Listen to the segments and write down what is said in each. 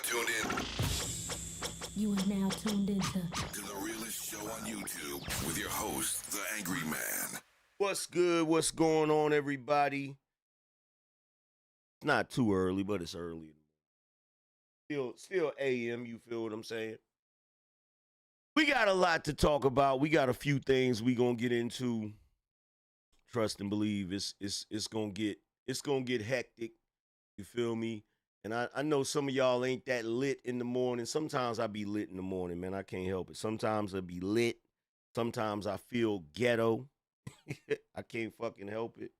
tuned in You are now tuned into to the realest show on YouTube with your host, the Angryman. What's good? What's going on, everybody? It's not too early, but it's early. Still AM, you feel what I'm saying? We got a lot to talk about. We got a few things we gonna get into. Trust and believe it's gonna get hectic. You feel me? And I know some of y'all ain't that lit in the morning. Sometimes I be lit in the morning, man. I can't help it. Sometimes I be lit. Sometimes I feel ghetto. I can't fucking help it.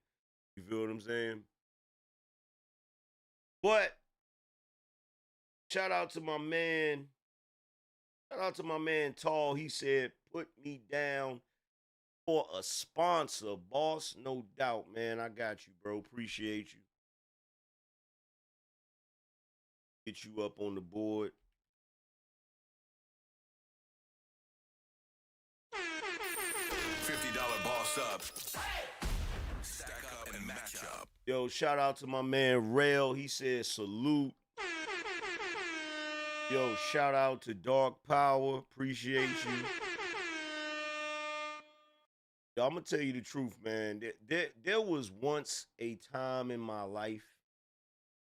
You feel what I'm saying? But shout out to my man. Shout out to my man Tall. He said, put me down for a sponsor, boss. No doubt, man. I got you, bro. Appreciate you. Get you up on the board. $50 boss up. Stack up and match up. Yo, shout out to my man Rail. He said salute. Yo, shout out to Dark Power. Appreciate you. Yo, I'm gonna tell you the truth, man. There was once a time in my life,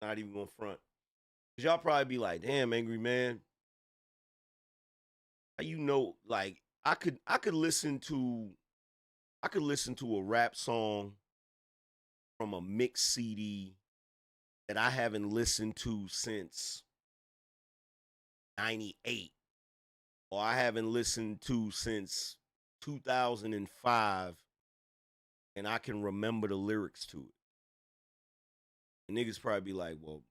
not even gonna front. Cause y'all probably be like, damn, Angry Man. You know, like I could listen to a rap song from a mix CD that I haven't listened to since 98, or I haven't listened to since 2005, and I can remember the lyrics to it. And niggas probably be like, well,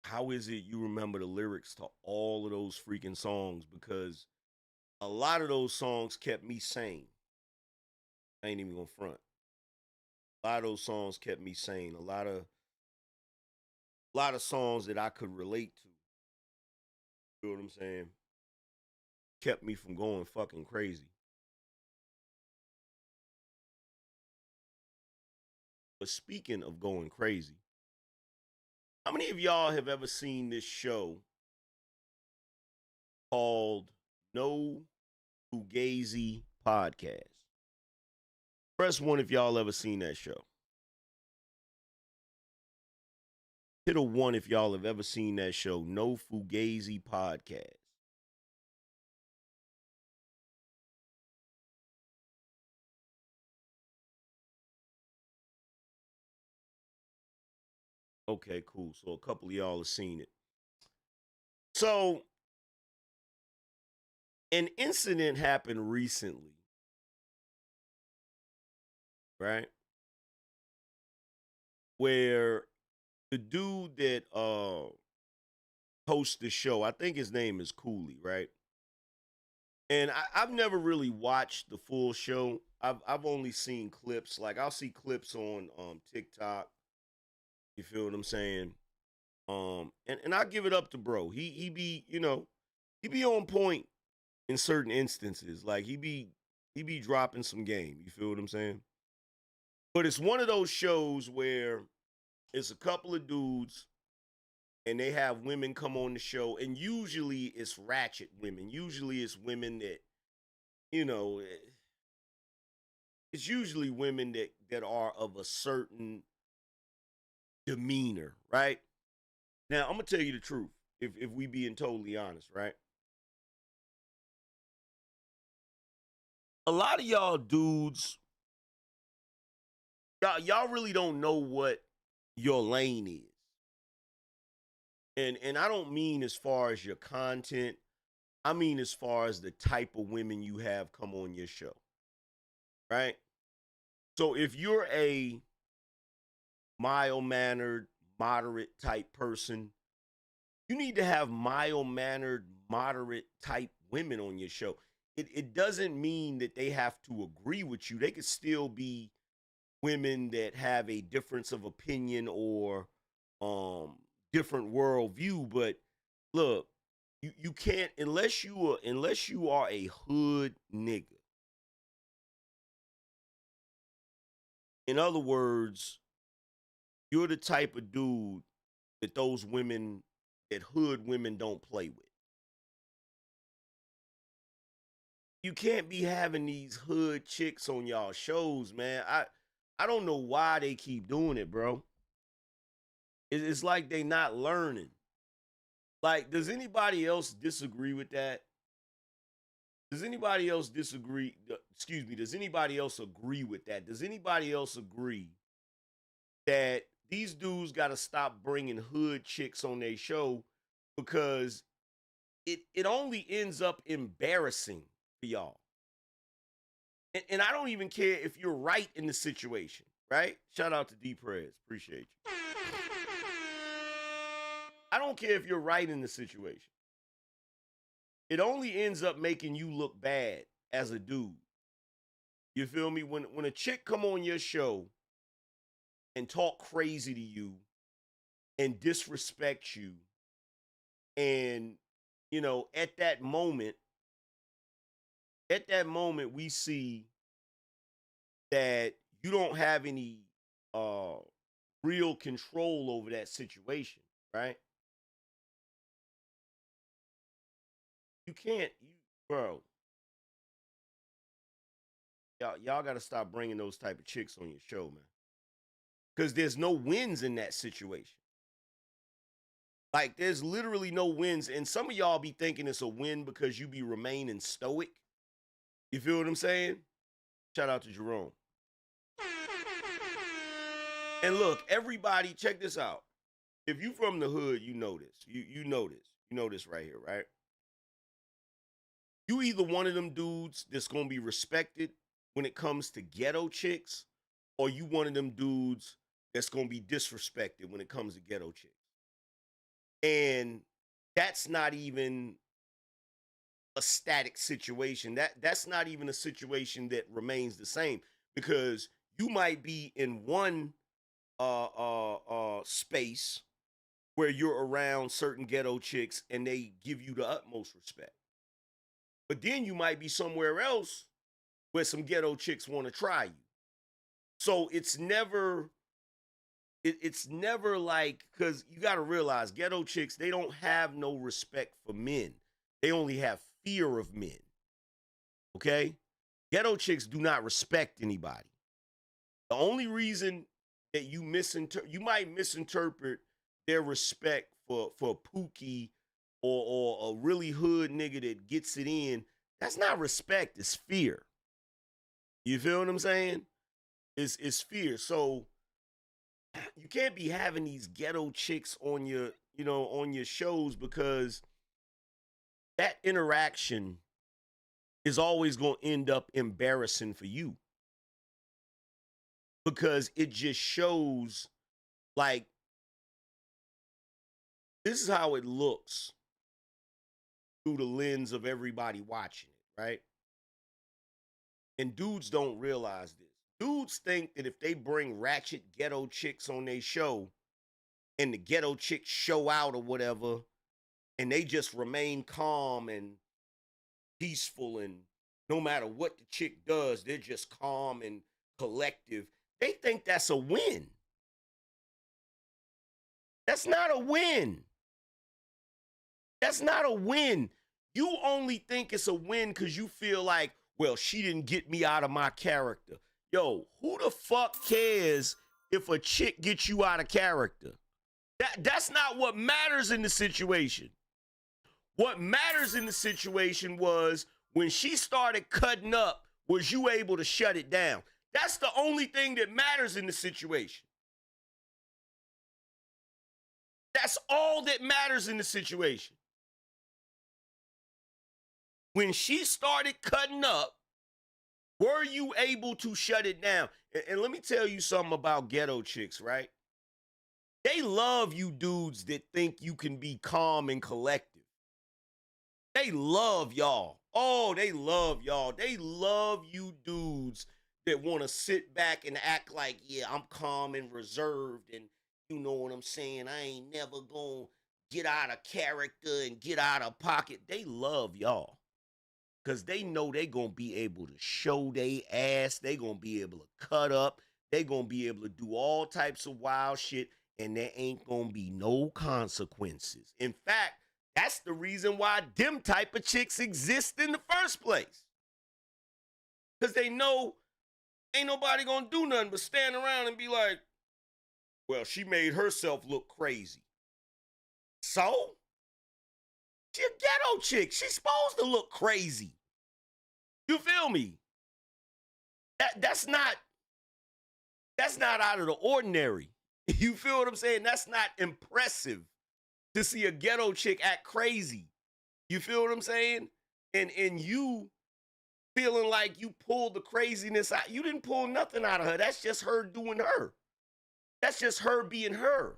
how is it you remember the lyrics to all of those freaking songs? Because a lot of those songs kept me sane. I ain't even gonna front. A lot of those songs kept me sane. A lot of songs that I could relate to. You know what I'm saying? Kept me from going fucking crazy. But speaking of going crazy, how many of y'all have ever seen this show called No Fugazi Podcast? Press 1 if y'all ever seen that show. Hit a 1 if y'all have ever seen that show, No Fugazi Podcast. Okay, cool. So a couple of y'all have seen it. So an incident happened recently, right? Where the dude that hosts the show, I think his name is Cooley, right? And I've never really watched the full show. I've only seen clips. Like I'll see clips on TikTok. You feel what I'm saying? And I give it up to bro. He be, you know, he be on point in certain instances. Like he be dropping some game. You feel what I'm saying? But it's one of those shows where it's a couple of dudes and they have women come on the show, and usually it's ratchet women. Usually it's women that, you know, it's usually women that are of a certain demeanor, right? Now, I'm gonna tell you the truth, if we being totally honest, right? A lot of y'all dudes, y'all really don't know what your lane is. And I don't mean as far as your content. I mean as far as the type of women you have come on your show. Right? So if you're a mild-mannered, moderate type person, you need to have mild-mannered, moderate type women on your show. It doesn't mean that they have to agree with you. They could still be women that have a difference of opinion or different worldview. But look, you can't unless you are a hood nigga. In other words, you're the type of dude that those women that hood women don't play with. You can't be having these hood chicks on y'all shows, man. I don't know why they keep doing it, bro. It's like they not learning. Like, does anybody else disagree with that? Does anybody else disagree? Excuse me. Does anybody else agree with that? Does anybody else agree that these dudes got to stop bringing hood chicks on their show because it only ends up embarrassing for y'all? And I don't even care if you're right in the situation, right? Shout out to D Prez. Appreciate you. I don't care if you're right in the situation. It only ends up making you look bad as a dude. You feel me? When a chick come on your show and talk crazy to you and disrespect you, and at that moment we see that you don't have any real control over that situation, right? You can't, bro. Y'all got to stop bringing those type of chicks on your show, man. Because there's no wins in that situation. Like, there's literally no wins. And some of y'all be thinking it's a win because you be remaining stoic. You feel what I'm saying? Shout out to Jerome. And look, everybody, check this out. If you from the hood, you know this. You know this. You know this right here, right? You either one of them dudes that's going to be respected when it comes to ghetto chicks, or you one of them dudes that's going to be disrespected when it comes to ghetto chicks. And that's not even a static situation. That's not even a situation that remains the same, because you might be in one space where you're around certain ghetto chicks and they give you the utmost respect. But then you might be somewhere else where some ghetto chicks want to try you. So it's never like, because you got to realize ghetto chicks, they don't have no respect for men. They only have fear of men. Okay? Ghetto chicks do not respect anybody. The only reason that you might misinterpret their respect for Pookie or a really hood nigga that gets it in, that's not respect, it's fear. You feel what I'm saying? It's fear. So you can't be having these ghetto chicks on your, on your shows, because that interaction is always going to end up embarrassing for you. Because it just shows, like, this is how it looks through the lens of everybody watching it, right? And dudes don't realize this. Dudes think that if they bring ratchet ghetto chicks on their show and the ghetto chicks show out or whatever, and they just remain calm and peaceful, and no matter what the chick does, they're just calm and collective, they think that's a win. That's not a win. That's not a win. You only think it's a win because you feel like, well, she didn't get me out of my character. Yo, who the fuck cares if a chick gets you out of character? That's not what matters in the situation. What matters in the situation was when she started cutting up, was you able to shut it down? That's the only thing that matters in the situation. That's all that matters in the situation. When she started cutting up, were you able to shut it down? And let me tell you something about ghetto chicks, right? They love you dudes that think you can be calm and collective. They love y'all. Oh, they love y'all. They love you dudes that want to sit back and act like, yeah, I'm calm and reserved, and you know what I'm saying? I ain't never gonna get out of character and get out of pocket. They love y'all because they know they gonna be able to show they ass. They gonna be able to cut up. They gonna be able to do all types of wild shit, and there ain't gonna be no consequences. In fact, that's the reason why them type of chicks exist in the first place. Because they know ain't nobody gonna do nothing but stand around and be like, well, she made herself look crazy. So? She a ghetto chick. She's supposed to look crazy. You feel me? That's not out of the ordinary. You feel what I'm saying? That's not impressive to see a ghetto chick act crazy. You feel what I'm saying? And you feeling like you pulled the craziness out. You didn't pull nothing out of her. That's just her doing her. That's just her being her.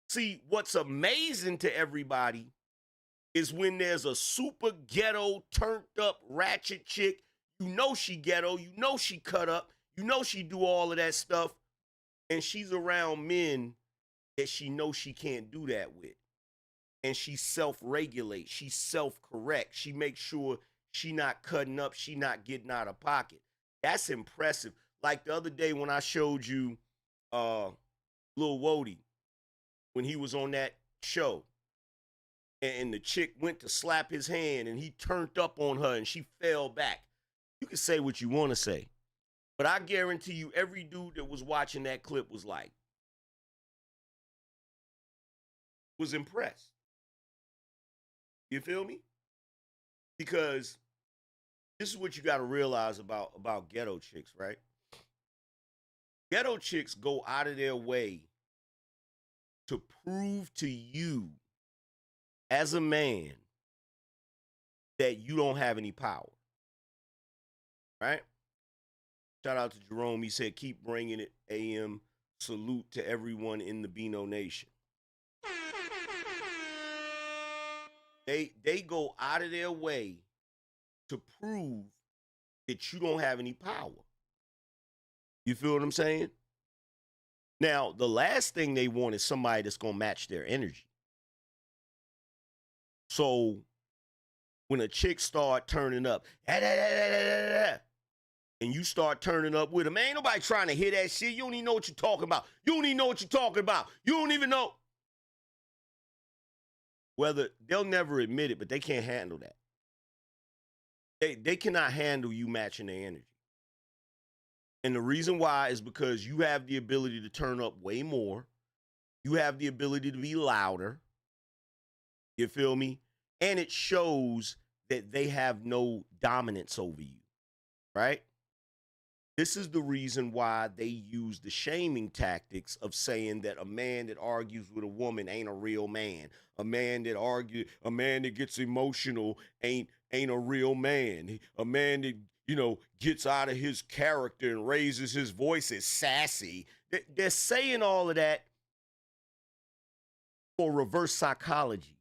See, what's amazing to everybody is when there's a super ghetto, turned up, ratchet chick. You know she ghetto. You know she cut up. You know she do all of that stuff. And she's around men that she knows she can't do that with. And she self-regulates. She self-corrects. She makes sure she not cutting up. She not getting out of pocket. That's impressive. Like the other day when I showed you Lil Wody, when he was on that show, and the chick went to slap his hand and he turned up on her and she fell back. You can say what you want to say, but I guarantee you every dude that was watching that clip was impressed. You feel me? Because this is what you got to realize about ghetto chicks, right? Ghetto chicks go out of their way to prove to you as a man that you don't have any power, right? Shout out to Jerome. He said, keep bringing it, AM. Salute to everyone in the BINO Nation. They go out of their way to prove that you don't have any power. You feel what I'm saying? Now, the last thing they want is somebody that's going to match their energy. So when a chick start turning up, and you start turning up with them, ain't nobody trying to hear that shit. You don't even know what you're talking about. You don't even know what you're talking about. You don't even know. Whether they'll never admit it, but they can't handle that. They cannot handle you matching their energy. And the reason why is because you have the ability to turn up way more. You have the ability to be louder. You feel me? And it shows that they have no dominance over you, right? This is the reason why they use the shaming tactics of saying that a man that argues with a woman ain't a real man. A man that gets emotional ain't a real man. A man that, gets out of his character and raises his voice is sassy. They're saying all of that for reverse psychology.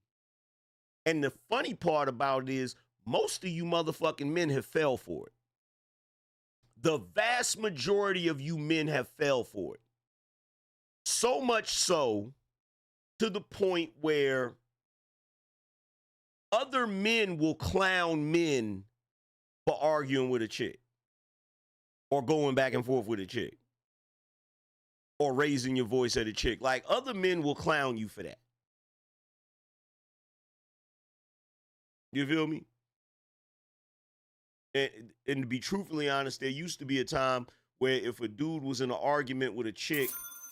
And the funny part about it is most of you motherfucking men have fell for it. The vast majority of you men have fell for it. So much so to the point where other men will clown men for arguing with a chick or going back and forth with a chick or raising your voice at a chick. Like, other men will clown you for that. You feel me? And to be truthfully honest, there used to be a time where if a dude was in an argument with a chick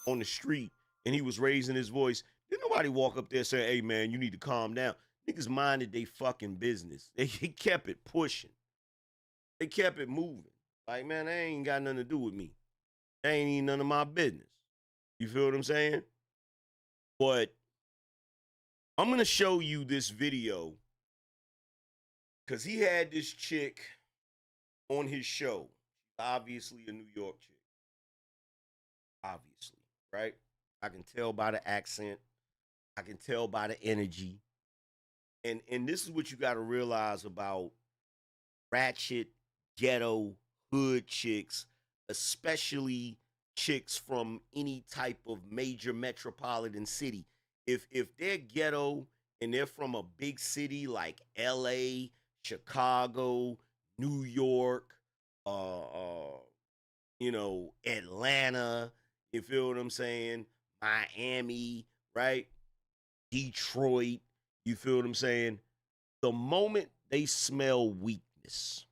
on the street and he was raising his voice, didn't nobody walk up there and say, hey, man, you need to calm down. Niggas minded they fucking business. They kept it pushing. They kept it moving. Like, man, that ain't got nothing to do with me. That ain't even none of my business. You feel what I'm saying? But I'm going to show you this video because he had this chick on his show. Obviously a New York chick. Obviously, right? I can tell by the accent. I can tell by the energy. And this is what you got to realize about ratchet, ghetto, hood chicks, especially chicks from any type of major metropolitan city. If they're ghetto and they're from a big city like LA, Chicago, New York, Atlanta, you feel what I'm saying? Miami, right? Detroit. You feel what I'm saying? The moment they smell weakness,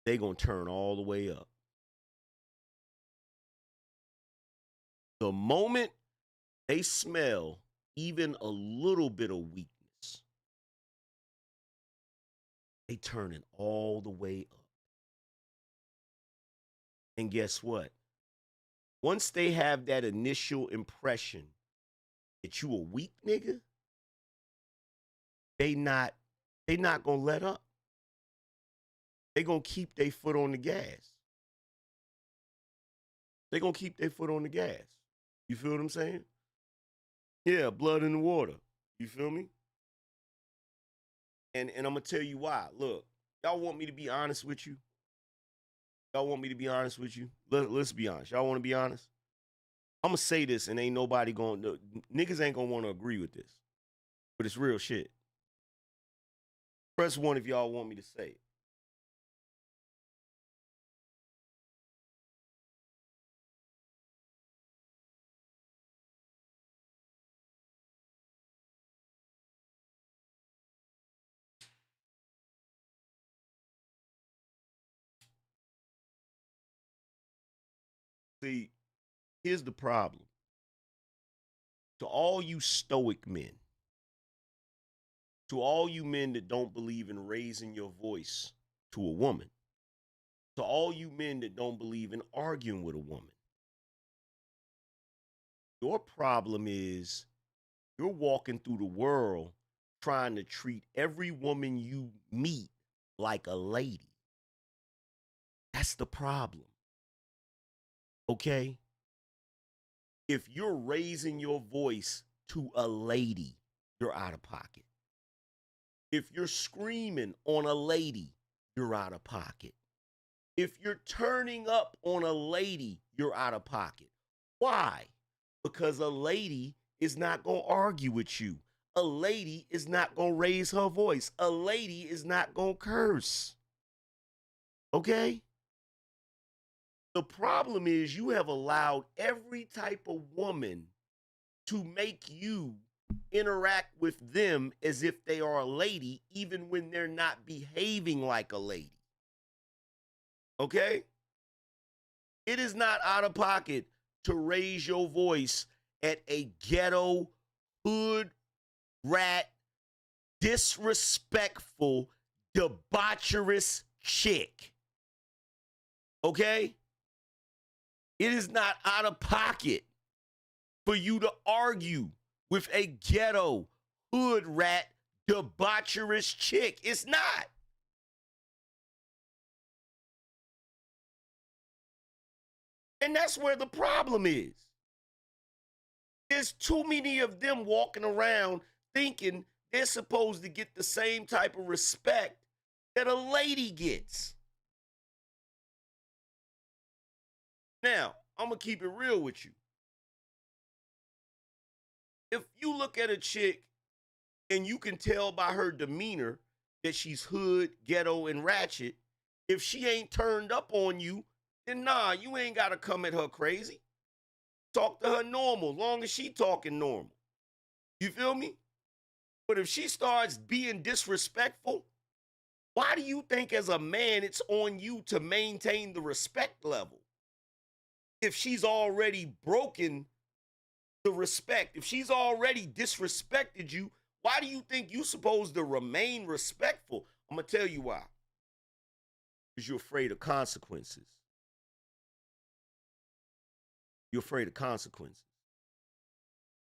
they gonna turn all the way up. The moment they smell even a little bit of weakness, they turning all the way up. And guess what? Once they have that initial impression that you a weak nigga, they not gonna let up. They gonna keep their foot on the gas. They gonna keep their foot on the gas. You feel what I'm saying? Yeah, blood in the water. You feel me? And I'm gonna tell you why. Look, y'all want me to be honest with you? Y'all want me to be honest with you? Let's be honest. Y'all want to be honest? I'm gonna say this, and ain't nobody gonna niggas ain't gonna want to agree with this, but it's real shit. Press 1 if y'all want me to say it. See, here's the problem. To all you stoic men, to all you men that don't believe in raising your voice to a woman, to all you men that don't believe in arguing with a woman, your problem is you're walking through the world trying to treat every woman you meet like a lady. That's the problem. Okay? If you're raising your voice to a lady, you're out of pocket. If you're screaming on a lady, you're out of pocket. If you're turning up on a lady, you're out of pocket. Why? Because a lady is not going to argue with you. A lady is not going to raise her voice. A lady is not going to curse. Okay? The problem is you have allowed every type of woman to make you interact with them as if they are a lady, even when they're not behaving like a lady. Okay? It is not out of pocket to raise your voice at a ghetto, hood, rat, disrespectful, debaucherous chick. Okay? It is not out of pocket for you to argue with a ghetto, hood rat, debaucherous chick. It's not. And that's where the problem is. There's too many of them walking around thinking they're supposed to get the same type of respect that a lady gets. Now, I'm going to keep it real with you. If you look at a chick and you can tell by her demeanor that she's hood, ghetto, and ratchet, if she ain't turned up on you, then nah, you ain't got to come at her crazy. Talk to her normal, long as she talking normal. You feel me? But if she starts being disrespectful, why do you think as a man it's on you to maintain the respect level? If she's already broken the respect, if she's already disrespected you, why do you think you're supposed to remain respectful? I'm going to tell you why. Because you're afraid of consequences. You're afraid of consequences.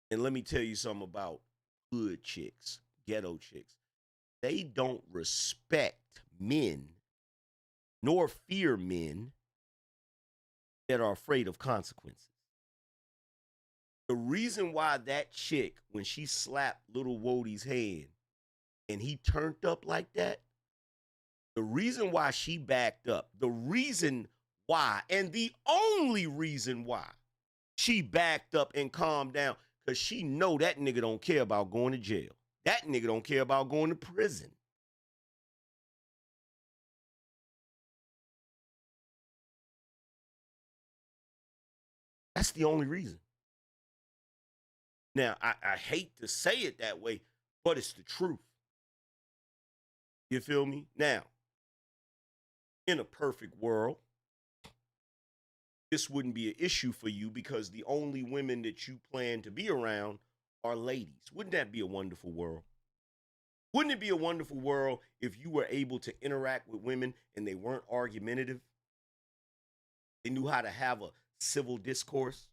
And let me tell you something about hood chicks, ghetto chicks. They don't respect men nor fear men that are afraid of consequences. The reason why that chick, when she slapped little Wodie's hand and he turned up like that, the reason why she backed up, the reason why, and the only reason why she backed up and calmed down, because she know that nigga don't care about going to jail. That nigga don't care about going to prison. That's the only reason. Now, I hate to say it that way, but it's the truth. You feel me? Now, in a perfect world, this wouldn't be an issue for you because the only women that you plan to be around are ladies. Wouldn't that be a wonderful world? Wouldn't it be a wonderful world if you were able to interact with women and they weren't argumentative? They knew how to have a civil discourse.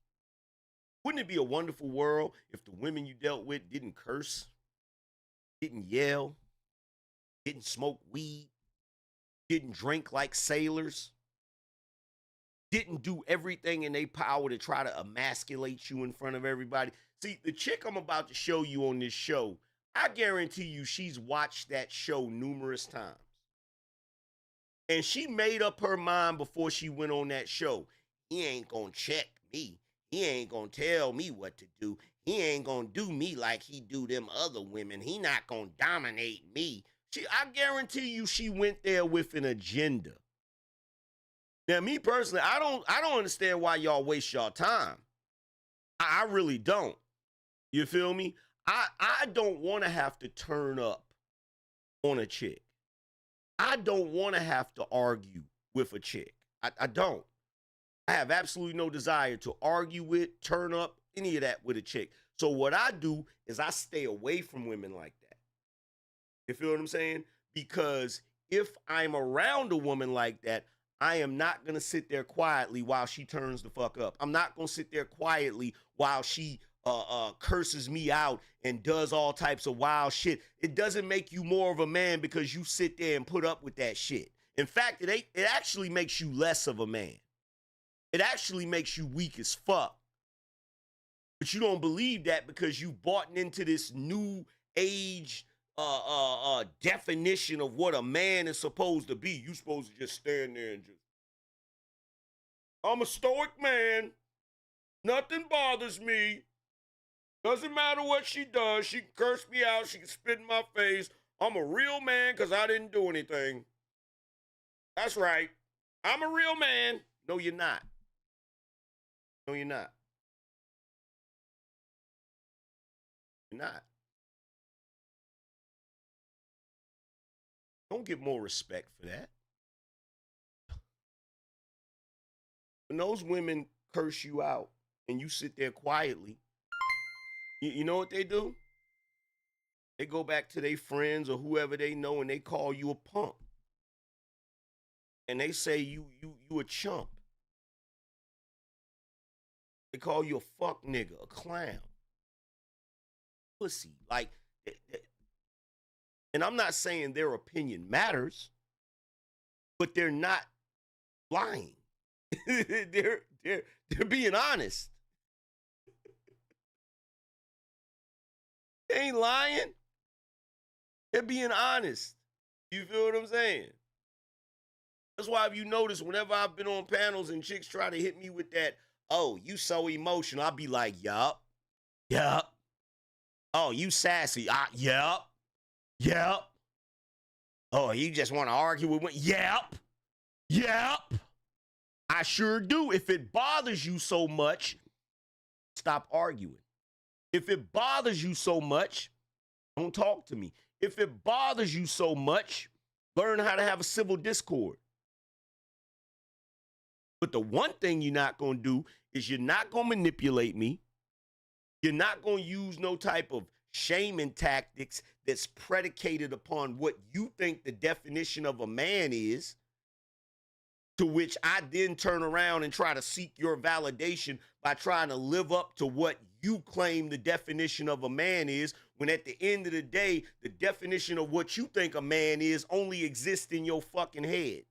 Wouldn't it be a wonderful world if the women you dealt with didn't curse, didn't yell, didn't smoke weed, didn't drink like sailors, didn't do everything in their power to try to emasculate you in front of everybody? See, the chick I'm about to show you on this show, I guarantee you she's watched that show numerous times. And she made up her mind before she went on that show. He ain't gonna check me. He ain't gonna tell me what to do. He ain't gonna do me like he do them other women. He not gonna dominate me. I guarantee you she went there with an agenda. Now, me personally, I don't understand why y'all waste y'all time. I really don't. You feel me? I don't want to have to turn up on a chick. I don't want to have to argue with a chick. I don't. I have absolutely no desire to argue with, turn up, any of that with a chick. So what I do is I stay away from women like that. You feel what I'm saying? Because if I'm around a woman like that, I am not going to sit there quietly while she turns the fuck up. I'm not going to sit there quietly while she curses me out and does all types of wild shit. It doesn't make you more of a man because you sit there and put up with that shit. In fact, it actually makes you less of a man. It actually makes you weak as fuck. But you don't believe that because you bought into this new age definition of what a man is supposed to be. You supposed to just stand there and just, I'm a stoic man. Nothing bothers me. Doesn't matter what she does. She can curse me out. She can spit in my face. I'm a real man because I didn't do anything. That's right. I'm a real man. No, you're not. No, you're not. You're not. Don't get more respect for that. When those women curse you out and you sit there quietly, you know what they do? They go back to their friends or whoever they know and they call you a punk. And they say you a chump. They call you a fuck nigga, a clown. Pussy. Like, and I'm not saying their opinion matters, but they're not lying. they're being honest. They ain't lying. They're being honest. You feel what I'm saying? That's why if you notice, whenever I've been on panels and chicks try to hit me with that, oh, you so emotional, I'll be like, yup. Oh, you sassy. Yup. Oh, you just want to argue with me? Yep. I sure do. If it bothers you so much, stop arguing. If it bothers you so much, don't talk to me. If it bothers you so much, learn how to have a civil discord. But the one thing you're not going to do is you're not going to manipulate me. You're not going to use no type of shaming tactics that's predicated upon what you think the definition of a man is, to which I then turn around and try to seek your validation by trying to live up to what you claim the definition of a man is, when at the end of the day, the definition of what you think a man is only exists in your fucking head.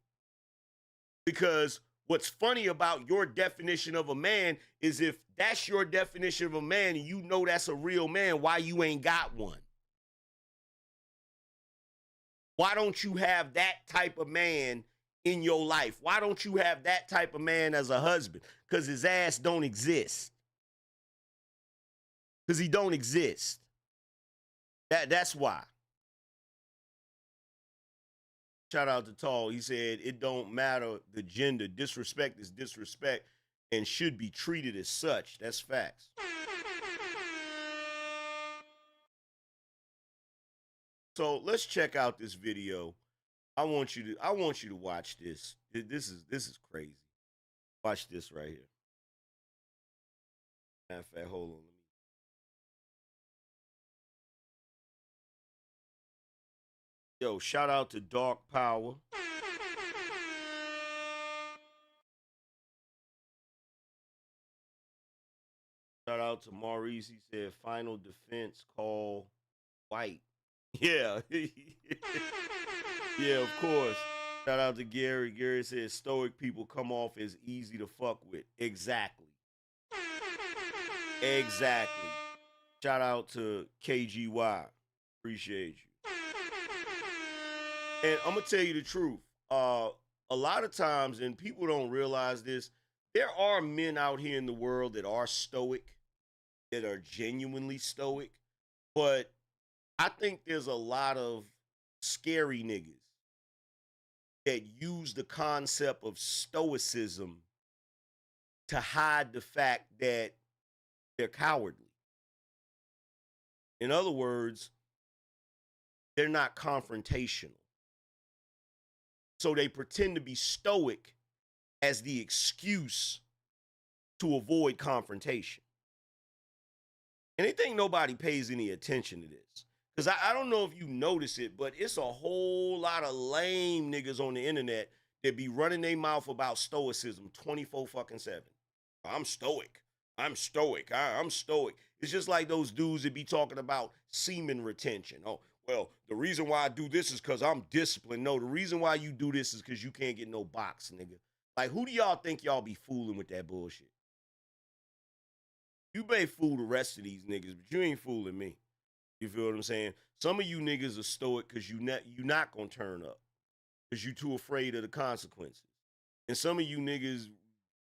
Because what's funny about your definition of a man is if that's your definition of a man and you know that's a real man, why you ain't got one? Why don't you have that type of man in your life? Why don't you have that type of man as a husband? Because his ass don't exist. Because he don't exist. That's why. Shout out to Tall. He said, it don't matter the gender. Disrespect is disrespect. and should be treated as such. That's facts. So let's check out this video. I want you to watch this. This is crazy. Watch this right here. Matter of fact, hold on. Yo, shout out to Dark Power. Shout out to Maurice. He said final defense call white. Yeah. Yeah, of course. Shout out to Gary. Gary says stoic people come off as easy to fuck with. Exactly. Exactly. Shout out to KGY. Appreciate you. And I'm gonna tell you the truth. A lot of times, and people don't realize this, there are men out here in the world that are stoic, that are genuinely stoic, but I think there's a lot of scary niggas that use the concept of stoicism to hide the fact that they're cowardly. In other words, they're not confrontational. So they pretend to be stoic as the excuse to avoid confrontation. And they think nobody pays any attention to this. Because I don't know if you notice it, but it's a whole lot of lame niggas on the internet that be running their mouth about stoicism 24/7. I'm stoic. I'm stoic. I'm stoic. It's just like those dudes that be talking about semen retention. Oh, well, the reason why I do this is because I'm disciplined. No, the reason why you do this is because you can't get no box, nigga. Like, who do y'all think y'all be fooling with that bullshit? You may fool the rest of these niggas, but you ain't fooling me. You feel what I'm saying? Some of you niggas are stoic because you not going to turn up because you too afraid of the consequences. And some of you niggas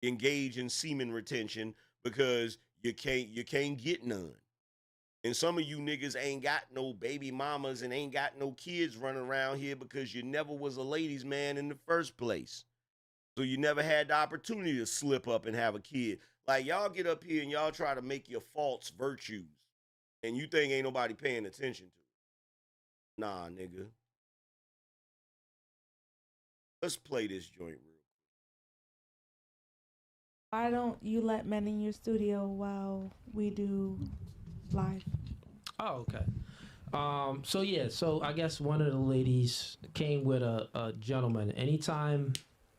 engage in semen retention because you can't get none. And some of you niggas ain't got no baby mamas and ain't got no kids running around here because you never was a ladies' man in the first place. So you never had the opportunity to slip up and have a kid. Like, y'all get up here and y'all try to make your faults virtues. And you think ain't nobody paying attention to it. Nah, nigga. Let's play this joint real quick. Why don't you let men in your studio while we do live? Oh, okay. So I guess one of the ladies came with a gentleman. Anytime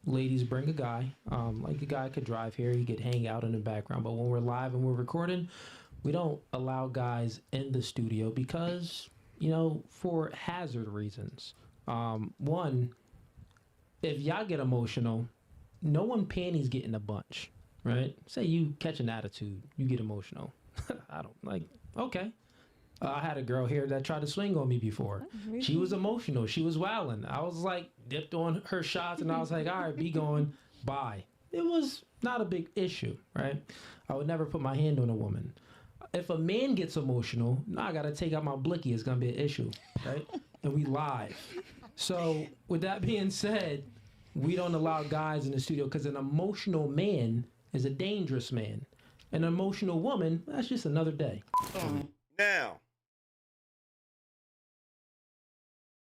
ladies bring a guy, like a guy could drive here, he could hang out in the background. But when we're live and we're recording, we don't allow guys in the studio because, for hazard reasons. One, if y'all get emotional, no one panties get in a bunch, right? Say you catch an attitude, you get emotional. Okay. I had a girl here that tried to swing on me before. Really? She was emotional. She was wilding. I was like, dipped on her shots, and I was like, all right, be going, bye. It was not a big issue, right? I would never put my hand on a woman. If a man gets emotional, now I got to take out my blicky. It's going to be an issue, right? And we live. So with that being said, we don't allow guys in the studio because an emotional man is a dangerous man. An emotional woman, that's just another day. Now,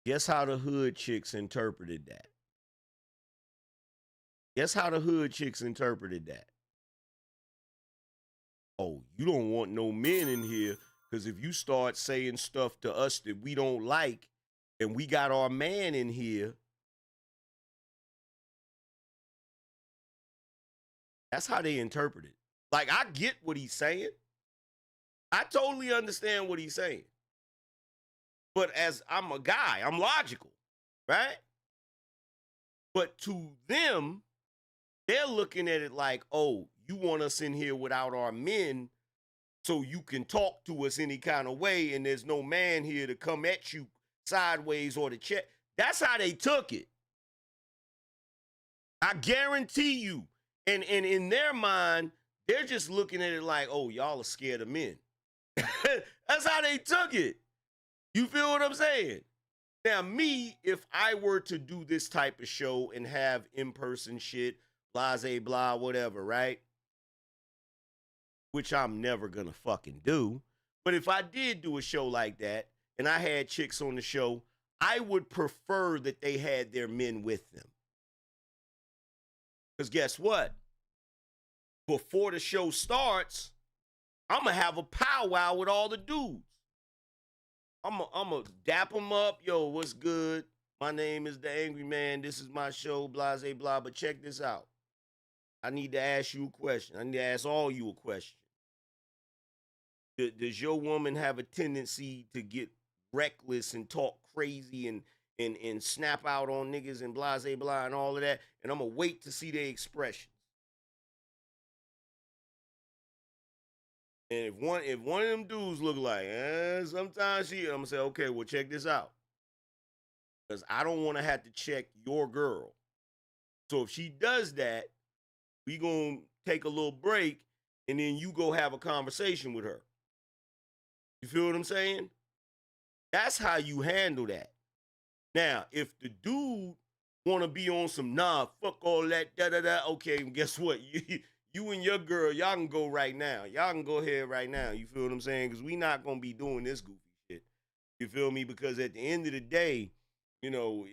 guess how the hood chicks interpreted that? Guess how the hood chicks interpreted that? Oh, you don't want no men in here because if you start saying stuff to us that we don't like and we got our man in here, that's how they interpret it. Like, I get what he's saying. I totally understand what he's saying. But as I'm a guy, I'm logical, right? But to them, they're looking at it like, oh, you want us in here without our men so you can talk to us any kind of way and there's no man here to come at you sideways or to check. That's how they took it. I guarantee you. And in their mind, they're just looking at it like, oh, y'all are scared of men. That's how they took it. You feel what I'm saying? Now, me, if I were to do this type of show and have in-person shit, blase, blah, whatever, right? which I'm never gonna fucking do. But if I did do a show like that and I had chicks on the show, I would prefer that they had their men with them. Because guess what? Before the show starts, I'm going to have a powwow with all the dudes. I'm going to dap them up. Yo, what's good? My name is the Angryman. This is my show, blah, blah, blah. But check this out. I need to ask you a question. I need to ask all you a question. Does your woman have a tendency to get reckless and talk crazy and snap out on niggas and blah, blah, blah, and all of that? And I'm going to wait to see their expression. And if one of them dudes look like, sometimes I'm going to say, okay, well, check this out. Because I don't want to have to check your girl. So if she does that, we going to take a little break, and then you go have a conversation with her. You feel what I'm saying? That's how you handle that. Now, if the dude want to be on some, fuck all that, da-da-da, okay, guess what? You and your girl, y'all can go right now. Y'all can go ahead right now. You feel what I'm saying? Because we not going to be doing this goofy shit. You feel me? Because at the end of the day, you know,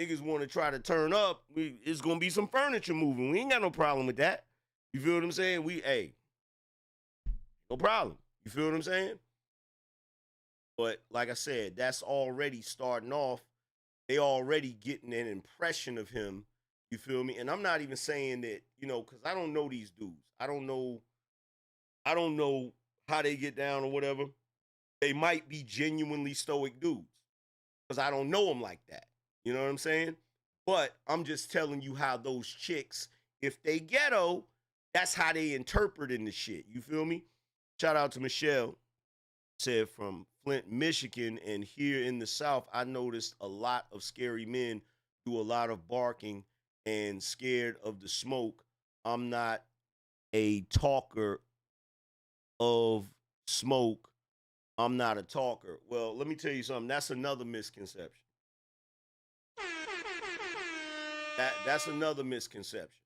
niggas want to try to turn up. It's going to be some furniture moving. We ain't got no problem with that. You feel what I'm saying? No problem. You feel what I'm saying? But like I said, that's already starting off. They already getting an impression of him. You feel me? And I'm not even saying that, you know, because I don't know these dudes. I don't know how they get down or whatever. They might be genuinely stoic dudes because I don't know them like that. You know what I'm saying? But I'm just telling you how those chicks, if they ghetto, that's how they interpreting the shit. You feel me? Shout out to Michelle. Said from Flint, Michigan, and here in the South, I noticed a lot of scary men do a lot of barking and scared of the smoke. I'm not a talker of smoke. I'm not a talker. Well, let me tell you something. That's another misconception. That's another misconception.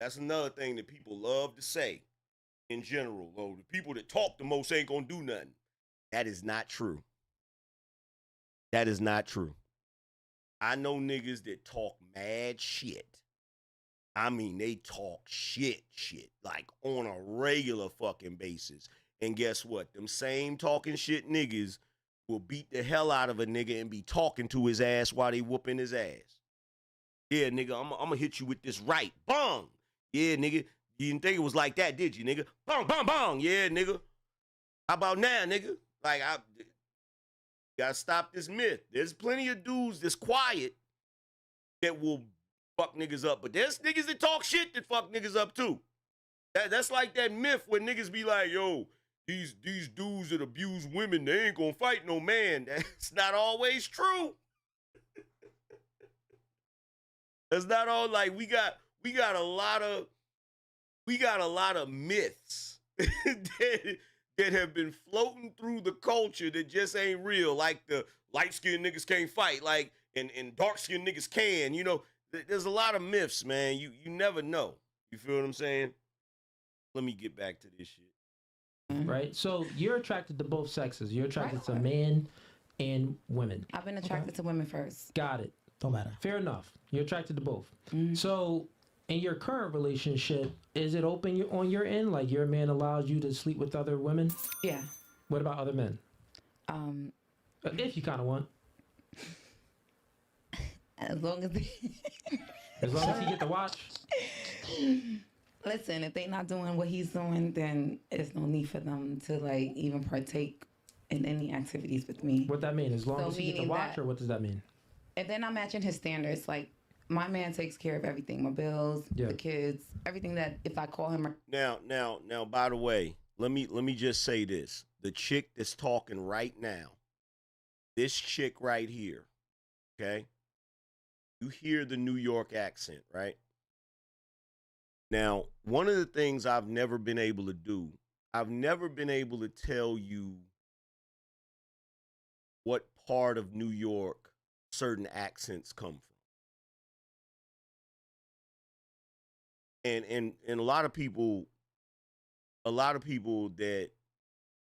That's another thing that people love to say in general. Oh, the people that talk the most ain't gonna do nothing. That is not true. That is not true. I know niggas that talk mad shit. I mean, they talk shit, like on a regular fucking basis. And guess what? Them same talking shit niggas will beat the hell out of a nigga and be talking to his ass while they whooping his ass. Yeah, nigga, I'm gonna hit you with this right. Bong. Yeah, nigga. You didn't think it was like that, did you, nigga? Bong, bong, bong. Yeah, nigga. How about now, nigga? Like, I gotta stop this myth. There's plenty of dudes that's quiet that will fuck niggas up, but there's niggas that talk shit that fuck niggas up too. That's like that myth where niggas be like, yo, these dudes that abuse women, they ain't gonna fight no man. That's not always true. That's not all. Like, we got a lot of myths that have been floating through the culture that just ain't real. Like the light-skinned niggas can't fight, like and dark-skinned niggas can. You know, there's a lot of myths, man. You never know. You feel what I'm saying? Let me get back to this shit. Right. So you're attracted to both sexes. You're attracted to men and women. I've been attracted to women first. Got it. Don't matter. Fair enough. You're attracted to both. So in your current relationship, is it open on your end? Like your man allows you to sleep with other women? Yeah. What about other men? If you kind of want. As long as As long as you get to watch. Listen, if they not doing what he's doing, then there's no need for them to like even partake in any activities with me. What that mean? As long as you get to watch, or what does that mean? If they're not matching his standards, like my man takes care of everything, my bills, the kids, everything that if I call him. Now, by the way, let me just say this. The chick that's talking right now, this chick right here, okay? You hear the New York accent, right? Now, one of the things I've never been able to do, I've never been able to tell you what part of New York certain accents come from. And a lot of people a lot of people that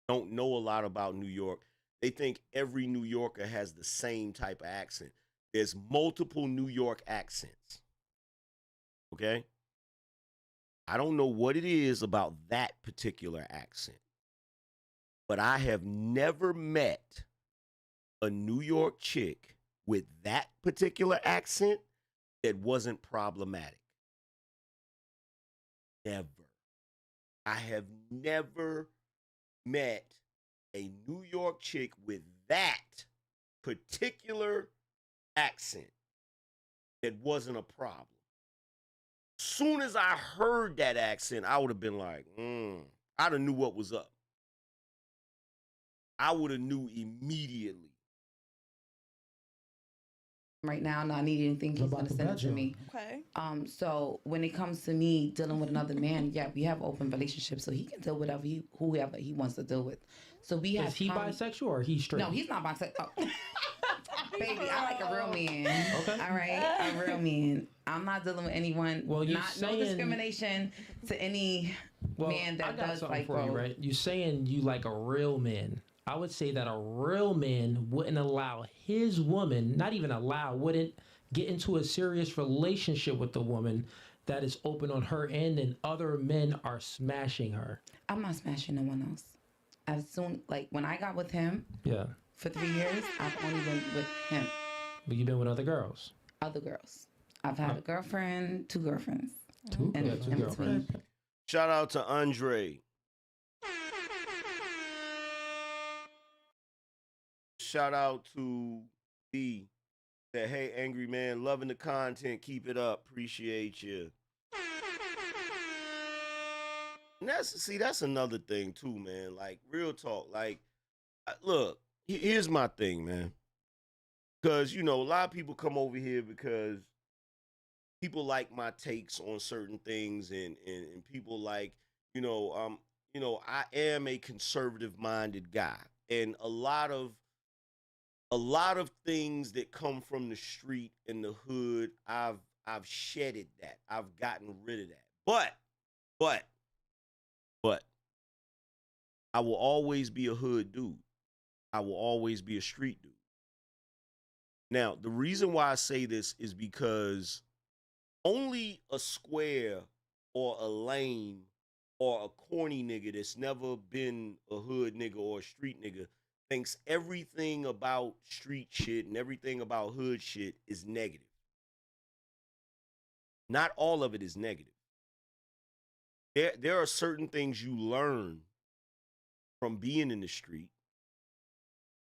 don't know a lot about New York, they think every New Yorker has the same type of accent. There's multiple New York accents. Okay? I don't know what it is about that particular accent, but I have never met a New York chick with that particular accent that wasn't problematic. Never. I have never met a New York chick with that particular accent that wasn't a problem. Soon as I heard that accent, I would have been like, I'd have knew what was up. I would have knew immediately. Right now, not needing anything, he's gonna send it to me. Okay. So when it comes to me dealing with another man, yeah, we have open relationships, so he can deal with whoever he wants to deal with. So we have. Is he bisexual or he's straight? No, he's not bisexual. Oh. Baby, I like a real man. Okay. All right, a real man. I'm not dealing with anyone. Well, you no discrimination to any man that does like for you, right? You saying you like a real man. I would say that a real man wouldn't allow his woman, not even allow, wouldn't get into a serious relationship with the woman that is open on her end and other men are smashing her. I'm not smashing no one else. As soon, like when I got with him, yeah, for 3 years, I've only been with him. But you've been with other girls? Other girls. I've had a girlfriend, 2 girlfriends. Two girlfriends. Shout out to Andre. Shout out to D. That, hey, Angryman, loving the content. Keep it up. Appreciate you. And that's another thing too, man. Like, real talk. Like, look, here's my thing, man. Because, a lot of people come over here because people like my takes on certain things and people like, I am a conservative-minded guy. And a lot of things that come from the street and the hood, I've shedded that. I've gotten rid of that. But I will always be a hood dude. I will always be a street dude. Now, the reason why I say this is because only a square or a lame or a corny nigga that's never been a hood nigga or a street nigga thinks everything about street shit and everything about hood shit is negative. Not all of it is negative. There are certain things you learn from being in the street,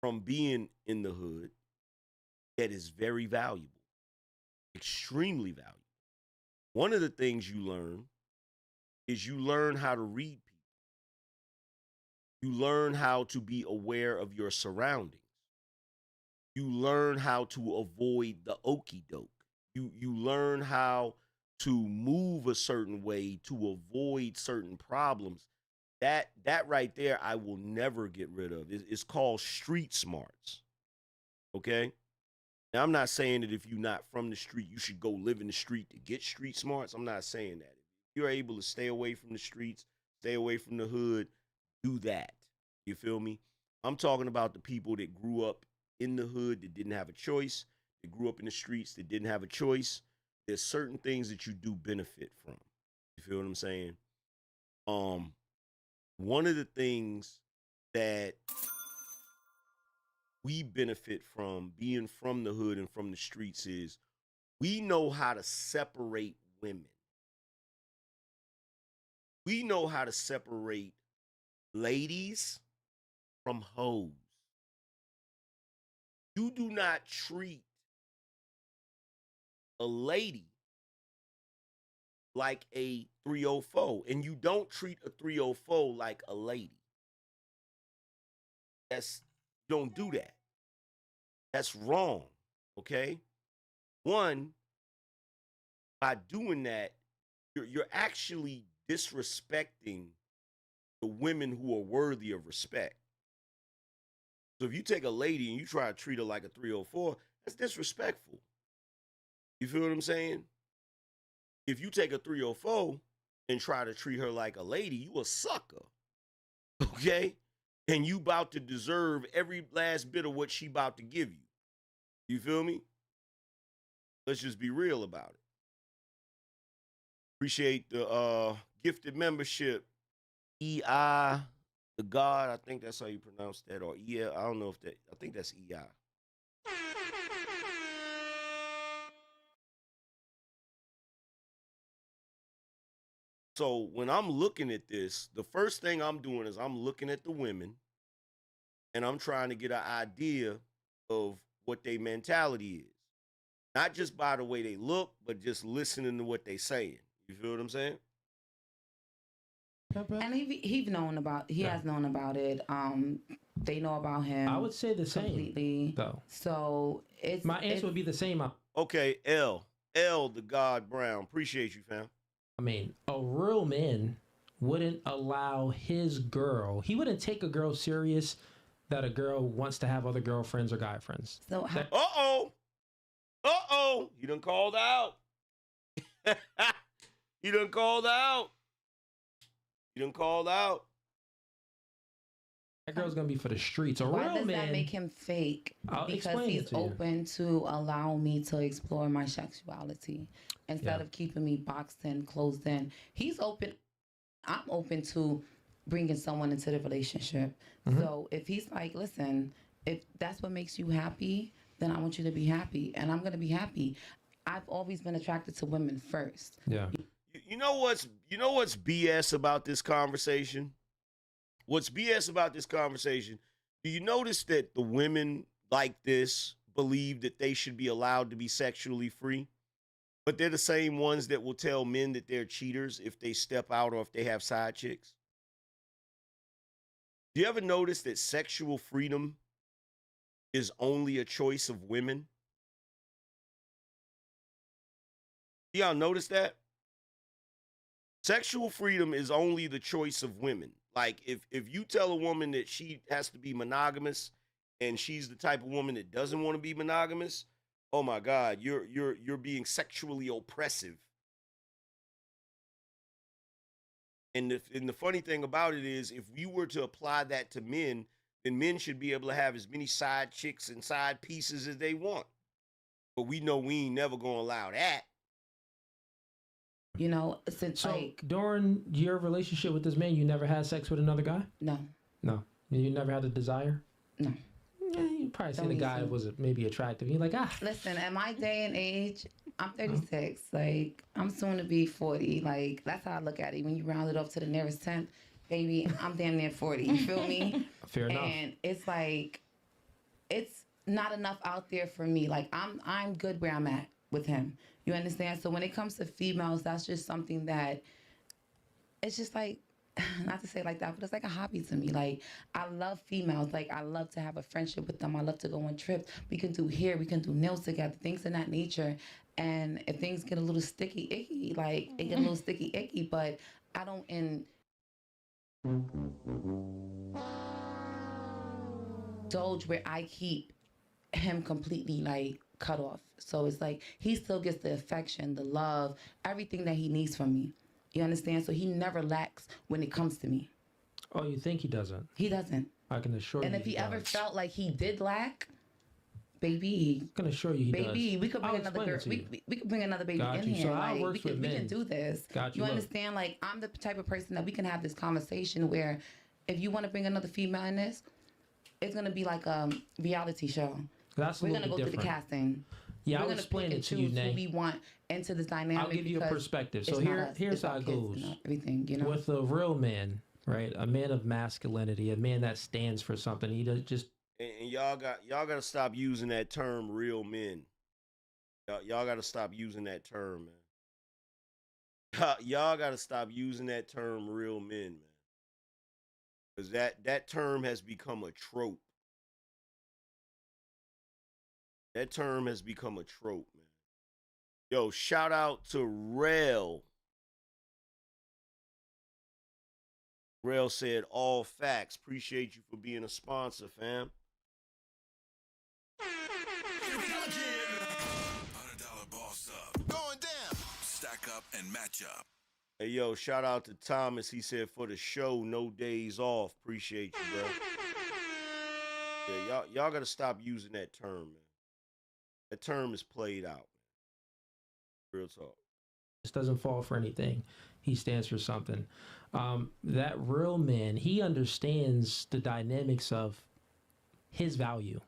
from being in the hood, that is very valuable, extremely valuable. One of the things you learn is you learn how to read people. You learn how to be aware of your surroundings. You learn how to avoid the okie doke. You learn how to move a certain way to avoid certain problems. That right there, I will never get rid of. It's called street smarts. Okay? Now, I'm not saying that if you're not from the street, you should go live in the street to get street smarts. I'm not saying that. If you're able to stay away from the streets, stay away from the hood, do that. You feel me? I'm talking about the people that grew up in the hood that didn't have a choice, that grew up in the streets that didn't have a choice. There's certain things that you do benefit from. You feel what I'm saying? One of the things that we benefit from being from the hood and from the streets is we know how to separate women. We know how to separate ladies from hoes. You do not treat a lady like a 304, and you don't treat a 304 like a lady. Don't do that. That's wrong, okay? One, by doing that, you're actually disrespecting the women who are worthy of respect. So if you take a lady and you try to treat her like a 304, that's disrespectful. You feel what I'm saying? If you take a 304 and try to treat her like a lady, you a sucker. Okay? And you about to deserve every last bit of what she about to give you. You feel me? Let's just be real about it. Appreciate the gifted membership. EI, the God, I think that's how you pronounce that, or EI, I don't know if that, I think that's EI. So when I'm looking at this, the first thing I'm doing is I'm looking at the women and I'm trying to get an idea of what their mentality is. Not just by the way they look, but just listening to what they saying. You feel what I'm saying? And he has known about it. They know about him. I would say the same completely. though. So My answer would be the same. Okay, L, the God Brown. Appreciate you, fam. I mean, a real man wouldn't allow his girl. He wouldn't take a girl serious that a girl wants to have other girlfriends or guy friends. So You done called out. You done called out. That girl's gonna be for the streets. Why does that make him fake? Because he's open to allow me to explore my sexuality instead of keeping me boxed in, closed in. He's open. I'm open to bringing someone into the relationship. Mm-hmm. So if he's like, listen, if that's what makes you happy, then I want you to be happy, and I'm gonna be happy. I've always been attracted to women first. Yeah. You know what's BS about this conversation? What's BS about this conversation? Do you notice that the women like this believe that they should be allowed to be sexually free? But they're the same ones that will tell men that they're cheaters if they step out or if they have side chicks. Do you ever notice that sexual freedom is only a choice of women? Y'all notice that? Sexual freedom is only the choice of women. Like if you tell a woman that she has to be monogamous and she's the type of woman that doesn't want to be monogamous, oh my God, you're being sexually oppressive. And the funny thing about it is, if we were to apply that to men, then men should be able to have as many side chicks and side pieces as they want. But we know we ain't never gonna allow that. You know, since so during your relationship with this man, you never had sex with another guy? No. You never had a desire? No. Yeah, you probably seen a guy that was maybe attractive. You're like, Listen, at my day and age, I'm 36. Like, I'm soon to be 40. Like, that's how I look at it. When you round it up to the nearest 10th, baby, I'm damn near 40. You feel me? Fair enough. And it's like, it's not enough out there for me. Like, I'm good where I'm at with him. You understand? So when it comes to females, that's just something that it's just like, not to say it like that, but it's like a hobby to me. Like, I love females. Like, I love to have a friendship with them. I love to go on trips. We can do hair. We can do nails together, things of that nature. And if things get a little sticky, icky, like, it get a little sticky, icky, but I don't indulge where I keep him completely, like, cut off. So it's like he still gets the affection, the love, everything that he needs from me. You understand? So he never lacks when it comes to me. Oh, you think he doesn't? He doesn't. I can assure you. And if he ever felt like he did lack, baby, I can assure you he does. Baby, we could bring another girl. We could bring another baby in here. So like, we can do this. You understand? Like, I'm the type of person that we can have this conversation where if you want to bring another female in this, it's gonna be like a reality show. We're gonna go through the casting. Yeah, I'll explain it to you, Nay. Who we want into this dynamic. I'll give you a perspective. So here's how it goes. Everything, you know. With a real man, right? A man of masculinity, a man that stands for something. He does just. And y'all got to stop using that term, real men. Y'all got to stop using that term, man. Y'all got to stop using that term, real men, man. Because that term has become a trope. That term has become a trope, man. Yo, shout out to Rel. Rel said, all facts. Appreciate you for being a sponsor, fam. $100 boss up. Going down. Stack up and match up. Hey, yo, shout out to Thomas. He said for the show, no days off. Appreciate you, bro. Yeah, y'all gotta stop using that term, man. That term is played out. Real talk. This doesn't fall for anything. He stands for something. That real man, he understands the dynamics of his value.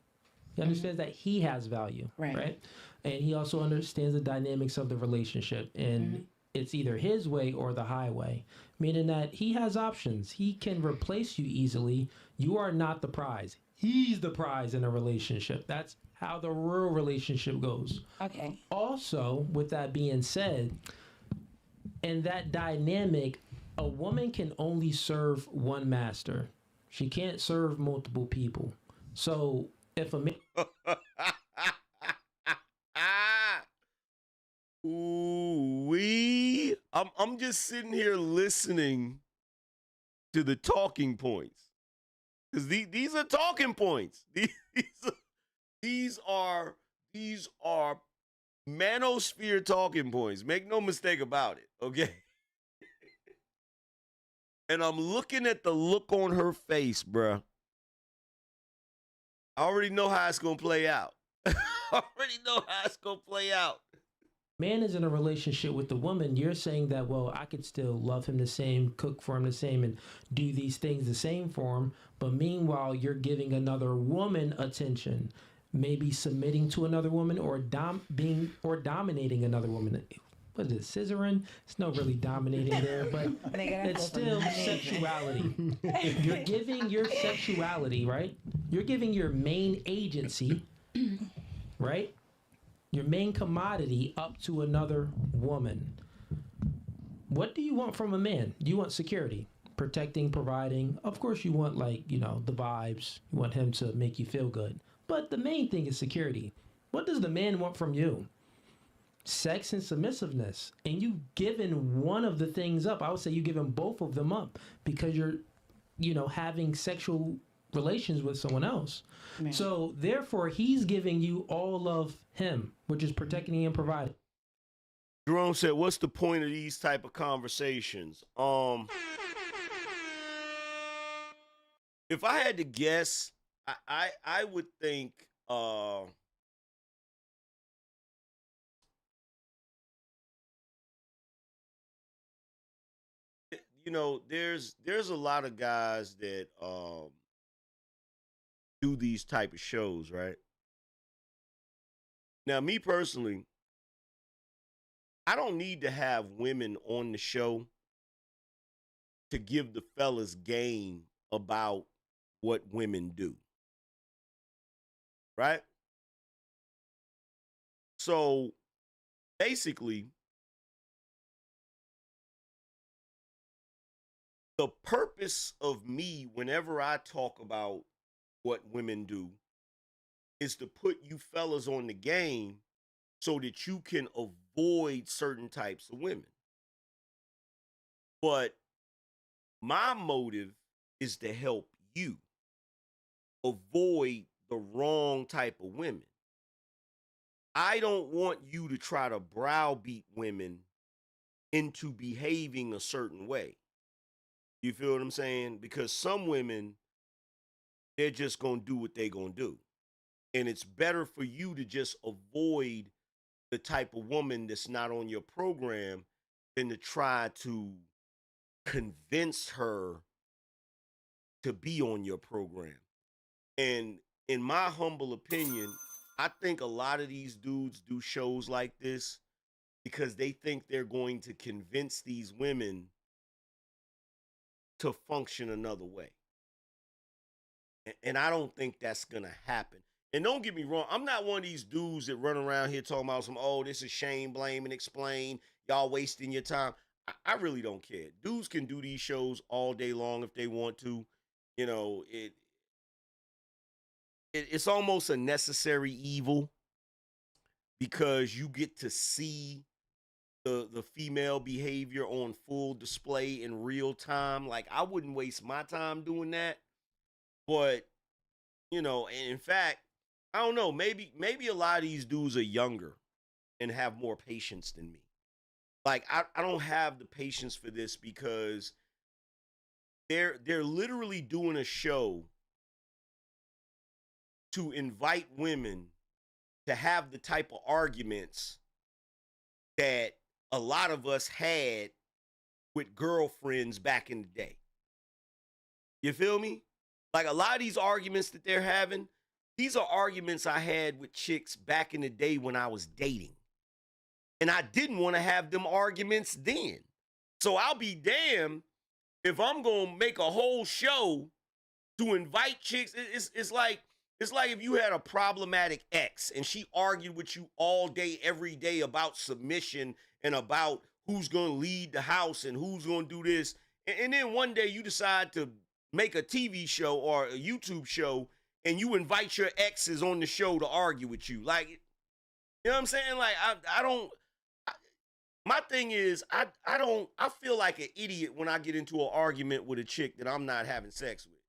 He understands that he has value, right? And he also understands the dynamics of the relationship. And it's either his way or the highway, meaning that he has options. He can replace you easily. You are not the prize. He's the prize in a relationship. That's how the real relationship goes. Okay. Also, with that being said, in that dynamic, a woman can only serve one master. She can't serve multiple people. So if a man Ooh wee! I'm just sitting here listening to the talking points because these are talking points. These are manosphere talking points. Make no mistake about it. Okay. And I'm looking at the look on her face, bruh. I already know how it's gonna play out. I already know how it's gonna play out. man is in a relationship with the woman, you're saying that, well, I could still love him the same, cook for him the same, and do these things the same for him. But meanwhile, you're giving another woman attention, maybe submitting to another woman or dominating another woman. What is it, scissoring? It's not really dominating there, but it's still sexuality. You're giving your sexuality, right? You're giving your main agency, right? Your main commodity up to another woman. What do you want from a man? You want security, protecting, providing. Of course, you want, like, you know, the vibes. You want him to make you feel good. But the main thing is security. What does the man want from you? Sex and submissiveness. And you've given one of the things up. I would say you've given both of them up because you're, you know, having sexual relations with someone else. Man. So therefore, he's giving you all of him, which is protecting and providing. Jerome said, what's the point of these type of conversations? If I had to guess, I would think you know, there's a lot of guys that do these type of shows, right? Now, me personally, I don't need to have women on the show to give the fellas game about what women do. Right? So basically, the purpose of me, whenever I talk about what women do, is to put you fellas on the game so that you can avoid certain types of women. But my motive is to help you avoid the wrong type of women. I don't want you to try to browbeat women into behaving a certain way. You feel what I'm saying? Because some women, they're just going to do what they're going to do. And it's better for you to just avoid the type of woman that's not on your program than to try to convince her to be on your program. And in my humble opinion, I think a lot of these dudes do shows like this because they think they're going to convince these women to function another way. And I don't think that's going to happen. And don't get me wrong, I'm not one of these dudes that run around here talking about some, oh, this is shame, blame, and explain. Y'all wasting your time. I really don't care. Dudes can do these shows all day long if they want to. You know, it's almost a necessary evil because you get to see the female behavior on full display in real time. Like, I wouldn't waste my time doing that. But, you know, and in fact, I don't know, maybe a lot of these dudes are younger and have more patience than me. Like I don't have the patience for this because they're literally doing a show to invite women to have the type of arguments that a lot of us had with girlfriends back in the day. You feel me? Like a lot of these arguments that they're having, these are arguments I had with chicks back in the day when I was dating. And I didn't want to have them arguments then. So I'll be damned if I'm going to make a whole show to invite chicks. It's like if you had a problematic ex and she argued with you all day, every day about submission and about who's going to lead the house and who's going to do this. And then one day you decide to make a TV show or a YouTube show and you invite your exes on the show to argue with you. Like, you know what I'm saying? Like, my thing is, I feel like an idiot when I get into an argument with a chick that I'm not having sex with.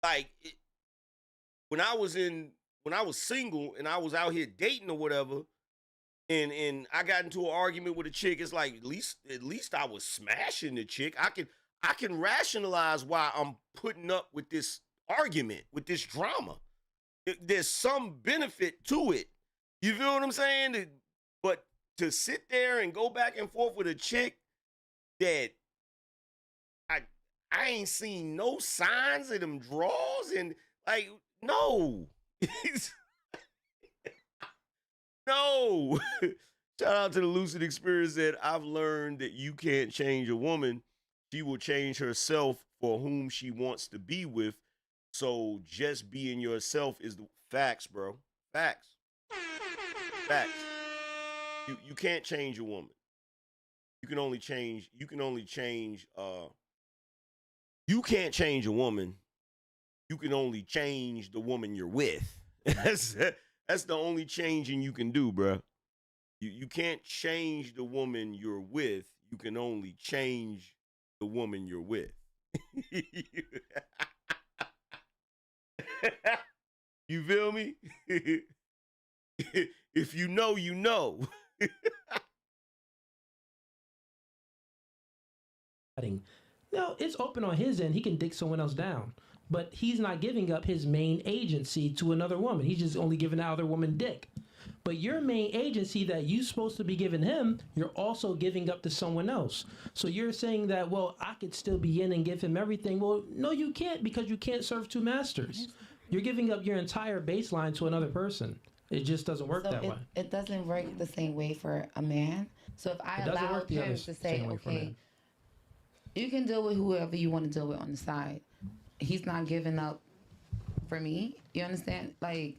Like, when I was single and I was out here dating or whatever, and I got into an argument with a chick, it's like at least I was smashing the chick. I can rationalize why I'm putting up with this argument, with this drama. There's some benefit to it. You feel what I'm saying? But to sit there and go back and forth with a chick that I ain't seen no signs of them draws, and like, no. No. Shout out to the Lucid Experience that I've learned that you can't change a woman. She will change herself for whom she wants to be with. So just being yourself is the facts, bro. Facts. Facts. You can't change a woman. You can't change a woman. You can only change the woman you're with. That's the only changing you can do, bro. You can't change the woman you're with. You can only change the woman you're with. You feel me? If you know, you know. No, it's open on his end. He can dick someone else down. But he's not giving up his main agency to another woman. He's just only giving the other woman dick. But your main agency that you're supposed to be giving him, you're also giving up to someone else. So you're saying that, well, I could still be in and give him everything. Well, no, you can't, because you can't serve two masters. You're giving up your entire baseline to another person. It just doesn't work that way. It doesn't work the same way for a man. So if I allow him to say, okay, you can deal with whoever you want to deal with on the side. He's not giving up for me. You understand? Like,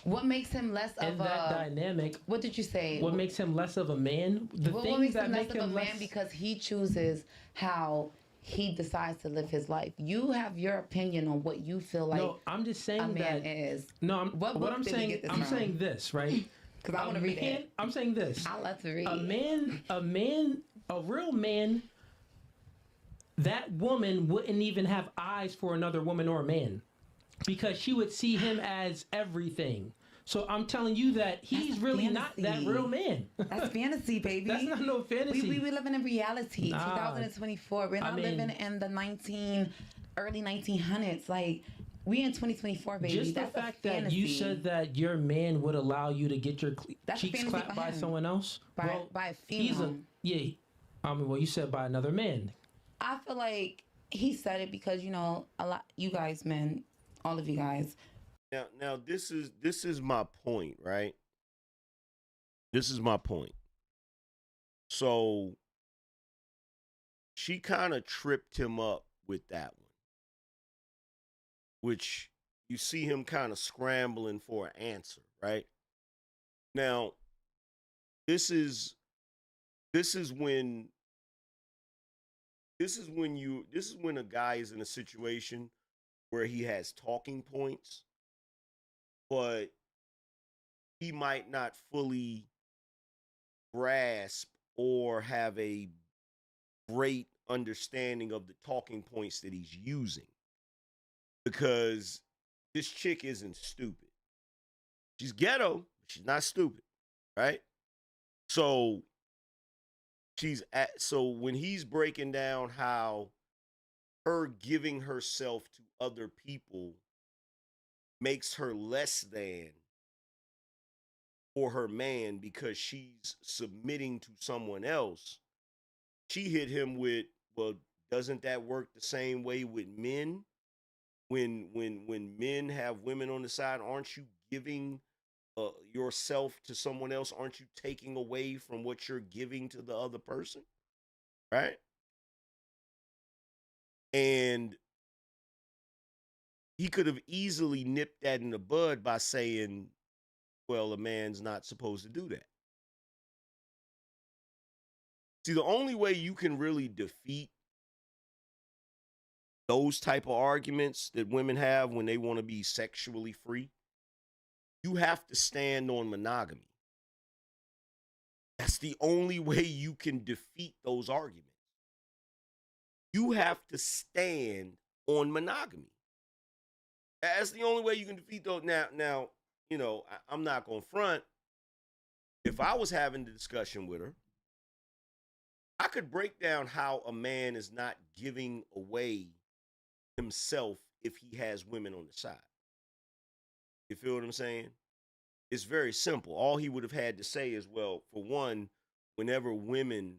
what makes him less of that dynamic? What did you say? What makes him less of a man? What makes him less of a man? Because he chooses how he decides to live his life. You have your opinion on what you feel like. No, I'm just saying a man is. No, what I'm saying. I'm saying this, right? Because I want to read it. I'm saying this. I love to read. A real man. That woman wouldn't even have eyes for another woman or a man, because she would see him as everything. So I'm telling you that he's really not that real man. That's fantasy, baby. That's not no fantasy. We living in reality. 2024. We're not living in the early 1900s. Like, we in 2024, baby. Just the fact that you said that your man would allow you to get your cheeks clapped by someone else. By a female. Well, you said by another man. I feel like he said it because, a lot, you guys, men, all of you guys. Now this is my point, right? This is my point. So she kind of tripped him up with that one, which you see him kind of scrambling for an answer, right? Now, this is when a guy is in a situation where he has talking points, but he might not fully grasp or have a great understanding of the talking points that he's using. Because this chick isn't stupid. She's ghetto, but she's not stupid, right? So so when he's breaking down how her giving herself to other people makes her less than for her man because she's submitting to someone else, she hit him with, well, doesn't that work the same way with men? When men have women on the side, aren't you giving yourself to someone else? Aren't you taking away from what you're giving to the other person? Right? And he could have easily nipped that in the bud by saying, well, a man's not supposed to do that. See, the only way you can really defeat those type of arguments that women have when they want to be sexually free, you have to stand on monogamy. That's the only way you can defeat those arguments. You have to stand on monogamy. That's the only way you can defeat those. Now, you know, I'm not going to front. If I was having the discussion with her, I could break down how a man is not giving away himself if he has women on the side. You feel what I'm saying? It's very simple. All he would have had to say is, well, for one, whenever women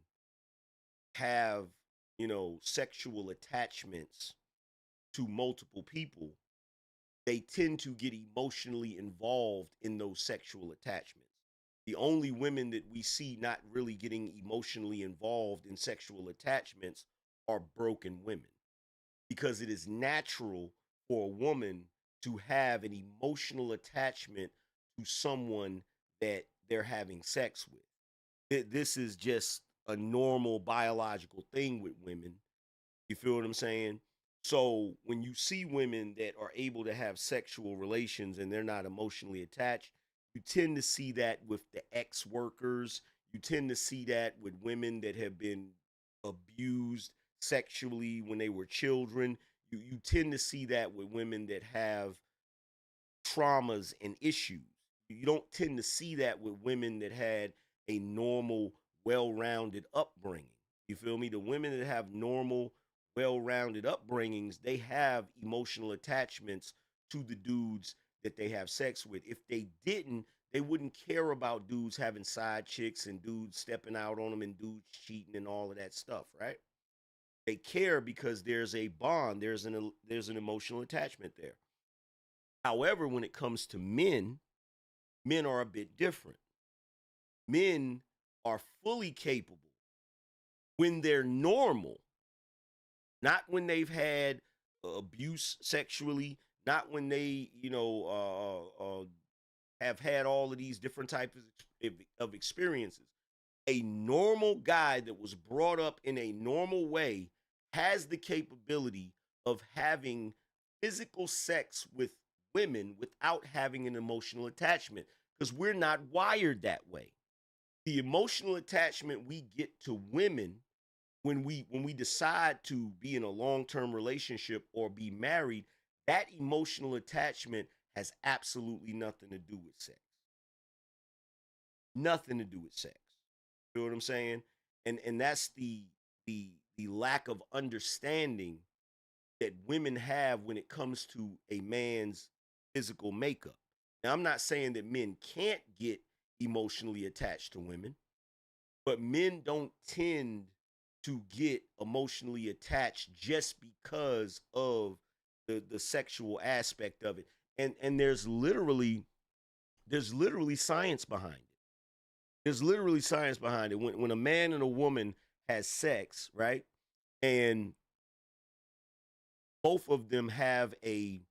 have, you know, sexual attachments to multiple people, they tend to get emotionally involved in those sexual attachments. The only women that we see not really getting emotionally involved in sexual attachments are broken women, because it is natural for a woman to have an emotional attachment to someone that they're having sex with. This is just a normal biological thing with women. You feel what I'm saying? So when you see women that are able to have sexual relations and they're not emotionally attached, you tend to see that with the ex-workers. You tend to see that with women that have been abused sexually when they were children. You tend to see that with women that have traumas and issues. You don't tend to see that with women that had a normal, well-rounded upbringing. You feel me? The women that have normal, well-rounded upbringings, they have emotional attachments to the dudes that they have sex with. If they didn't, they wouldn't care about dudes having side chicks and dudes stepping out on them and dudes cheating and all of that stuff, right? They care because there's a bond, there's an emotional attachment there. However, when it comes to men, men are a bit different. Men are fully capable when they're normal, not when they've had abuse sexually, not when they, have had all of these different types of experiences. A normal guy that was brought up in a normal way has the capability of having physical sex with women without having an emotional attachment, because we're not wired that way. The emotional attachment we get to women when we decide to be in a long-term relationship or be married, that emotional attachment has absolutely nothing to do with sex. Nothing to do with sex. You know what I'm saying? And that's the lack of understanding that women have when it comes to a man's physical makeup. Now, I'm not saying that men can't get emotionally attached to women, but men don't tend to get emotionally attached just because of the sexual aspect of it. And there's literally science behind it. There's literally science behind it. When a man and a woman has sex, right? And both of them have a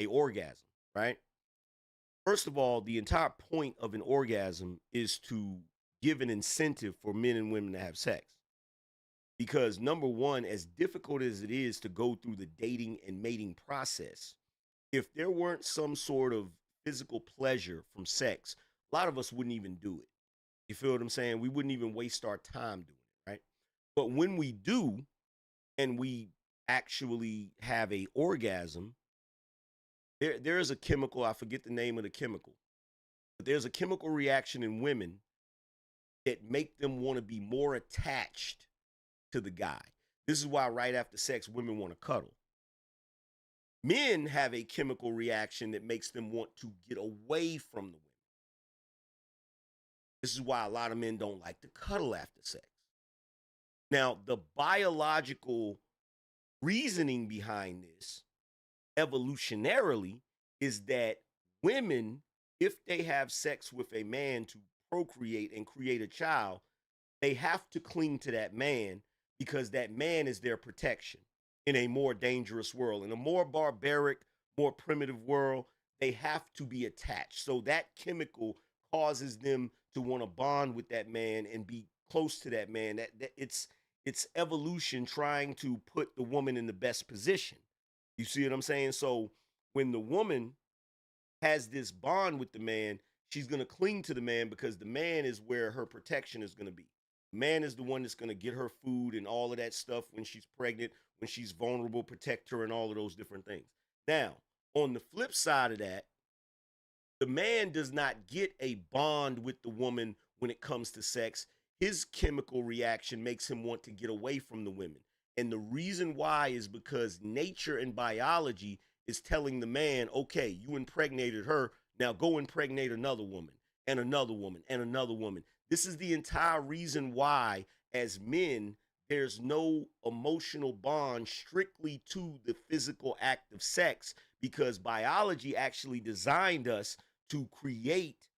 orgasm, right? First of all, the entire point of an orgasm is to give an incentive for men and women to have sex. Because number one, as difficult as it is to go through the dating and mating process, if there weren't some sort of physical pleasure from sex, a lot of us wouldn't even do it. You feel what I'm saying? We wouldn't even waste our time doing it, right? But when we do, and we actually have a orgasm, there is a chemical, I forget the name of the chemical, But there's a chemical reaction in women that make them want to be more attached to the guy. This is why right after sex, women want to cuddle. Men have a chemical reaction that makes them want to get away from the women. This is why a lot of men don't like to cuddle after sex. Now, the biological reasoning behind this, evolutionarily, is that women, if they have sex with a man to procreate and create a child, they have to cling to that man because that man is their protection in a more dangerous world. In a more barbaric, more primitive world, they have to be attached. So that chemical causes them to want to bond with that man and be close to that man. That it's evolution trying to put the woman in the best position. You see what I'm saying? So when the woman has this bond with the man, she's going to cling to the man because the man is where her protection is going to be. The man is the one that's going to get her food and all of that stuff when she's pregnant, when she's vulnerable, protect her, and all of those different things. Now, on the flip side of that, the man does not get a bond with the woman when it comes to sex. His chemical reaction makes him want to get away from the women. And the reason why is because nature and biology is telling the man, okay, you impregnated her, now go impregnate another woman and another woman and another woman. This is the entire reason why, as men, there's no emotional bond strictly to the physical act of sex, because biology actually designed us to create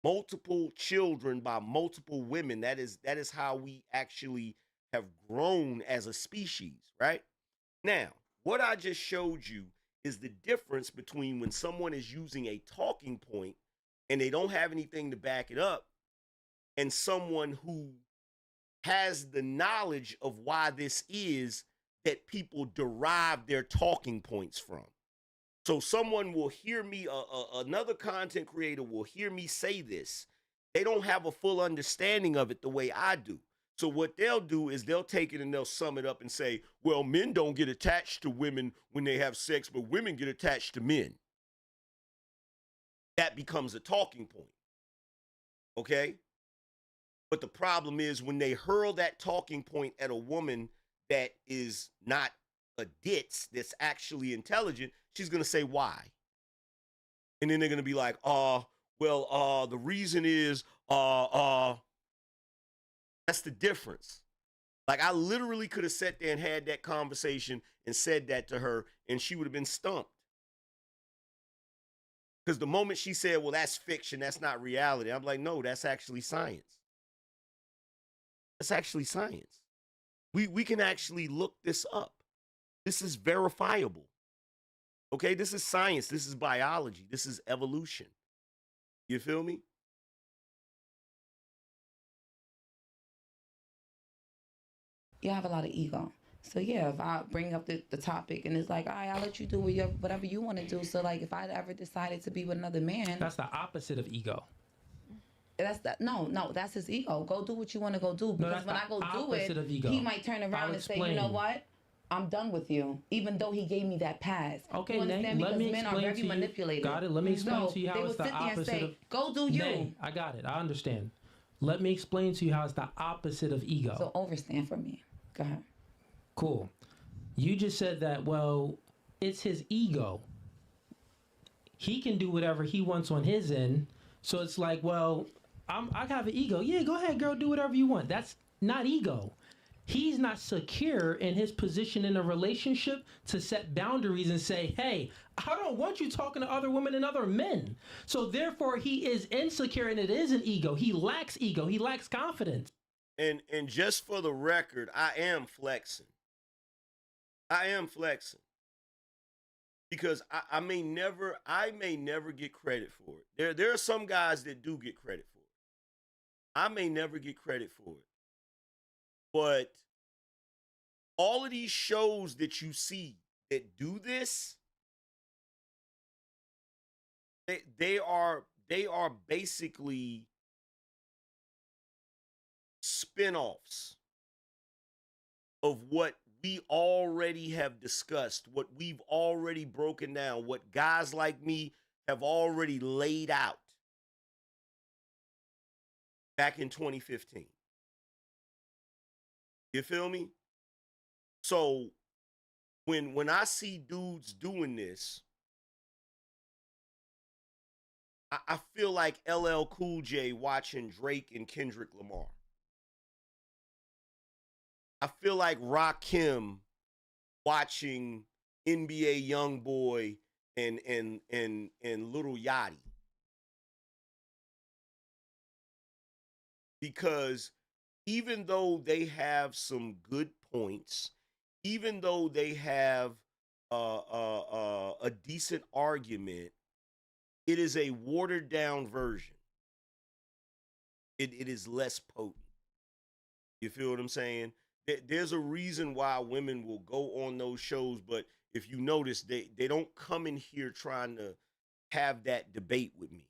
multiple children by multiple women. That is how we actually have grown as a species, right? Now, what I just showed you is the difference between when someone is using a talking point and they don't have anything to back it up, and someone who has the knowledge of why this is that people derive their talking points from. So someone will hear me, another content creator will hear me say this. They don't have a full understanding of it the way I do. So what they'll do is they'll take it and they'll sum it up and say, well, men don't get attached to women when they have sex, but women get attached to men. That becomes a talking point. Okay? But the problem is when they hurl that talking point at a woman that is not a ditz, that's actually intelligent, she's going to say, why? And then they're going to be like, the reason is, that's the difference. Like, I literally could have sat there and had that conversation and said that to her, and she would have been stumped. Because the moment she said, well, that's fiction, that's not reality, I'm like, no, that's actually science. That's actually science. We can actually look this up. This is verifiable. Okay, this is science. This is biology. This is evolution. You feel me? You have a lot of ego. So yeah, if I bring up the topic and it's like, all right, I'll let you do whatever you want to do. So like, if I ever decided to be with another man, That's the opposite of ego. that's his ego. Go do what you want to go do. Because that's when the I go do opposite of it, ego. he might turn around and say, you know what? I'm done with you, even though he gave me that pass. Okay, you understand? Nate, let Because me men are explain very to you. manipulated. Got it. Let me explain to you how they it's would the sit there and opposite say, of. go do you. Nate, I got it. I understand. Let me explain to you how it's the opposite of ego. So overstand for me. Go ahead. Cool. You just said that, well, it's his ego. He can do whatever he wants on his end. So it's like, well, I have an ego. Yeah, go ahead, girl, do whatever you want. That's not ego. He's not secure in his position in a relationship to set boundaries and say, hey, I don't want you talking to other women and other men. So therefore, he is insecure, and it is an ego. He lacks ego. He lacks confidence. And just for the record, I am flexing. Because I may never get credit for it. There are some guys that do get credit for it. I may never get credit for it. But all of these shows that you see that do this, they are basically spin-offs of what we already have discussed, what we've already broken down, what guys like me have already laid out. back in 2015. You feel me? So when I see dudes doing this, I feel like LL Cool J watching Drake and Kendrick Lamar. I feel like Rakim watching NBA YoungBoy and Little Yachty. Because even though they have some good points, even though they have a decent argument, it is a watered down version. It is less potent. You feel what I'm saying? There's a reason why women will go on those shows, but if you notice, they don't come in here trying to have that debate with me.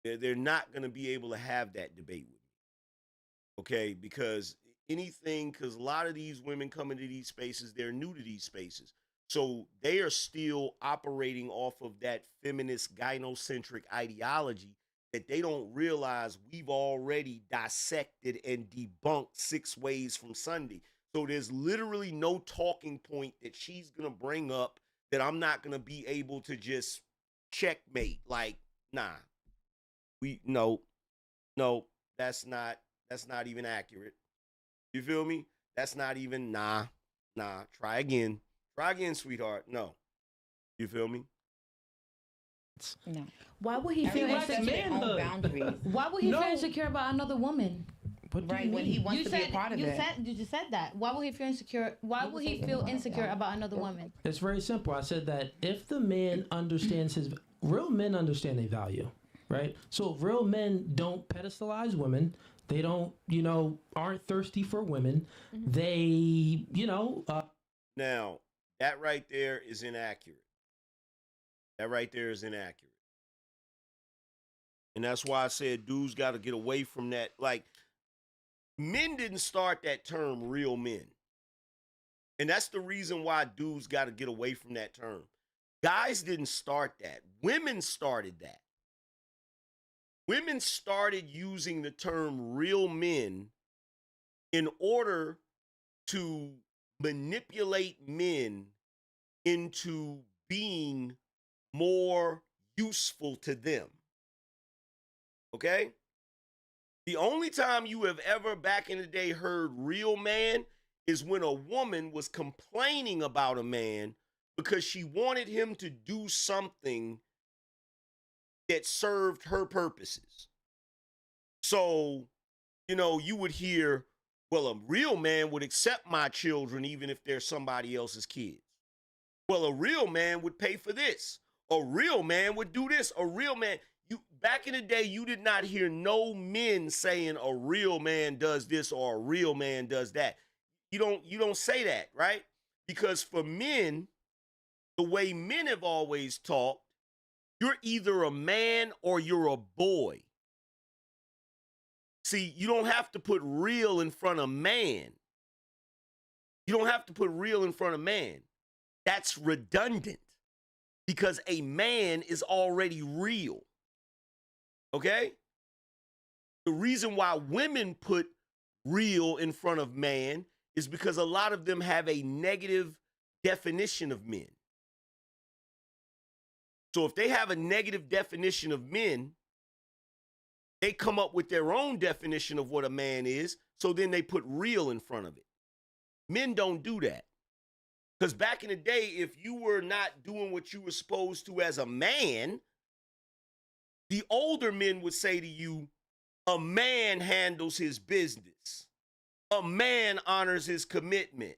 They're not going to be able to have that debate with me. Okay? Because a lot of these women come into these spaces, they're new to these spaces. So they are still operating off of that feminist gynocentric ideology that they don't realize we've already dissected and debunked 6 ways from Sunday. So there's literally no talking point that she's going to bring up that I'm not going to be able to just checkmate. Like, nah, no, that's not even accurate. You feel me? That's not even, nah, try again. Try again, sweetheart. No. You feel me? No. Why would he feel Everyone sets their insecure? own boundaries. Why would he feel insecure about another woman? What do Right, you when mean? he wants to be a part of it. You just said that. Why would he feel insecure? Why would he feel insecure about another woman? It's very simple. I said that if the man understands real men understand their value, right? So if real men don't pedestalize women, they don't, aren't thirsty for women. Mm-hmm. They, Now, that right there is inaccurate. That right there is inaccurate. And that's why I said dudes got to get away from that. Like, men didn't start that term real men. And that's the reason why dudes got to get away from that term. Guys didn't start that. Women started that. Women started using the term real men in order to manipulate men into being more useful to them. Okay? The only time you have ever back in the day heard real man is when a woman was complaining about a man because she wanted him to do something that served her purposes. So, you would hear, well, a real man would accept my children even if they're somebody else's kids. Well, a real man would pay for this. A real man would do this. A real man, back in the day, you did not hear no men saying a real man does this or a real man does that. You don't say that, right? Because for men, the way men have always talked, you're either a man or you're a boy. See, you don't have to put real in front of man. You don't have to put real in front of man. That's redundant because a man is already real. Okay? The reason why women put real in front of man is because a lot of them have a negative definition of men. So if they have a negative definition of men, they come up with their own definition of what a man is, so then they put real in front of it. Men don't do that. Because back in the day, if you were not doing what you were supposed to as a man, the older men would say to you, a man handles his business. A man honors his commitment.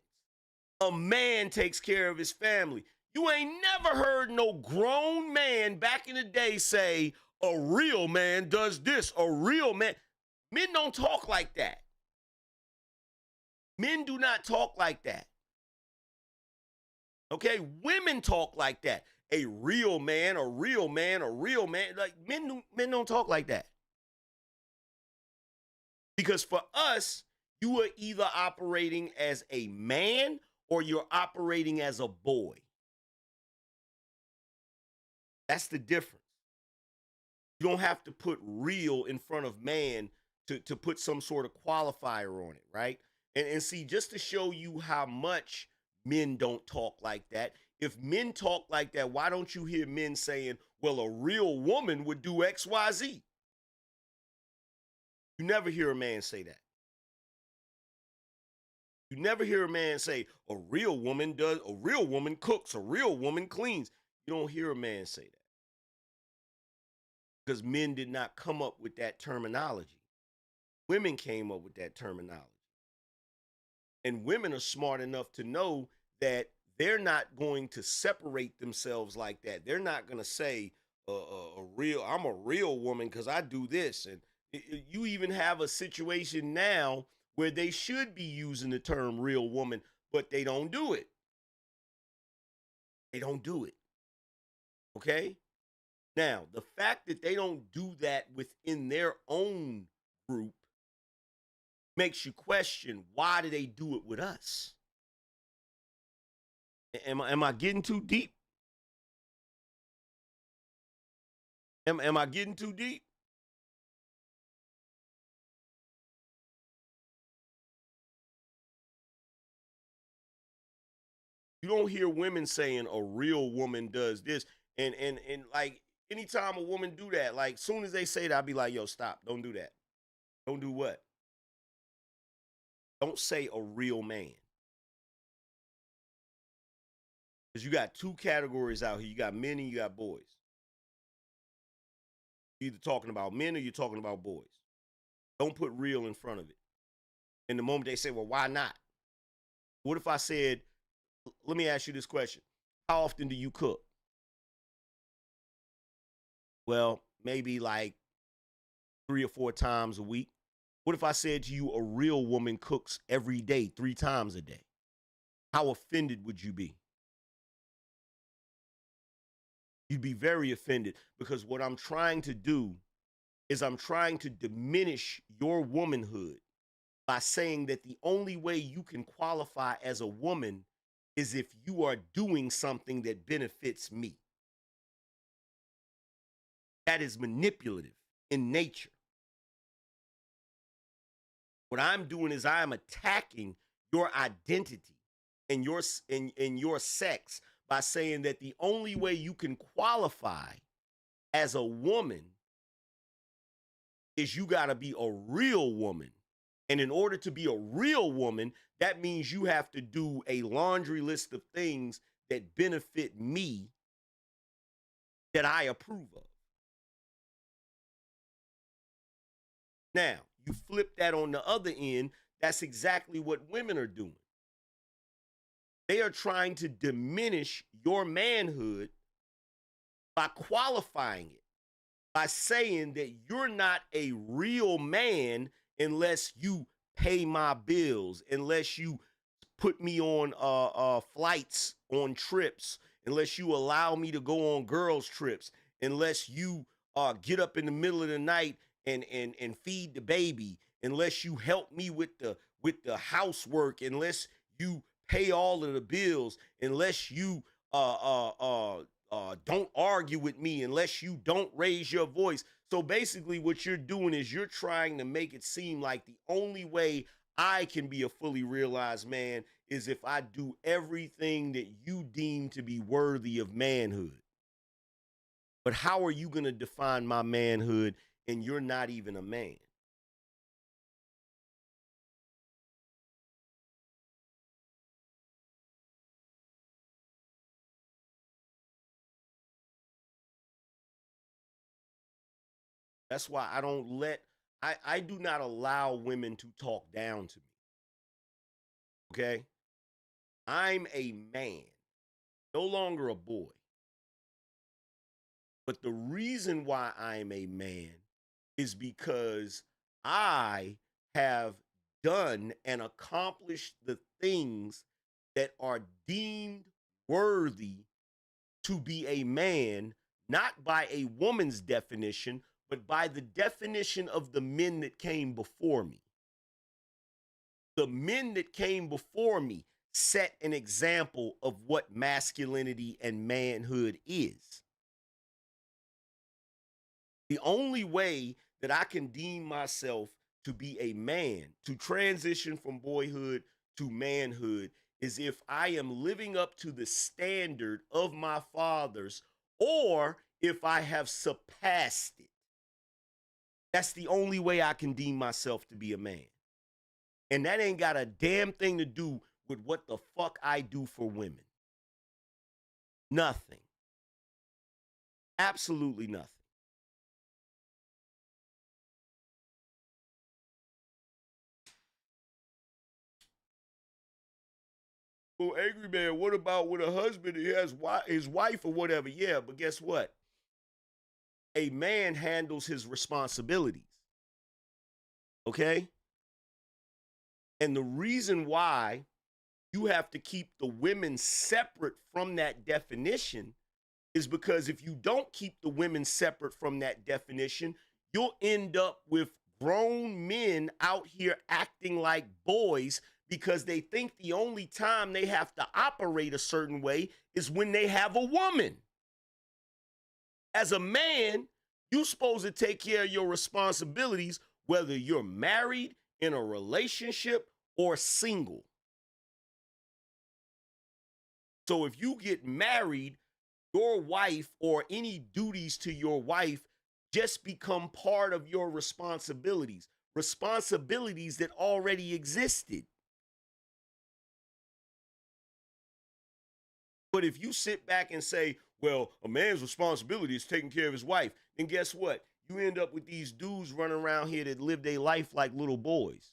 A man takes care of his family. You ain't never heard no grown man back in the day say, a real man does this, a real man. Men don't talk like that. Men do not talk like that. Okay, women talk like that. A real man, a real man, a real man. Like men don't talk like that. Because for us, you are either operating as a man or you're operating as a boy. That's the difference. You don't have to put real in front of man to put some sort of qualifier on it, right? And see, just to show you how much men don't talk like that. If men talk like that, why don't you hear men saying, well, a real woman would do X, Y, Z? You never hear a man say that. You never hear a man say, a real woman cooks, a real woman cleans. You don't hear a man say that. Because men did not come up with that terminology. Women came up with that terminology. And women are smart enough to know that they're not going to separate themselves like that. They're not going to say, I'm a real woman because I do this. And you even have a situation now where they should be using the term real woman, but they don't do it. They don't do it. Okay? Now, the fact that they don't do that within their own group makes you question, why do they do it with us? Am I getting too deep? Am I getting too deep? You don't hear women saying a real woman does this. And like anytime a woman do that, like soon as they say that, I'll be like, yo, stop. Don't do that. Don't do what? Don't say a real man. Because you got two categories out here. You got men and you got boys. You're either talking about men or you're talking about boys. Don't put real in front of it. And the moment they say, well, why not? What if I said, let me ask you this question. How often do you cook? Well, maybe like 3 or 4 times a week. What if I said to you, a real woman cooks every day, 3 times a day? How offended would you be? You'd be very offended, because what I'm trying to do is I'm trying to diminish your womanhood by saying that the only way you can qualify as a woman is if you are doing something that benefits me. That is manipulative in nature. What I'm doing is I am attacking your identity and your sex by saying that the only way you can qualify as a woman is you got to be a real woman. And in order to be a real woman, that means you have to do a laundry list of things that benefit me, that I approve of. Now, you flip that on the other end, that's exactly what women are doing. They are trying to diminish your manhood by qualifying it, by saying that you're not a real man unless you pay my bills, unless you put me on flights, on trips, unless you allow me to go on girls' trips, unless you get up in the middle of the night and feed the baby, unless you help me with the housework, unless you pay all of the bills, unless you don't argue with me, unless you don't raise your voice. So basically what you're doing is you're trying to make it seem like the only way I can be a fully realized man is if I do everything that you deem to be worthy of manhood. But how are you going to define my manhood and you're not even a man? That's why I do not allow women to talk down to me. Okay? I'm a man, no longer a boy. But the reason why I'm a man is because I have done and accomplished the things that are deemed worthy to be a man, not by a woman's definition, but by the definition of the men that came before me. The men that came before me set an example of what masculinity and manhood is. The only way that I can deem myself to be a man, to transition from boyhood to manhood, is if I am living up to the standard of my fathers, or if I have surpassed it. That's the only way I can deem myself to be a man. And that ain't got a damn thing to do with what the fuck I do for women. Nothing. Absolutely nothing. Well, angry man, what about with a husband who has his wife or whatever? Yeah, but guess what? A man handles his responsibilities. Okay? And the reason why you have to keep the women separate from that definition is because if you don't keep the women separate from that definition, you'll end up with grown men out here acting like boys because they think the only time they have to operate a certain way is when they have a woman. As a man, you're supposed to take care of your responsibilities, whether you're married, in a relationship, or single. So if you get married, your wife or any duties to your wife just become part of your responsibilities that already existed. But if you sit back and say, well, a man's responsibility is taking care of his wife, then guess what? You end up with these dudes running around here that live their life like little boys.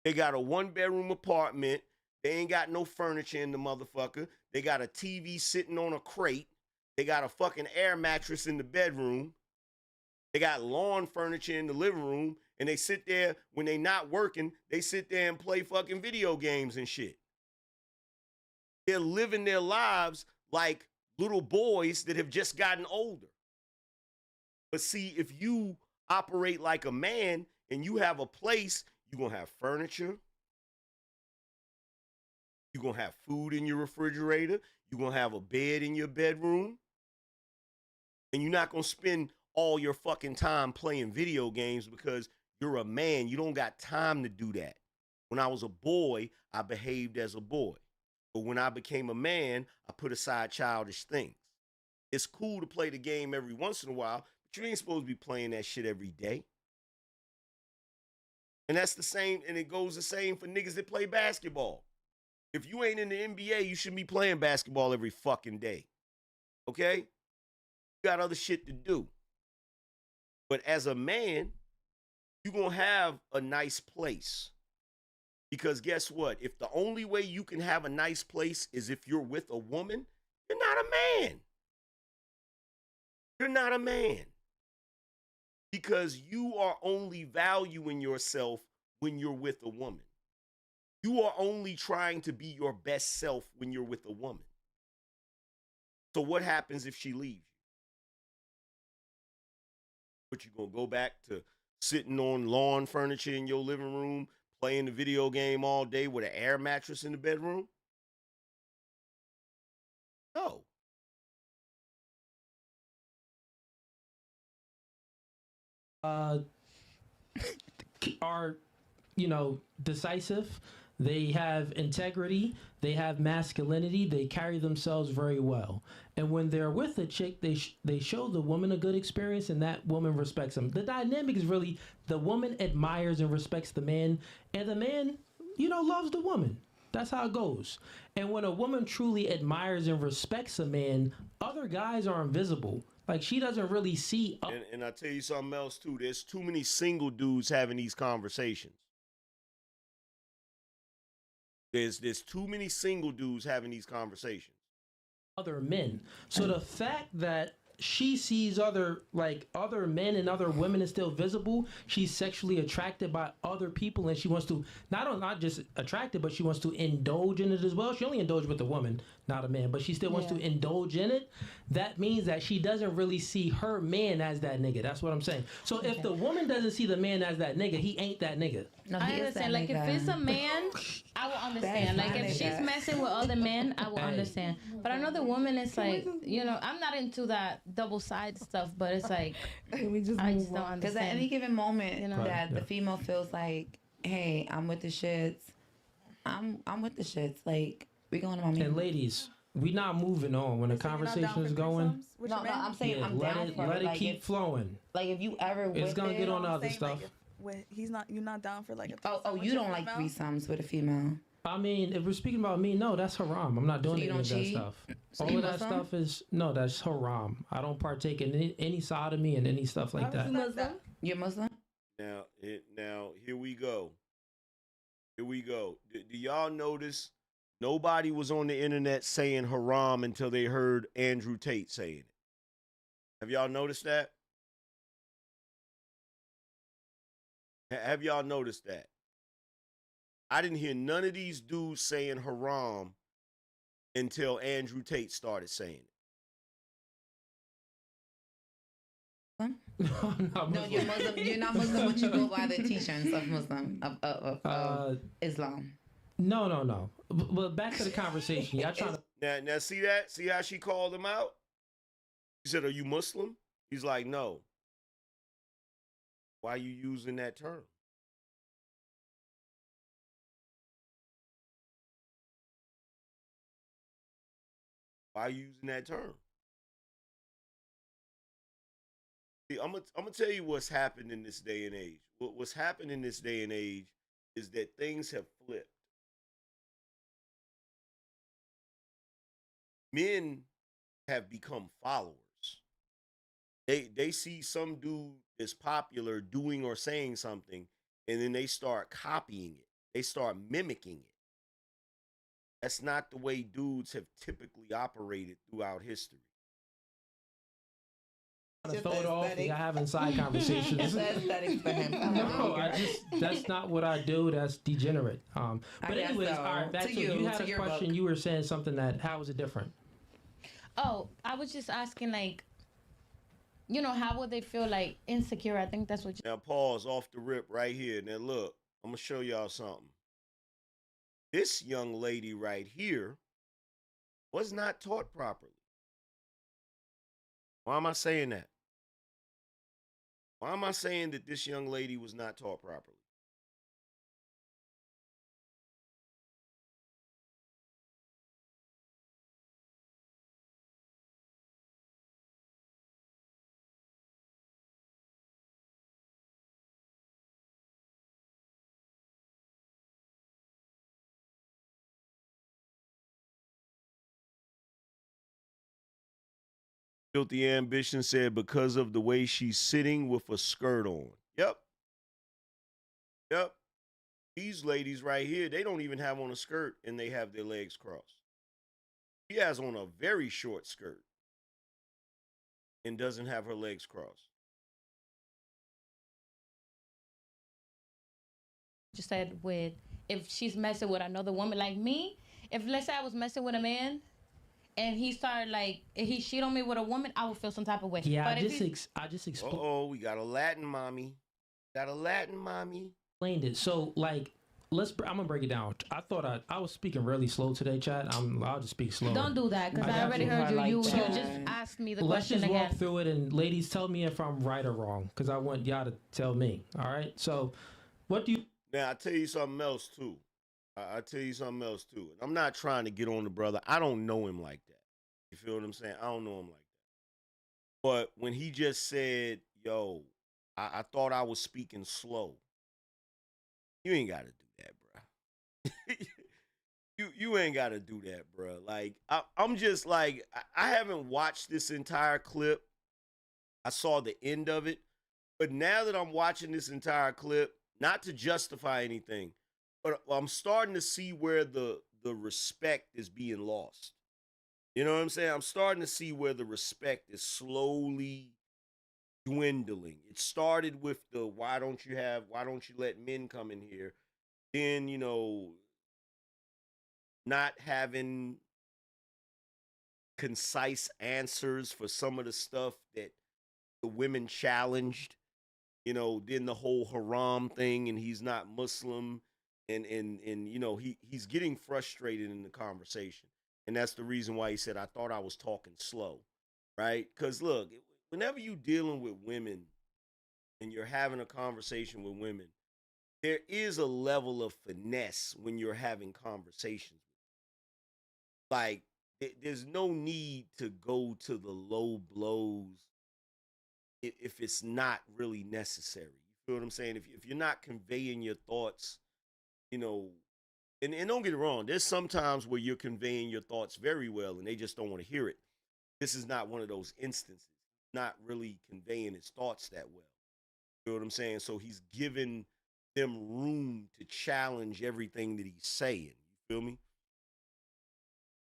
They got a 1-bedroom apartment. They ain't got no furniture in the motherfucker. They got a TV sitting on a crate. They got a fucking air mattress in the bedroom. They got lawn furniture in the living room. And they sit there, when they not working, they sit there and play fucking video games and shit. They're living their lives like little boys that have just gotten older. But see, if you operate like a man and you have a place, you're going to have furniture. You're going to have food in your refrigerator. You're going to have a bed in your bedroom. And you're not going to spend all your fucking time playing video games because you're a man. You don't got time to do that. When I was a boy, I behaved as a boy. But when I became a man, I put aside childish things. It's cool to play the game every once in a while, but you ain't supposed to be playing that shit every day. And that's the same, and it goes the same for niggas that play basketball. If you ain't in the NBA, you shouldn't be playing basketball every fucking day. Okay? You got other shit to do. But as a man, you're going to have a nice place. Because guess what? If the only way you can have a nice place is if you're with a woman, you're not a man. You're not a man. Because you are only valuing yourself when you're with a woman. You are only trying to be your best self when you're with a woman. So what happens if she leaves you? But you gonna go back to sitting on lawn furniture in your living room, playing the video game all day with an air mattress in the bedroom? No. Are, decisive. They have integrity. They have masculinity. They carry themselves very well. And when they're with a chick, they show the woman a good experience, and that woman respects them. The dynamic is really the woman admires and respects the man, and the man, loves the woman. That's how it goes. And when a woman truly admires and respects a man, other guys are invisible. Like, she doesn't really see. And I'll tell you something else, too. There's too many single dudes having these conversations. There's too many single dudes having these conversations. Other men. So the fact that she sees other men and other women is still visible, she's sexually attracted by other people, and she wants to not just attracted, but she wants to indulge in it as well. She only indulges with a woman, not a man, but she still wants to indulge in it. That means that she doesn't really see her man as that nigga. That's what I'm saying. So if the woman doesn't see the man as that nigga, he ain't that nigga. No, I understand. Like, if it's a man I will understand. That's Like my if she's nigga. messing with other men, I will Hey. understand. But another woman, it's like, you know, I'm not into that double side stuff. But it's like, Can we just I move just don't on? Because at any understand. given moment You know? that the Yeah. female feels like, hey, I'm with the shits, I'm with the shits. Like, we going to my And ladies, we not moving on when the conversation is going. No, I'm saying Yeah, I'm down for let it. it Like, keep flowing. if you ever It's with gonna it, get on the I'm other saying, stuff. like, you're not down for like a Oh, threesome with you your don't like female? threesomes with a female. I mean, if we're speaking about me, no, that's haram. I'm not doing So you any don't of that cheat? stuff. So All you of that Muslim? stuff is no, that's haram. I don't partake in any sodomy and any stuff like that. Muslim? You're Muslim? Now, here we go. Here we go. Do y'all notice nobody was on the internet saying haram until they heard Andrew Tate saying it? Have y'all noticed that? Have y'all noticed that? I didn't hear none of these dudes saying haram until Andrew Tate started saying it. I'm not No, you're Muslim. You're not Muslim, but you go by the teachings of Muslim of Islam. No. But back to the conversation. Y'all trying to Now see that? See how she called him out? She said, "Are you Muslim?" He's like, "No." Why are you using that term? Why are you using that term? See, I'm gonna tell you what's happened in this day and age. What's happened in this day and age is that things have flipped. Men have become followers. They see some dude is popular doing or saying something, and then they start copying it. They start mimicking it. That's not the way dudes have typically operated throughout history. throw it off. Y'all having side conversations. It's aesthetics for him. No, that's not what I do. That's degenerate. But guess anyways, so. all right, back To to you, you had to a your question. book. You were saying something that how is it different? Oh, I was just asking, like, you know, how would they feel like insecure? I think that's what. Now pause off the rip right here. Now look, I'm gonna show y'all something. This young lady right here was not taught properly. Why am I saying that? Why am I saying that this young lady was not taught properly? Guilty Ambition said because of the way she's sitting with a skirt on. Yep. These ladies right here, they don't even have on a skirt and they have their legs crossed. She has on a very short skirt and doesn't have her legs crossed. Just said with if she's messing with another woman like me, if let's say I was messing with a man and he started like he cheated on me with a woman, I would feel some type of way. Yeah, but I if just explained We got a Latin mommy. it. So like, I'm gonna break it down. I thought I was speaking really slow today, chat. I'll just speak slow. don't do that because I I got already you. heard you. I You like just that. asked me the Let's question just walk again. through it, and ladies, tell me if I'm right or wrong, because I want y'all to tell me. All right. So, what do you? Now, I'll tell you something else, too. I'll tell you something else, too. And I'm not trying to get on the brother. I don't know him like that. You feel what I'm saying? I don't know him like that. But when he just said, yo, I thought I was speaking slow. You ain't got to do that, bro. you ain't got to do that, bro. Like, I'm just like, I haven't watched this entire clip. I saw the end of it. But now that I'm watching this entire clip, not to justify anything, but I'm starting to see where the respect is being lost. You know what I'm saying? I'm starting to see where the respect is slowly dwindling. It started with the why don't you let men come in here? Then, not having concise answers for some of the stuff that the women challenged. Then the whole haram thing and he's not Muslim. and you know he's getting frustrated in the conversation, and that's the reason why he said I thought I was talking slow, right? Because look, whenever you dealing with women and you're having a conversation with women, there is a level of finesse when you're having conversations. Like there's no need to go to the low blows if it's not really necessary. You feel what I'm saying? If you're not conveying your thoughts, you know, and don't get it wrong, there's sometimes where you're conveying your thoughts very well and they just don't want to hear it. This is not one of those instances. Not really conveying his thoughts that well. You know what I'm saying? So he's giving them room to challenge everything that he's saying. You feel me?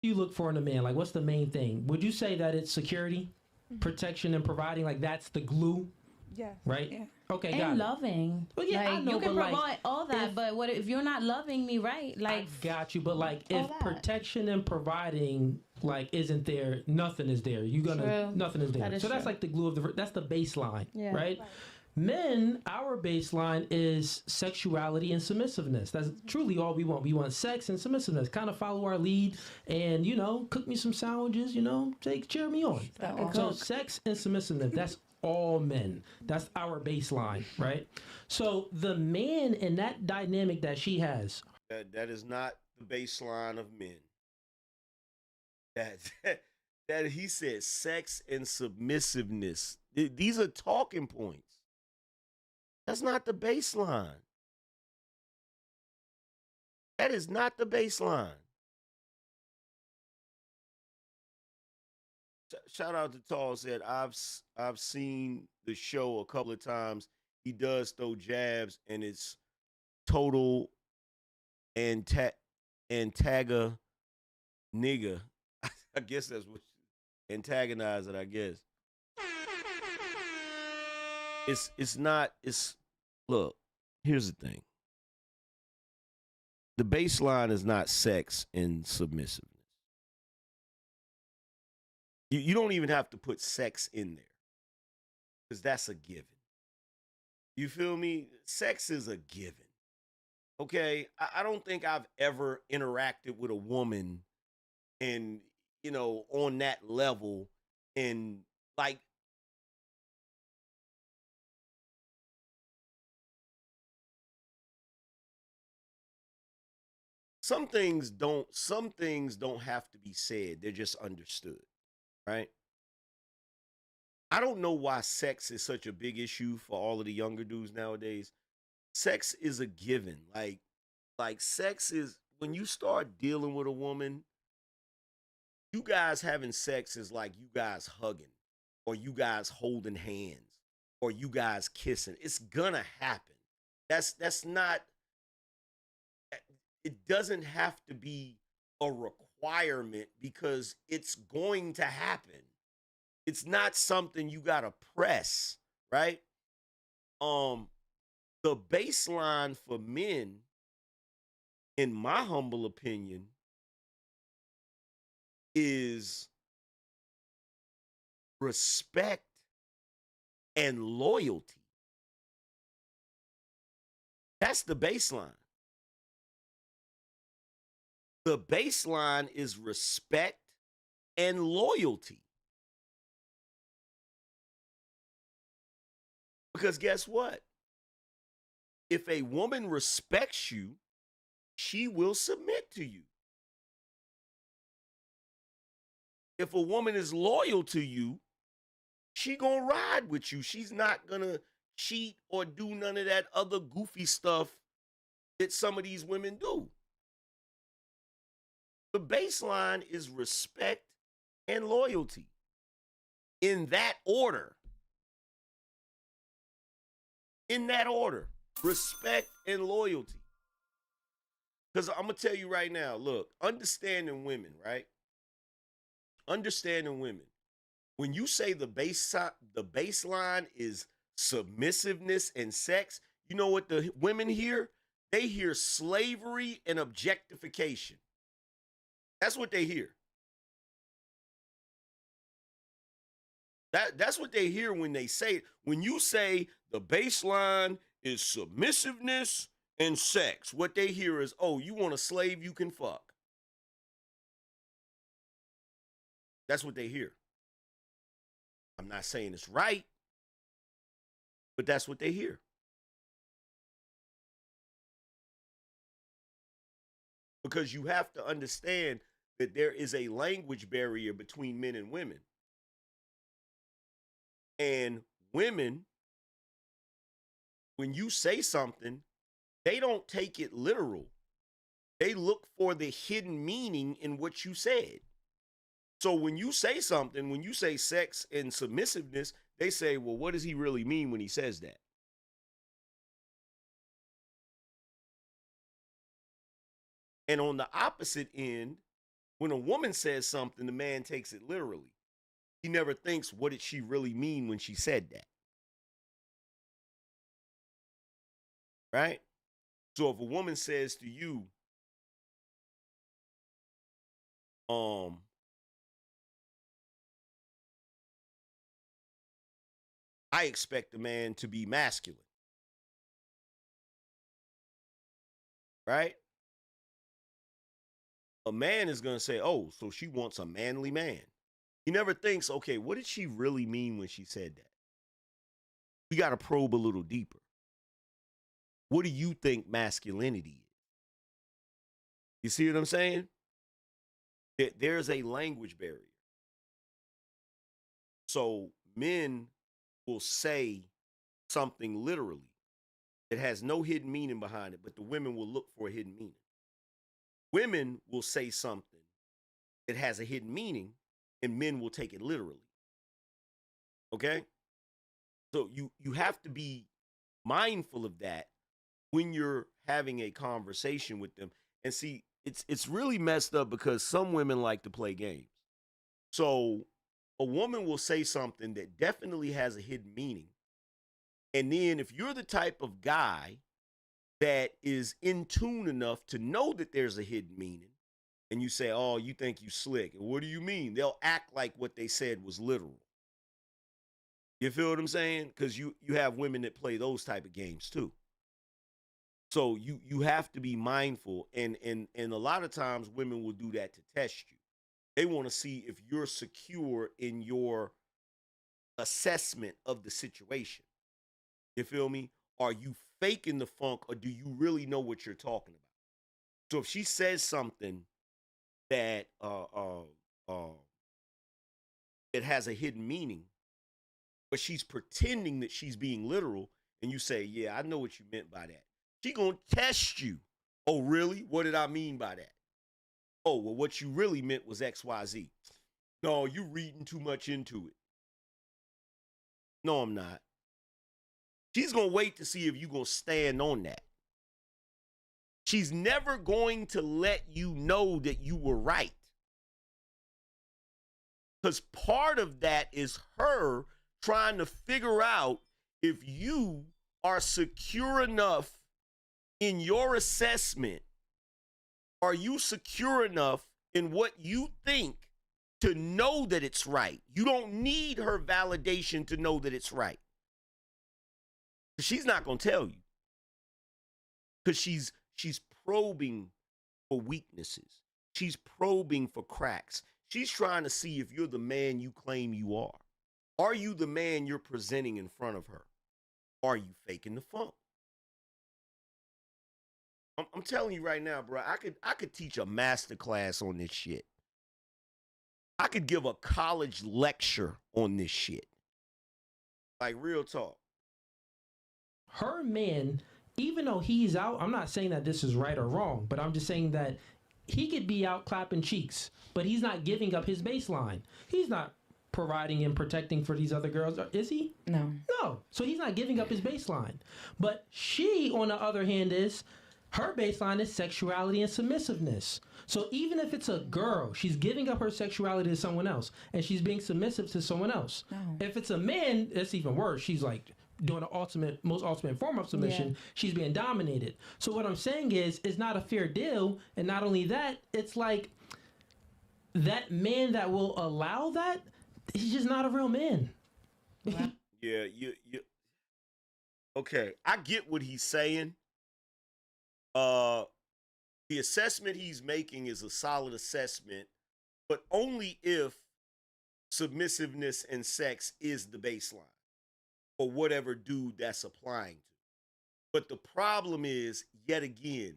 You look for in a man? Like, what's the main thing? Would you say that it's security, protection, and providing? Like, that's the glue, Yes. right? Yeah. Okay, And got it. loving. Well, yeah, I like, know, you can but, like, provide all that, if- but what if you're not loving me right? I Like, got you, but like, all if that. protection and providing like isn't there, nothing is there. You gonna True. nothing is there. That is So that's true. like the glue of the. That's the baseline, Yeah. right? Men, our baseline is sexuality and submissiveness. That's truly all we want. We want sex and submissiveness. Kind of follow our lead, and cook me some sandwiches. Cheer me on. So sex and submissiveness. That's all men. That's our baseline, right? So the man in that dynamic that she has. That is not the baseline of men. That he said sex and submissiveness. These are talking points. That's not the baseline. That is not the baseline. Shout out to Tall said I've seen the show a couple of times. He does throw jabs and it's total antaga nigga. I guess that's what antagonize it, I guess. It's not look, here's the thing. The baseline is not sex and submissiveness. You don't even have to put sex in there because that's a given. You feel me? Sex is a given. Okay? I don't think I've ever interacted with a woman and, on that level and like, some things don't have to be said. They're just understood, right? I don't know why sex is such a big issue for all of the younger dudes nowadays. Sex is a given. Like sex is when you start dealing with a woman, you guys having sex is like you guys hugging or you guys holding hands or you guys kissing. It's gonna happen. That's not, it doesn't have to be a requirement because it's going to happen. It's not something you gotta press, right? The baseline for men, in my humble opinion, is respect and loyalty. That's the baseline. The baseline is respect and loyalty. Because guess what? If a woman respects you, she will submit to you. If a woman is loyal to you, she gonna ride with you. She's not gonna cheat or do none of that other goofy stuff that some of these women do. The baseline is respect and loyalty. In that order. In that order. Respect and loyalty. Because I'm going to tell you right now, look, understanding women, right? Understanding women. When you say the baseline is submissiveness and sex, you know what the women hear? They hear slavery and objectification. That's what they hear. That's what they hear when they say it. When you say the baseline is submissiveness and sex. What they hear is, oh, you want a slave, you can fuck. That's what they hear. I'm not saying it's right, but that's what they hear. Because you have to understand that there is a language barrier between men and women. And women, when you say something, they don't take it literal. They look for the hidden meaning in what you said. So when you say something, when you say sex and submissiveness, they say, well, what does he really mean when he says that? And on the opposite end, when a woman says something, the man takes it literally. He never thinks, what did she really mean when she said that? Right? So if a woman says to you, I expect a man to be masculine. Right? A man is going to say, oh, so she wants a manly man. He never thinks, okay, what did she really mean when she said that? We got to probe a little deeper. What do you think masculinity is? You see what I'm saying? There's a language barrier. So men will say something literally that has no hidden meaning behind it, but the women will look for a hidden meaning. Women will say something that has a hidden meaning, and men will take it literally. Okay? So you have to be mindful of that when you're having a conversation with them. And see, it's really messed up because some women like to play games. So a woman will say something that definitely has a hidden meaning. And then if you're the type of guy that is in tune enough to know that there's a hidden meaning, and you say, oh, you think you slick. And what do you mean? They'll act like what they said was literal. You feel what I'm saying? Because you have women that play those type of games too. So you have to be mindful. And a lot of times women will do that to test you. They want to see if you're secure in your assessment of the situation. You feel me? Are you faking the funk, or do you really know what you're talking about? So if she says something that it has a hidden meaning, but she's pretending that she's being literal, and you say, yeah, I know what you meant by that. She gonna test you. Oh, really? What did I mean by that? Oh, well, what you really meant was XYZ. No, you reading too much into it. No, I'm not. She's gonna wait to see if you're gonna stand on that. She's never going to let you know that you were right. Because part of that is her trying to figure out if you are secure enough in your assessment. Are you secure enough in what you think to know that it's right? You don't need her validation to know that it's right. She's not going to tell you. Because she's probing for weaknesses. She's probing for cracks. She's trying to see if you're the man you claim you are. Are you the man you're presenting in front of her? Are you faking the funk? I'm telling you right now, bro, I could teach a master class on this shit. I could give a college lecture on this shit. Like, real talk. Her man, even though he's out, I'm not saying that this is right or wrong, but I'm just saying that he could be out clapping cheeks, but he's not giving up his baseline. He's not providing and protecting for these other girls, is he? No. No. So he's not giving up his baseline. But she, on the other hand, her baseline is sexuality and submissiveness. So even if it's a girl, she's giving up her sexuality to someone else, and she's being submissive to someone else. No. If it's a man, it's even worse. She's like doing the most ultimate form of submission. Yeah. She's being dominated. So what I'm saying is, it's not a fair deal. And not only that, it's like that man that will allow that, he's just not a real man. Yeah, you. Okay, I get what he's saying. Uh, the assessment he's making is a solid assessment, but only if submissiveness and sex is the baseline for whatever dude that's applying to. But the problem is, yet again,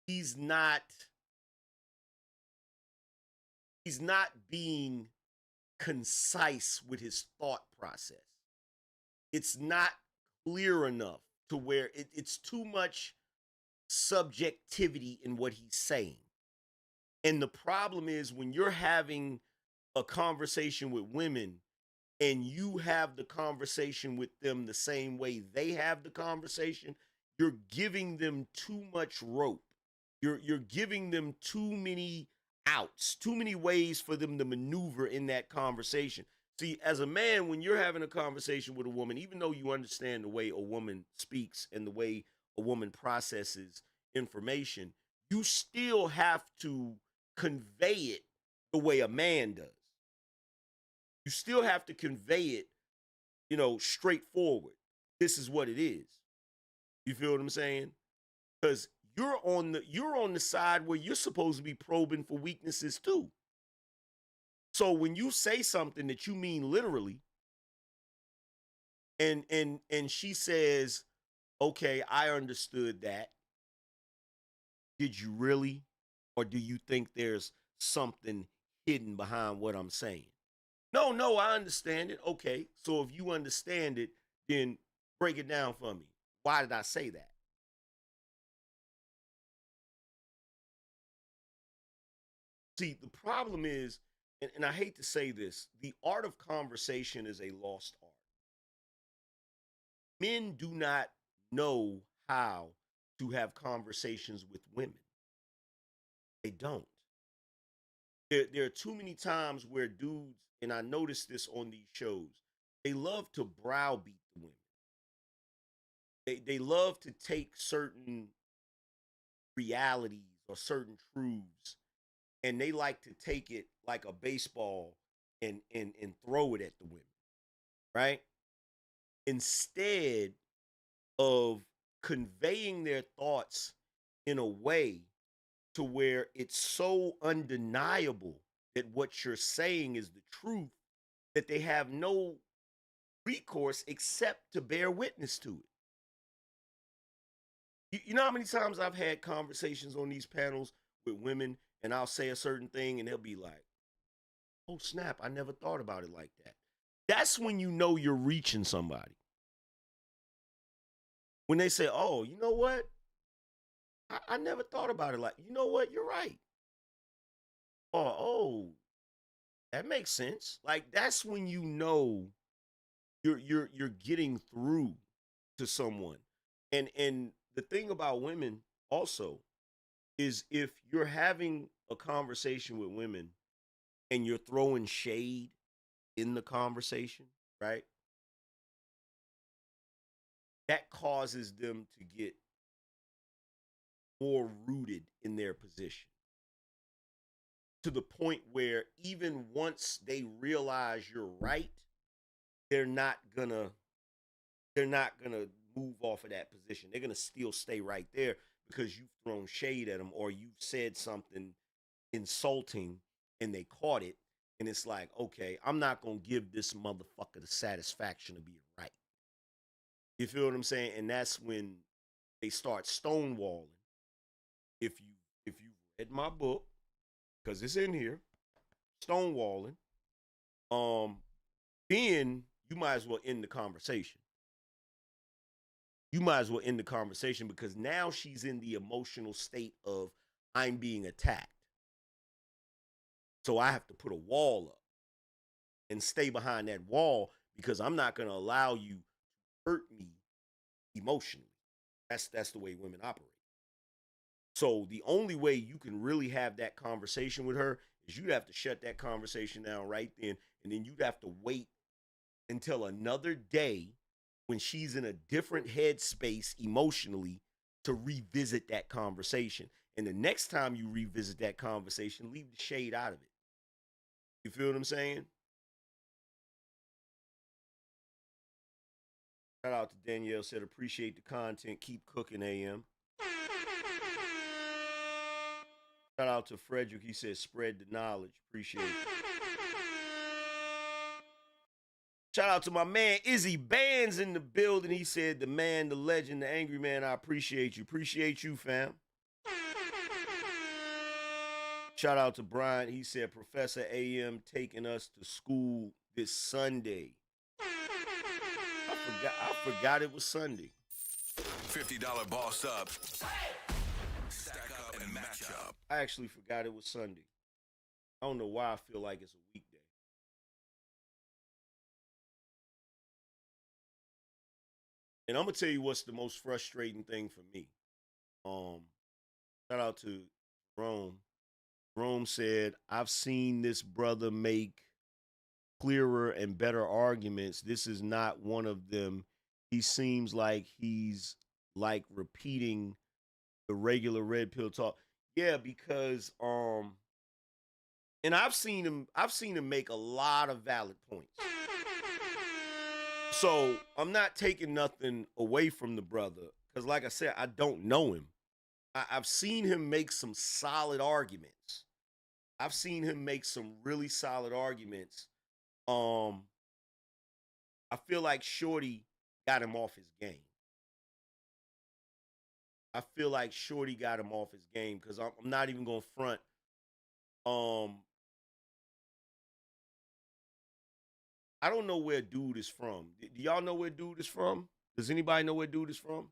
he's not being concise with his thought process. It's not clear enough to where it's too much subjectivity in what he's saying. And the problem is when you're having a conversation with women and you have the conversation with them the same way they have the conversation, you're giving them too much rope. You're giving them too many outs, too many ways for them to maneuver in that conversation. See, as a man, when you're having a conversation with a woman, even though you understand the way a woman speaks and the way a woman processes information, you still have to convey it the way a man does. You still have to convey it, straightforward. This is what it is. You feel what I'm saying? Because you're on the side where you're supposed to be probing for weaknesses too. So when you say something that you mean literally, and she says, "Okay, I understood that." Did you really? Or do you think there's something hidden behind what I'm saying? No, I understand it. Okay, so if you understand it, then break it down for me. Why did I say that? See, the problem is, and I hate to say this, the art of conversation is a lost art. Men do not know how to have conversations with women. They don't. There are too many times where dudes, and I notice this on these shows, they love to browbeat the women. They love to take certain realities or certain truths, and they like to take it like a baseball and throw it at the women, right? Instead of conveying their thoughts in a way to where it's so undeniable that what you're saying is the truth that they have no recourse except to bear witness to it. You know how many times I've had conversations on these panels with women and I'll say a certain thing and they'll be like, "Oh snap, I never thought about it like that." That's when you know you're reaching somebody. When they say, "Oh, you know what? I never thought about it like, you know what? You're right." Oh, that makes sense. Like that's when you know you're getting through to someone. And the thing about women also is if you're having a conversation with women and you're throwing shade in the conversation, right? That causes them to get more rooted in their position to the point where even once they realize you're right, they're not gonna move off of that position. They're gonna still stay right there because you've thrown shade at them or you've said something insulting and they caught it. And it's like, okay, I'm not gonna give this motherfucker the satisfaction of being right. You feel what I'm saying? And that's when they start stonewalling. If you read my book, because it's in here, stonewalling, then you might as well end the conversation. You might as well end the conversation because now she's in the emotional state of I'm being attacked. So I have to put a wall up and stay behind that wall because I'm not going to allow you to hurt me emotionally. That's the way women operate. So the only way you can really have that conversation with her is you'd have to shut that conversation down right then, and then you'd have to wait until another day when she's in a different headspace emotionally to revisit that conversation. And the next time you revisit that conversation, leave the shade out of it. You feel what I'm saying? Shout out to Danielle, said appreciate the content, keep cooking, AM. Shout out to Frederick. He said, spread the knowledge. Appreciate it. Shout out to my man Izzy Bands in the building. He said, the man, the legend, the angry man, I appreciate you. Appreciate you, fam. Shout out to Brian. He said, Professor AM taking us to school this Sunday. I forgot it was Sunday. $50 boss up. Stack up and match up. I actually forgot it was Sunday. I don't know why I feel like it's a weekday. And I'm gonna tell you what's the most frustrating thing for me. Shout out to Rome. Rome said, I've seen this brother make clearer and better arguments. This is not one of them. He seems like he's like repeating the regular red pill talk. Yeah, because and I've seen him make a lot of valid points. So I'm not taking nothing away from the brother, because like I said, I don't know him. I've seen him make some solid arguments. I've seen him make some really solid arguments. I feel like Shorty got him off his game. I feel like Shorty got him off his game, because I'm not even gonna front. I don't know where dude is from. Do y'all know where dude is from? Does anybody know where dude is from?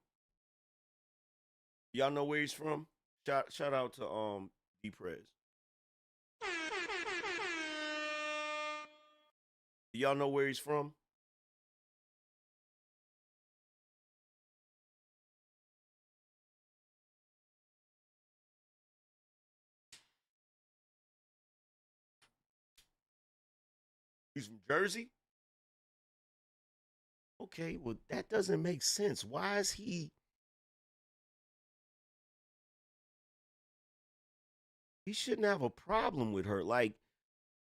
Y'all know where he's from? Shout out to D-Prez. Do y'all know where he's from? He's from Jersey? Okay, well, that doesn't make sense. Why is he... He shouldn't have a problem with her. Like,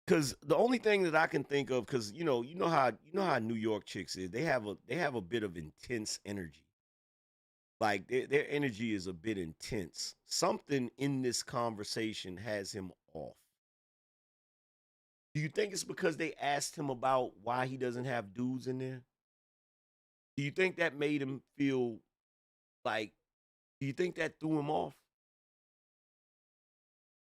because the only thing that I can think of, because you know how New York chicks is. They have a bit of intense energy. Like their energy is a bit intense. Something in this conversation has him off. Do you think it's because they asked him about why he doesn't have dudes in there? Do you think that made him feel like, do you think that threw him off?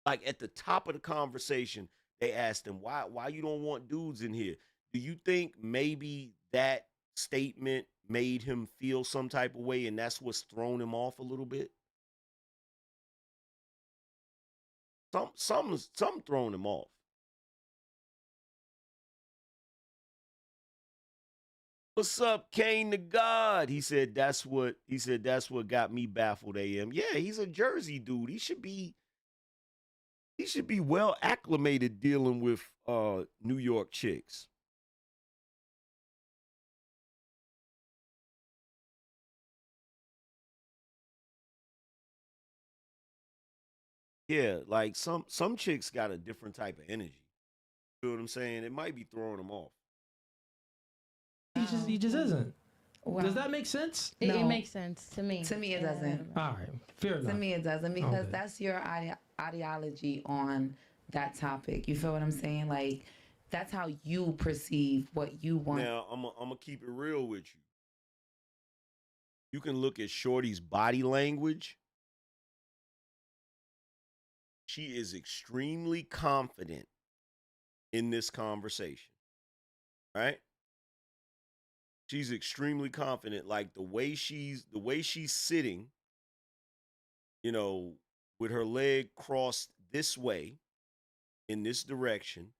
Like at the top of the conversation, they asked him, why you don't want dudes in here? Do you think maybe that statement made him feel some type of way, and that's what's thrown him off a little bit? Something's thrown him off. What's up, Kane the God? He said that's what got me baffled, AM. Yeah, he's a Jersey dude. He should be well acclimated dealing with New York chicks. Yeah, like some chicks got a different type of energy. You know what I'm saying? It might be throwing them off. He just isn't. Well, Does that make sense? It No. makes sense to me. To me, it doesn't. All right, fair enough. To me, it doesn't, because Okay. that's your ideology on that topic. You feel what I'm saying? Like, that's how you perceive what you want. Now, I'm gonna keep it real with you. You can look at Shorty's body language. She is extremely confident in this conversation, right? She's extremely confident. Like the way she's sitting, you know, with her leg crossed this way, in this direction.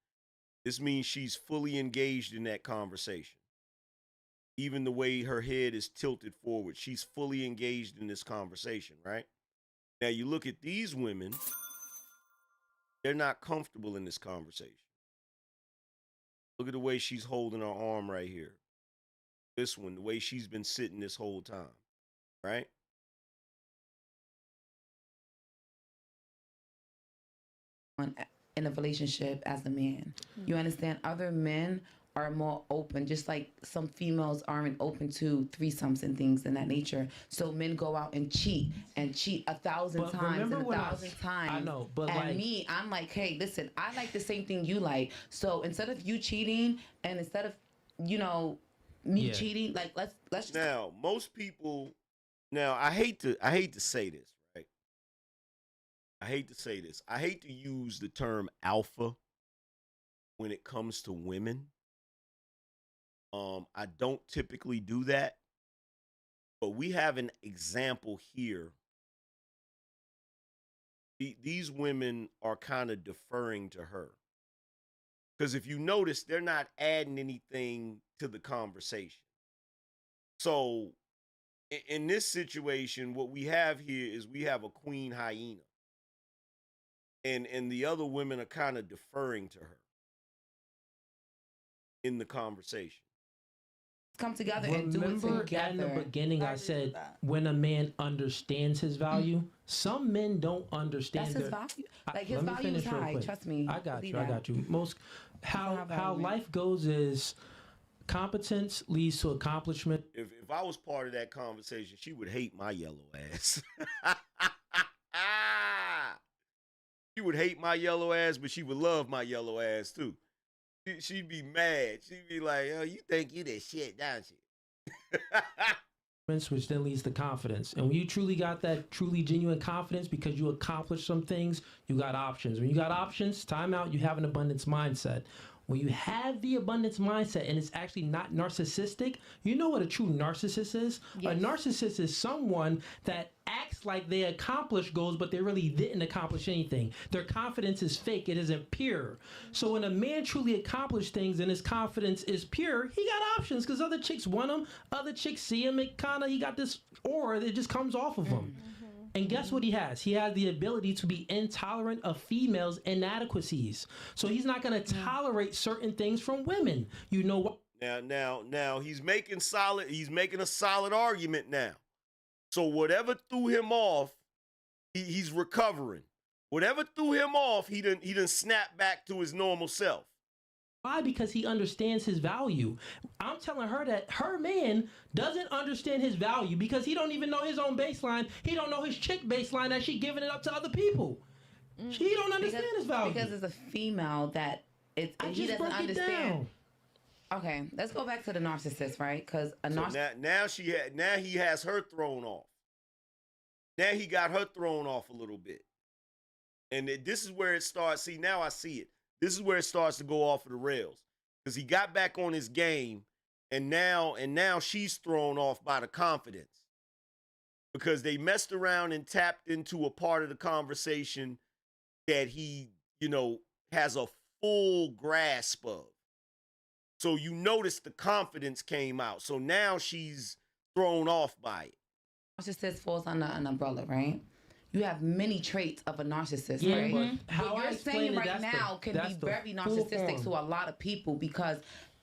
This means she's fully engaged in that conversation. Even the way her head is tilted forward, she's fully engaged in this conversation, right? Now you look at these women, they're not comfortable in this conversation. Look at the way she's holding her arm right here. This one, the way she's been sitting this whole time, right? In a relationship as a man. You understand? Other men are more open, just like some females aren't open to threesomes and things in that nature. So men go out and cheat 1,000 But times remember and when 1,000 times. I know, but and like me, I'm like, hey, listen, I like the same thing you like. So instead of you cheating and instead of, me cheating, like let's just Now, most people. Now, I hate to say this, right? I hate to say this. I hate to use the term alpha when it comes to women. I don't typically do that, but we have an example here. These women are kind of deferring to her because if you notice, they're not adding anything to the conversation. So, in this situation, what we have here is we have a queen hyena, and the other women are kind of deferring to her in the conversation. come together and do it remember together. in the beginning I agree said with that. when a man understands his value, some men don't understand That's his their- value. Like his let me value is finish real high. quick. Trust me. I got Believe you. I that. got you. Most how high value, man. life goes is competence leads to accomplishment. If I was part of that conversation, she would hate my yellow ass. She would hate my yellow ass, but she would love my yellow ass too. She'd be mad. She'd be like, "Oh, you think you that shit, don't you?" Which then leads to confidence. And when you truly got that truly genuine confidence because you accomplished some things, you got options. When you got options, time out, you have an abundance mindset. When you have the abundance mindset and it's actually not narcissistic, you know what a true narcissist is? Yes. A narcissist is someone that acts like they accomplished goals, but they really didn't accomplish anything. Their confidence is fake. It isn't pure. So when a man truly accomplished things and his confidence is pure, he got options because other chicks want him. Other chicks see him. He got this aura that just comes off of him. And guess what he has? He has the ability to be intolerant of females' inadequacies. So he's not going to tolerate certain things from women. You know what? Now he's making a solid argument now. So whatever threw him off, he's recovering. Whatever threw him off, he didn't snap back to his normal self. Why? Because he understands his value. I'm telling her that her man doesn't understand his value because he don't even know his own baseline. He don't know his chick baseline that she giving it up to other people. He don't understand his value. Because it's a female that he doesn't broke it understand. down. Okay, let's go back to the narcissist, right? Because a So narcissist. now he has her thrown off. Now he got her thrown off a little bit. And this is where it starts. See, now I see it. This is where it starts to go off of the rails. Because he got back on his game, and now she's thrown off by the confidence. Because they messed around and tapped into a part of the conversation that he, has a full grasp of. So you notice the confidence came out. So now she's thrown off by it. Narcissist falls under an umbrella, right? You have many traits of a narcissist, Yeah, right? but how What I you're explain saying it, right that's now can that's be the very full narcissistic to form. a lot of people because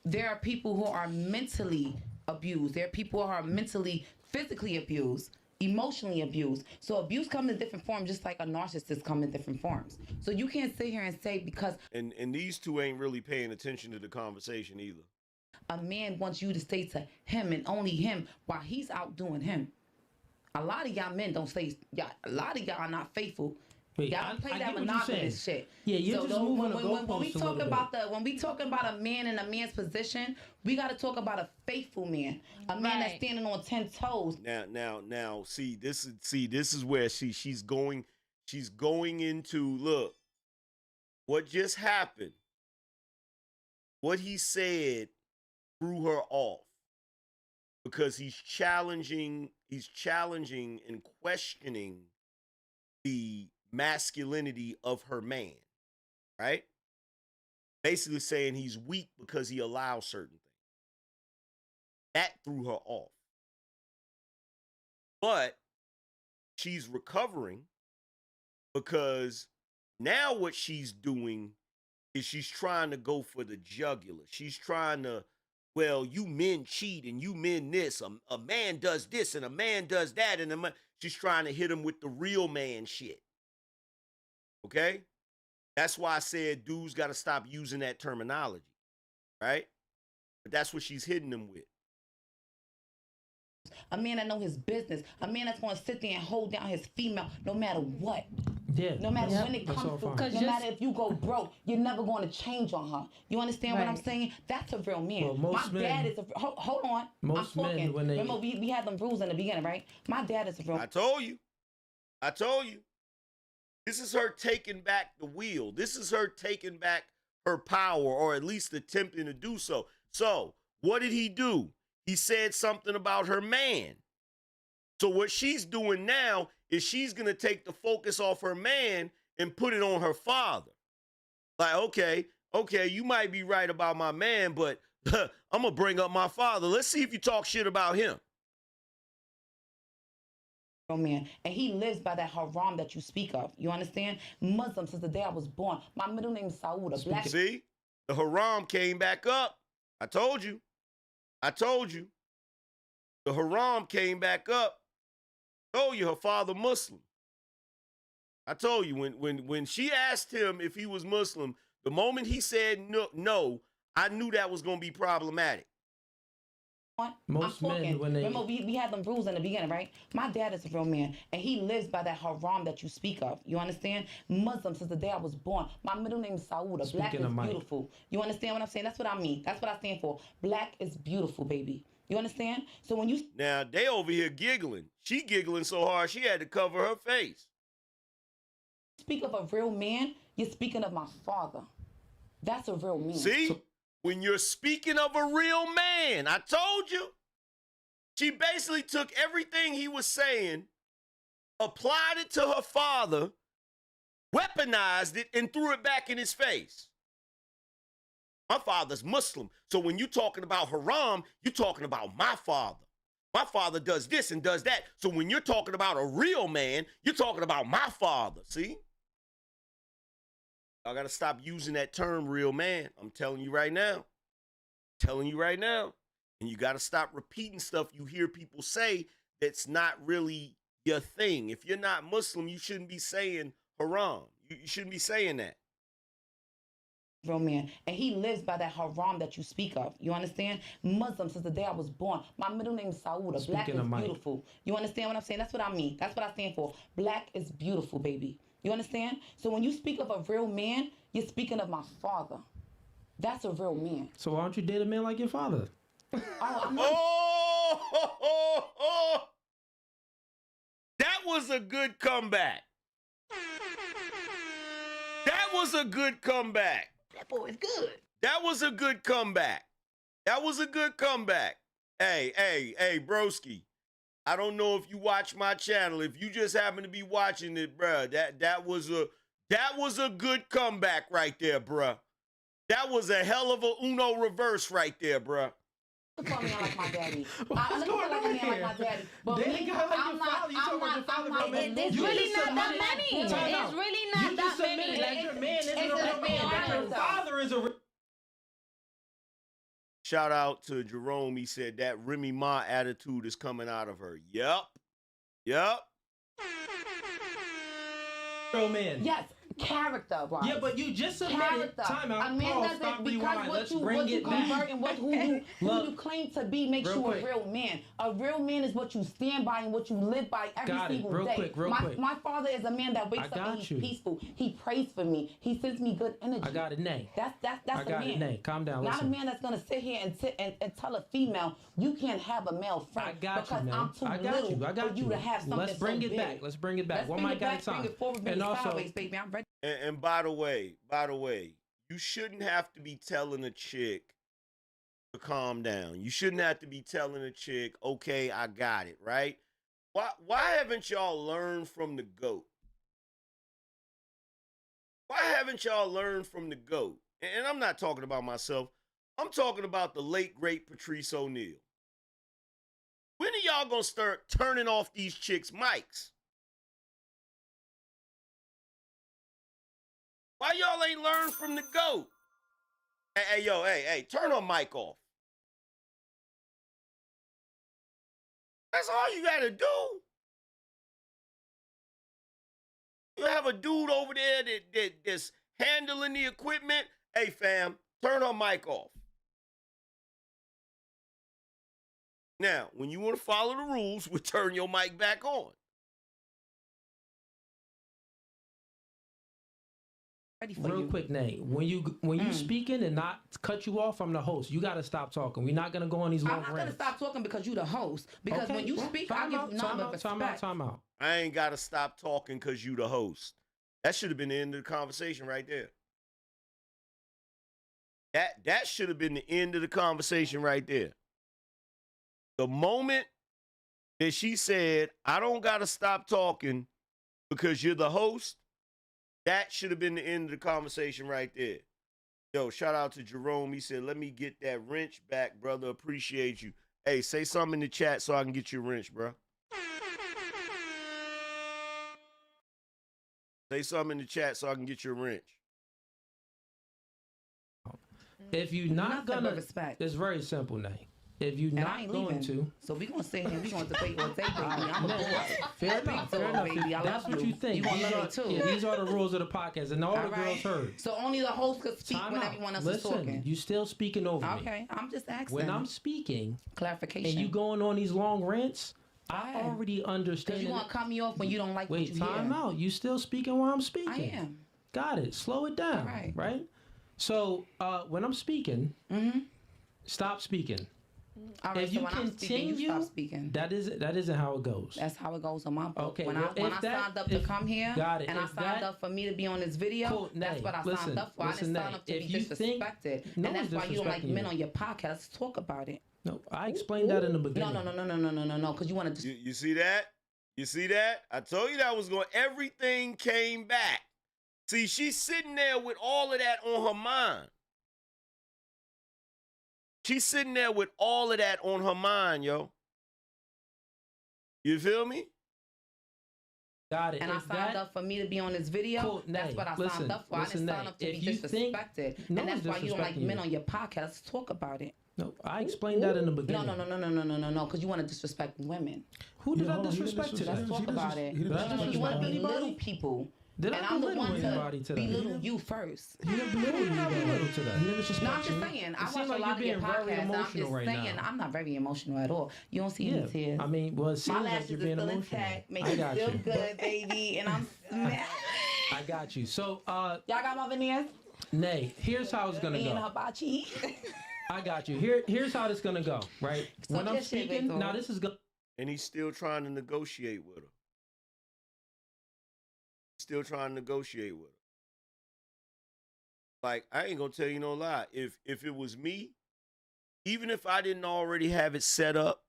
there are people who are mentally abused. There are people who are mentally, physically abused, emotionally abused. So abuse comes in different forms, just like a narcissist comes in different forms. So you can't sit here and say because And these two ain't really paying attention to the conversation either. a man wants you to stay to him and only him while he's out doing him. A lot of y'all men don't stay. A lot of y'all are not faithful. Wait, Y'all I- don't play I that get what you're monogamous saying. shit. Yeah, you're just moving when, the when we goalposts a little talk bit. about when we talking about a man in a man's position, we got to talk about a faithful man, a man that's Right. standing on 10 toes. Now, see, this is where she's going into, look, what just happened, what he said threw her off because he's challenging and questioning the masculinity of her man, right? Basically saying he's weak because he allows certain things. That threw her off. But she's recovering because now what she's doing is she's trying to go for the jugular. She's trying to, well, you men cheat and you men this. A man does this and a man does that. And she's trying to hit him with the real man shit. Okay? That's why I said dudes got to stop using that terminology, right? But that's what she's hitting them with. A man that know his business. A man that's going to sit there and hold down his female no matter what. Yeah. No matter when it that's all comes to, fine. no matter if you go broke, you're never going to change on her. You understand what I'm Right. saying? That's a real man. Well, most My dad men- is a, hold on. most I'm men, talking. when they- Remember, we had them rules in the beginning, right? My dad is a real I told you. This is her taking back the wheel. This is her taking back her power, or at least attempting to do so. So, what did he do? He said something about her man. So what she's doing now is she's going to take the focus off her man and put it on her father. Like, okay, you might be right about my man, but I'm going to bring up my father. Let's see if you talk shit about him. man, and he lives by that haram that you speak of. You understand? Muslim since the day I was born. My middle name is Saud, a black. See? The haram came back up. I told you. The haram came back up. Told you her father Muslim. I told you when she asked him if he was Muslim, the moment he said no, I knew that was going to be problematic. Most men, when they... Remember, we had them rules in the beginning, right? My dad is a real man, and he lives by that haram that you speak of. You understand? Muslim since the day I was born. My middle name is Saud. A black is beautiful. You understand what I'm saying? That's what I mean. That's what I stand for. Black is beautiful, baby. You understand? So when you... Now, they over here giggling. She giggling so hard, she had to cover her face. Speak of a real man, you're speaking of my father. That's a real man. See? When you're speaking of a real man, I told you. She basically took everything he was saying, applied it to her father, weaponized it, and threw it back in his face. My father's Muslim. So when you're talking about haram, you're talking about my father. My father does this and does that. So when you're talking about a real man, you're talking about my father. See? I got to stop using that term real man. I'm telling you right now. And you got to stop repeating stuff you hear people say that's not really your thing. If you're not Muslim, you shouldn't be saying haram. You shouldn't be saying that. Real man, and he lives by that haram that you speak of. You understand? Muslim since the day I was born. My middle name is Saud. A black is beautiful. You understand what I'm saying? That's what I mean. That's what I stand for. Black is beautiful, baby. You understand? So when you speak of a real man, you're speaking of my father. That's a real man. So why don't you date a man like your father? That was a good comeback. That was a good comeback. That boy is good. That was a good comeback. Hey, broski. I don't know if you watch my channel. If you just happen to be watching it, bruh, that was a good comeback right there, bruh. That was a hell of a Uno reverse right there, bruh. Call me like my daddy. What's going on here? Like my daddy. But Daddy got like your father. You talking about your father, real man? It's You really just not that submitted- many. Time It's out. really not You that just many. submitted that your man isn't a It's real just man. That your honest. father is a real... Shout out to Jerome. He said that Remy Ma attitude is coming out of her. Yep. real man. Yes, character, right? Yeah, but you just submitted. Character. Time out. A man Pause. doesn't, Stop. because Rewind. what Let's you bring it back. convert and who you Look, claim to be makes real you quick. a real man. A real man is what you stand by and what you live by every Got it. single Real day. quick, real my, quick. my father is a man that wakes up and he's peaceful. He prays for me. He sends me good energy. I got it, nay. That's I a got man. it, nay. Calm down. Not Listen. a man that's gonna sit here and tell a female you can't have a male friend I got you, because man. I'm too I got little you. I got for you to have something Let's bring so it big. back. Let's bring it back. Let's One bring mic it at a back, bring time. it forward, bring And it also, sideways, baby. I'm ready. And by the way, you shouldn't have to be telling a chick to calm down. You shouldn't have to be telling a chick, okay, I got it, right? Why haven't y'all learned from the GOAT? Why haven't y'all learned from the GOAT? And I'm not talking about myself. I'm talking about the late, great Patrice O'Neal. When are y'all gonna start turning off these chicks' mics? Why y'all ain't learned from the GOAT? Hey, turn her mic off. That's all you gotta do. You have a dude over there that's handling the equipment. Hey, fam, turn her mic off. Now, when you want to follow the rules, we'll turn your mic back on. Real quick, Nate. When you speaking and not cut you off, I'm the host. You got to stop talking. We're not gonna go on these long I'm not rants. gonna stop talking because you the host. Because when you speak, I give you nothing but respect. Time out. I ain't got to stop talking because you the host. That should have been the end of the conversation right there. That should have been the end of the conversation right there. The moment that she said, I don't got to stop talking because you're the host, that should have been the end of the conversation right there. Yo, shout out to Jerome. He said, let me get that wrench back, brother. Appreciate you. Hey, say something in the chat so I can get your wrench, bro. Say something in the chat so I can get your wrench. If you're not Nothing gonna but respect. it's very simple, Nate. If you're And I not ain't going leaving. to, So we gonna sit here. We gonna debate all day, baby. I'm a boy. fair enough. to Fair it, enough. baby. I That's love what you. you think. You gonna These love are, me too. yeah, these are the rules of the podcast, and all the girls right. heard. So only the host could speak Time when out. everyone else Listen, is talking. you still speaking over me. Okay, I'm just asking. When I'm speaking clarification. and you going on these long rants, Why? I already understand. Because you want to cut me off when you don't like what Wait, you time hear. out. You still speaking while I'm speaking. I am. Got it. Slow it down. All Right. So when I'm speaking, stop speaking. All right, If so you when I'm speaking, you continue, stop speaking. That isn't how it goes. That's how it goes on my book. Okay, When well, I if that- signed up to if- come here, got it. and I If signed that- up for me to be on this video, Cool, that's Nay, what I listen, signed up for. I listen, didn't sign Nay, up to if be you think- disrespected. No And that's one's why you don't like disrespecting men you. on your podcast. Let's talk about it. No, I explained that in the beginning. No, because you want to You see that? You see that? I told you that was going. Everything came back. See, she's sitting there with all of that on her mind. She's sitting there with all of that on her mind, yo. You feel me? Got it. And I If signed that- up for me to be on this video. Cool, That's Nay, what I listen, signed up for. I listen, didn't sign Nay, up to be if you think- disrespected. no And that's one's why you don't like disrespecting men you. on your podcast. Let's talk about it. No, I explained that in the beginning. No, because you want to disrespect women. Who did Yeah, I hold on, he didn't disrespect today? Let's talk about it. he didn't Did I But you disrespect want to anybody? belittle people. Did And I I'm the belittle one anybody to today? belittle you first. He didn't belittle you. I belittled today. He didn't disrespect No, I'm just you. saying. I seems watch a like lot you're of your being very podcasts, and I'm emotional just right saying now. I'm not very emotional at all. You don't see any tears. I mean, well, it seems My like lashes you're are being still emotional. intact, make I it got feel you. good, baby, and I'm smashed. I got you. So, Y'all got my veneers? Nay, here's how it's gonna Me and go. hibachi. I got you. Here's how this gonna go. Right. So When I'm your shit, speaking, Victor. now this is go. And he's still trying to negotiate with her. Still trying to negotiate with her. Like, I ain't gonna tell you no lie. If it was me, even if I didn't already have it set up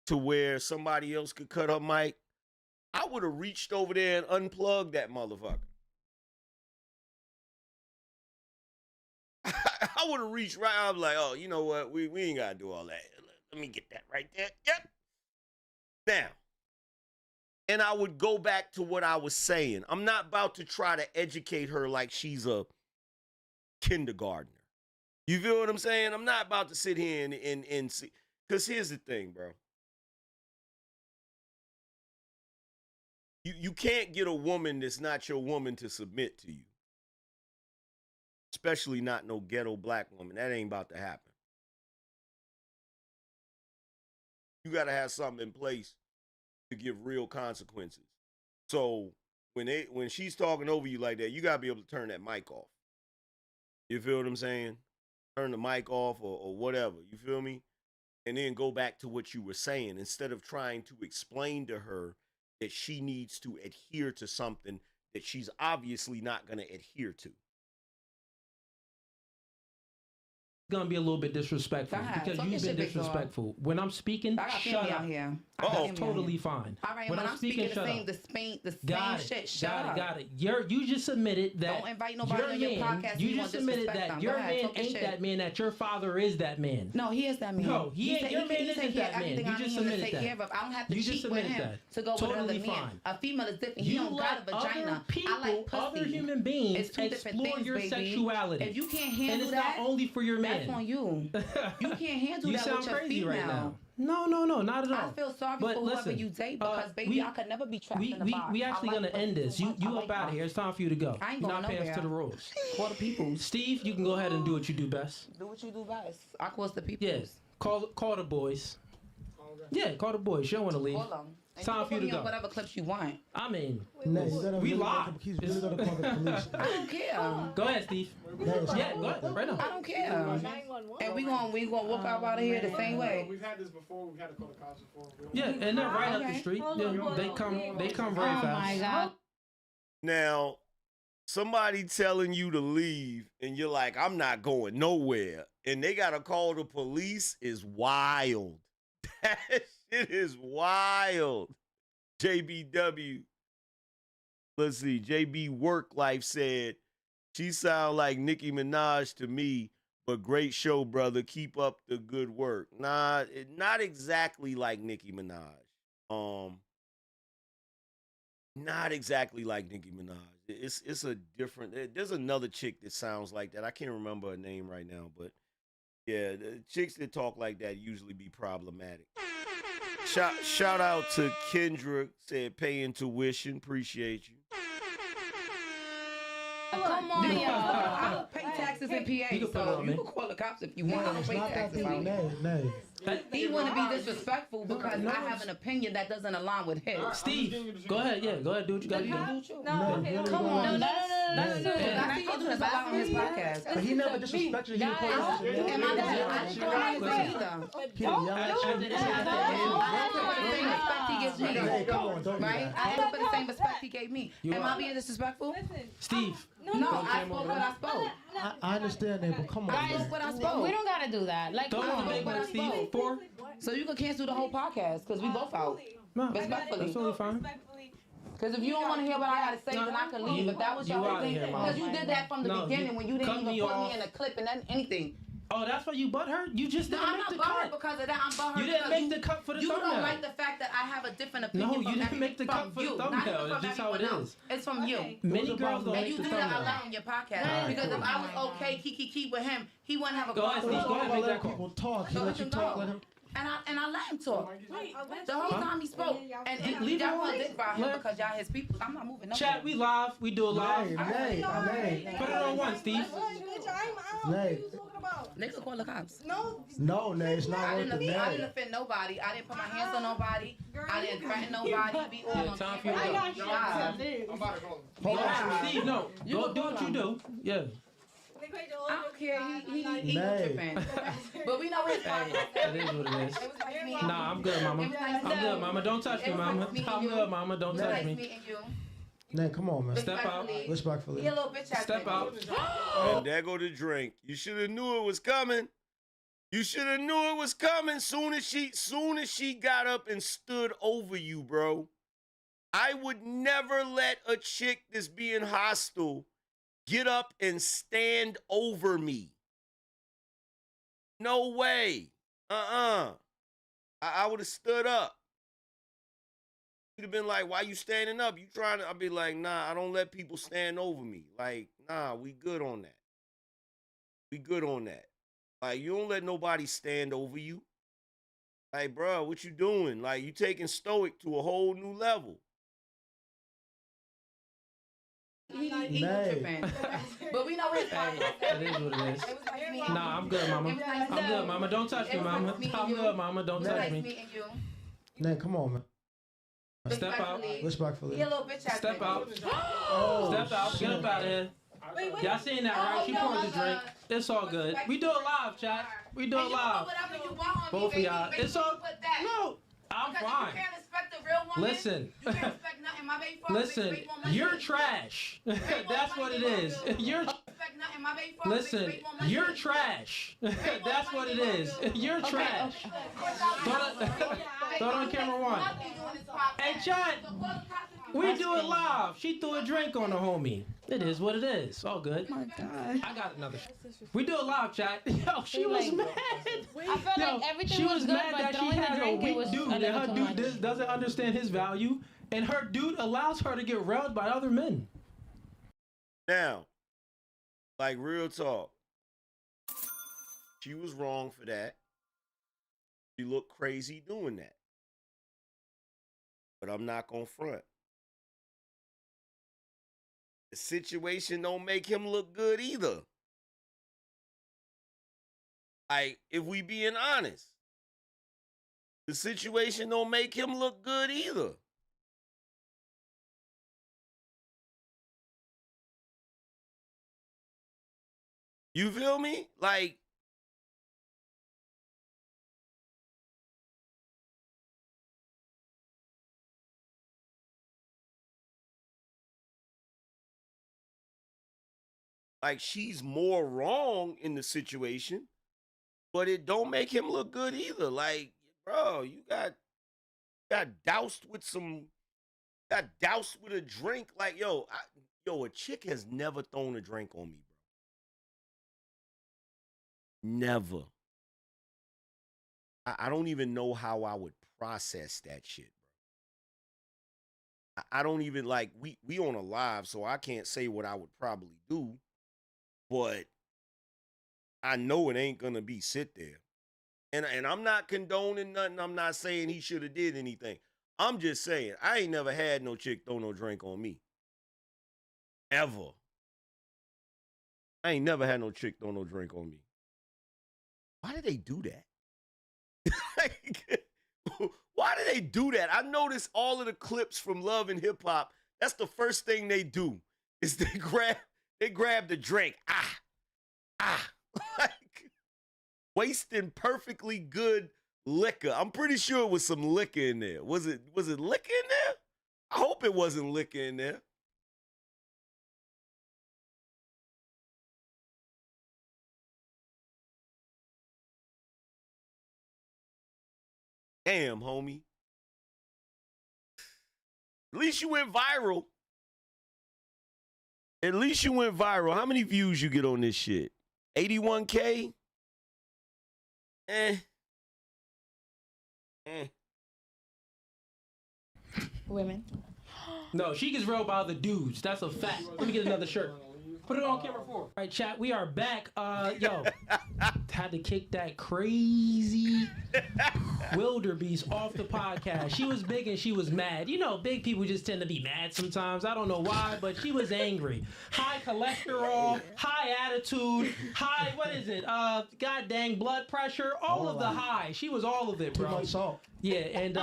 to where somebody else could cut her mic, I would have reached over there and unplugged that motherfucker. I would have reached right. I was like, oh, you know what? We ain't gotta do all that. Let me get that right there. Yep. Now, and I would go back to what I was saying. I'm not about to try to educate her like she's a kindergartner. You feel what I'm saying? I'm not about to sit here and see. Because here's the thing, bro. You can't get a woman that's not your woman to submit to you. Especially not no ghetto black woman. That ain't about to happen. You got to have something in place to give real consequences. So when she's talking over you like that, you got to be able to turn that mic off. You feel what I'm saying? Turn the mic off or whatever. You feel me? And then go back to what you were saying instead of trying to explain to her that she needs to adhere to something that she's obviously not going to adhere to. Gonna be a little bit disrespectful Go ahead. because Talk you've your been shit, Big Dog. disrespectful. When I'm speaking, I got shut family up. out here. Uh-oh. That's totally fine. All right, when I'm speaking the shut same, up. the same Got it. shit, shut up. Got it. You just admitted that. Don't invite nobody your on your man, podcast. You You just gonna admitted disrespect that them. your Go ahead, man talk your ain't shit. that man. That your father is that man. No, he is that man. No, he ain't. said Your he man said isn't he had that man. everything You I just need him to admitted take that. care of. I don't have to You just cheat with admitted him that. to go with Totally another man. fine. A female is different. He You don't got a let other vagina. people, I like pussy. other human beings It's two different explore things, your baby. sexuality. If you can't and handle it's that, not only for your that's man. on you. You can't handle You that sound with your crazy female. right now. No, not at all. I feel sorry But for whoever listen, you date because, baby, we- I could never be trapped in a we box. actually I gonna like end pussy this. so You much. I up like out of pussy. here. It's time for you to go. I ain't You're going not paying nowhere. to the rules. Call the peoples. Steve, you can go ahead and do what you do best. Do what you do best. I call the peoples. Yes. Call the boys. Yeah, call the boys. She don't want to leave. Hold on. And Time can for you put to me on go. whatever clips you want. I mean, Nay, he's we live. He's really gonna call the police. I don't care. Go ahead, Steve. Yeah, go ahead. Right I now. don't care. And we gonna walk out of here the same way. We've had this before. We've had to call the cops before. Yeah, and they're right up the Okay. street. Yeah, they come very Oh fast. my God. Now, somebody telling you to leave and you're like, I'm not going nowhere, and they gotta call the police is wild. That shit is wild. JBW. Let's see. JB Work Life said, she sound like Nicki Minaj to me, but great show, brother. Keep up the good work. Nah, not exactly like Nicki Minaj. Not exactly like Nicki Minaj. It's a different. There's another chick that sounds like that. I can't remember her name right now, but yeah, the chicks that talk like that usually be problematic. Shout out to Kendra, said paying tuition. Appreciate you. Come on, y'all. I don't pay taxes in PA, You can put it so on you me. can call the cops if you want. I don't It's pay not that taxes deep. out here. Nay. He want to be disrespectful because I have an opinion that doesn't align with his. Steve, go ahead. Yeah, go ahead. Do what you got to do. Come on, that's true. I see you do this a lot on his podcast. But he never disrespected you. He didn't call you out your name. And I didn't call him either. He didn't yell at you. I asked him for the same respect he gives me. Hey, come on, don't do Right? that. I asked him for the same respect he gave me. You Am are. I being disrespectful? Steve, No, I spoke what I spoke. I understand that, but come on, I man. spoke what I We spoke. don't gotta do that. Like, throw come on the on. big one, Steve. 4. So you can cancel the whole podcast because we both out. No, Respectfully. that's totally fine. Because if you don't want to hear what I gotta say, then I can leave. If that was your You whole outta thing, here, Mom. because you did that from the No, beginning you when you didn't cut even me put off. me in a clip and anything. Oh, that's why you butt hurt? You just No, didn't I'm make not the butthurt cut. because of that. I'm butthurt You didn't because make the cut for the you thumbnail. don't like the fact that I have a different opinion. No, from you didn't every- make the from cut for the you, not thumbnail. even It's from just how it everyone is. else. It's from you. Many girls don't And make you the do that a thumbnail. lot on your podcast. Alright, Because cool. if I was okay, kiki with him, he wouldn't have a Go ahead, problem. Steve. Go ahead, Don't make let that call. people talk. He So let let you him talk. go. Let him. And I let him talk. The whole time he spoke. And Leave y'all him want alone. this by him Let- because y'all his people. I'm not moving nowhere. Chat, we live. We do it live. Nay. Put it on one, Steve. Nay. Nigga call the cops. No, Nay, it's not I worth didn't it. offend nobody. I didn't put my hands on nobody. I didn't threaten nobody. We all Yeah, on time for you to camera. go. Live. I'm about to call him. Hold on. Steve, no. You Go can do call what you him. do. Yeah. I don't care. He Nay. tripping. But we know his podcast. It is what it is. It was like me. Nah, I'm good, mama. I'm good, mama. Don't touch me, It was mama. like me I'm and good, you. mama. Don't It was touch like me. me and you. Nay, come on, man. Step out. Respectfully. Respectfully. He a little bitch ass Step nigga. out. And there go the drink. You should have knew it was coming. You should have knew it was coming soon as she got up and stood over you, bro. I would never let a chick that's being hostile get up and stand over me. No way. I would have stood up. You'd have been like, why you standing up? You trying to? I'd be like, nah, I don't let people stand over me. Like, nah, we good on that. We good on that. Like, you don't let nobody stand over you. Like, bro, what you doing? Like, you taking Stoic to a whole new level. He Nay. tripping. But we know his podcast. It is what it is. It was like me. Nah, I'm good, mama. I'm good, mama. Don't touch me, mama. I'm good, mama. Don't It was touch like me. me and you. Nay, come on, man. Step out. Respectfully. He a little bitch ass Step nigga. out. Oh, Step out. Get up out of here. Y'all seen that, right? She poured the drink. It's all good. We do it live, chat. We do it And you can live. put whatever you want on Both me, of baby. y'all. Make It's sure you all. put that. No, I'm Because fine. if you can't respect a real woman, Listen. you can't respect nothing. My baby father Listen, makes way more money you're than you. trash. Way more That's money what it than is. you. You're. Respect nothing. My baby father makes Listen, way more money you're than you. trash. Way more That's what money it than is. you. You're trash. Throw it on camera one. Hey, chat. We do it live. She threw a drink on the homie. It is what it is. All good. Oh my God. I got another. We do it live, chat. Yo, she was mad. I felt Yo, like everything she was was good, mad but that she throwing the had a drink, it weak was dude, a and little her too dude much. doesn't understand his value, and her dude allows her to get railed by other men. Now, like real talk, she was wrong for that. She looked crazy doing that. But I'm not gonna front. The situation don't make him look good either. Like, if we being honest, the situation don't make him look good either. You feel me? Like, she's more wrong in the situation, but it don't make him look good either. Like, bro, you got doused with a drink. Like, a chick has never thrown a drink on me, bro. Never. I don't even know how I would process that shit, bro. I don't even like we on a live, so I can't say what I would probably do, but I know it ain't gonna be sit there. And I'm not condoning nothing. I'm not saying he should have did anything. I'm just saying I ain't never had no chick throw no drink on me. Ever. I ain't never had no chick throw no drink on me. Why do they do that? Why do they do that? I notice all of the clips from Love and Hip Hop. That's the first thing they do is they grab the drink. Like wasting perfectly good liquor. I'm pretty sure it was some liquor in there. Was it liquor in there? I hope it wasn't liquor in there. Damn, homie. At least you went viral. At least you went viral. How many views you get on this shit? 81K? Women. No, she gets real by the dudes. That's a fact. Let me get another shirt. Put it on camera for. All right, chat. We are back. Had to kick that crazy wildebeest off the podcast. She was big and she was mad. You know, big people just tend to be mad sometimes. I don't know why, but she was angry. High cholesterol, high attitude, high, what is it? God dang blood pressure, all of the high. She was all of it, bro. Too much salt. Yeah, and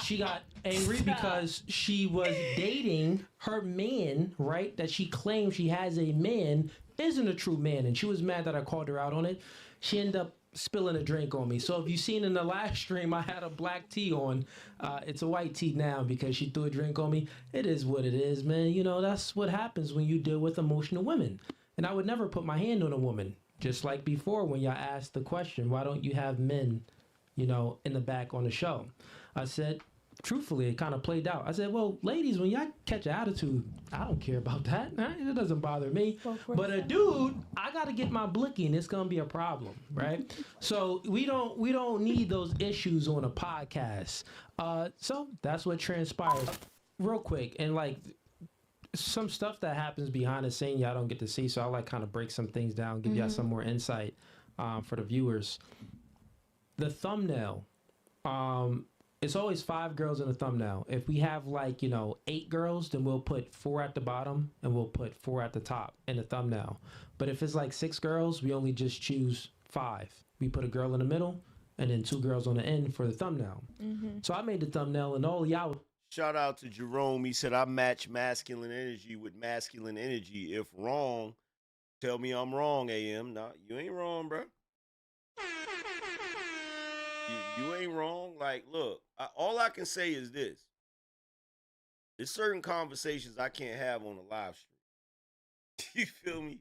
she got angry because she was dating her man, right? That she claims she has a man isn't a true man, and she was mad that I called her out on it. She ended up spilling a drink on me. So if you've seen in the last stream, I had a black tea on. It's a white tea now because she threw a drink on me. It is what it is, man. You know, that's what happens when you deal with emotional women. And I would never put my hand on a woman. Just like before when y'all asked the question, why don't you have men, you know, in the back on the show? I said, truthfully, it kind of played out. I said, well, ladies, when y'all catch an attitude, I don't care about that. It doesn't bother me. But a dude, I got to get my blicky, and it's going to be a problem, right? So we don't need those issues on a podcast. So that's what transpired. Real quick, and like some stuff that happens behind the scene y'all don't get to see, so I'll like kind of break some things down, give y'all some more insight for the viewers. The thumbnail, it's always 5 girls in the thumbnail. If we have like, 8 girls, then we'll put 4 at the bottom and we'll put 4 at the top in the thumbnail. But if it's like 6 girls, we only just choose 5. We put a girl in the middle and then 2 girls on the end for the thumbnail. So I made the thumbnail and all y'all. Shout out to Jerome. He said, I match masculine energy with masculine energy. If wrong, tell me I'm wrong, AM. Nah, you ain't wrong, bro. You ain't wrong. Like, look, all I can say is this. There's certain conversations I can't have on a live stream. You feel me?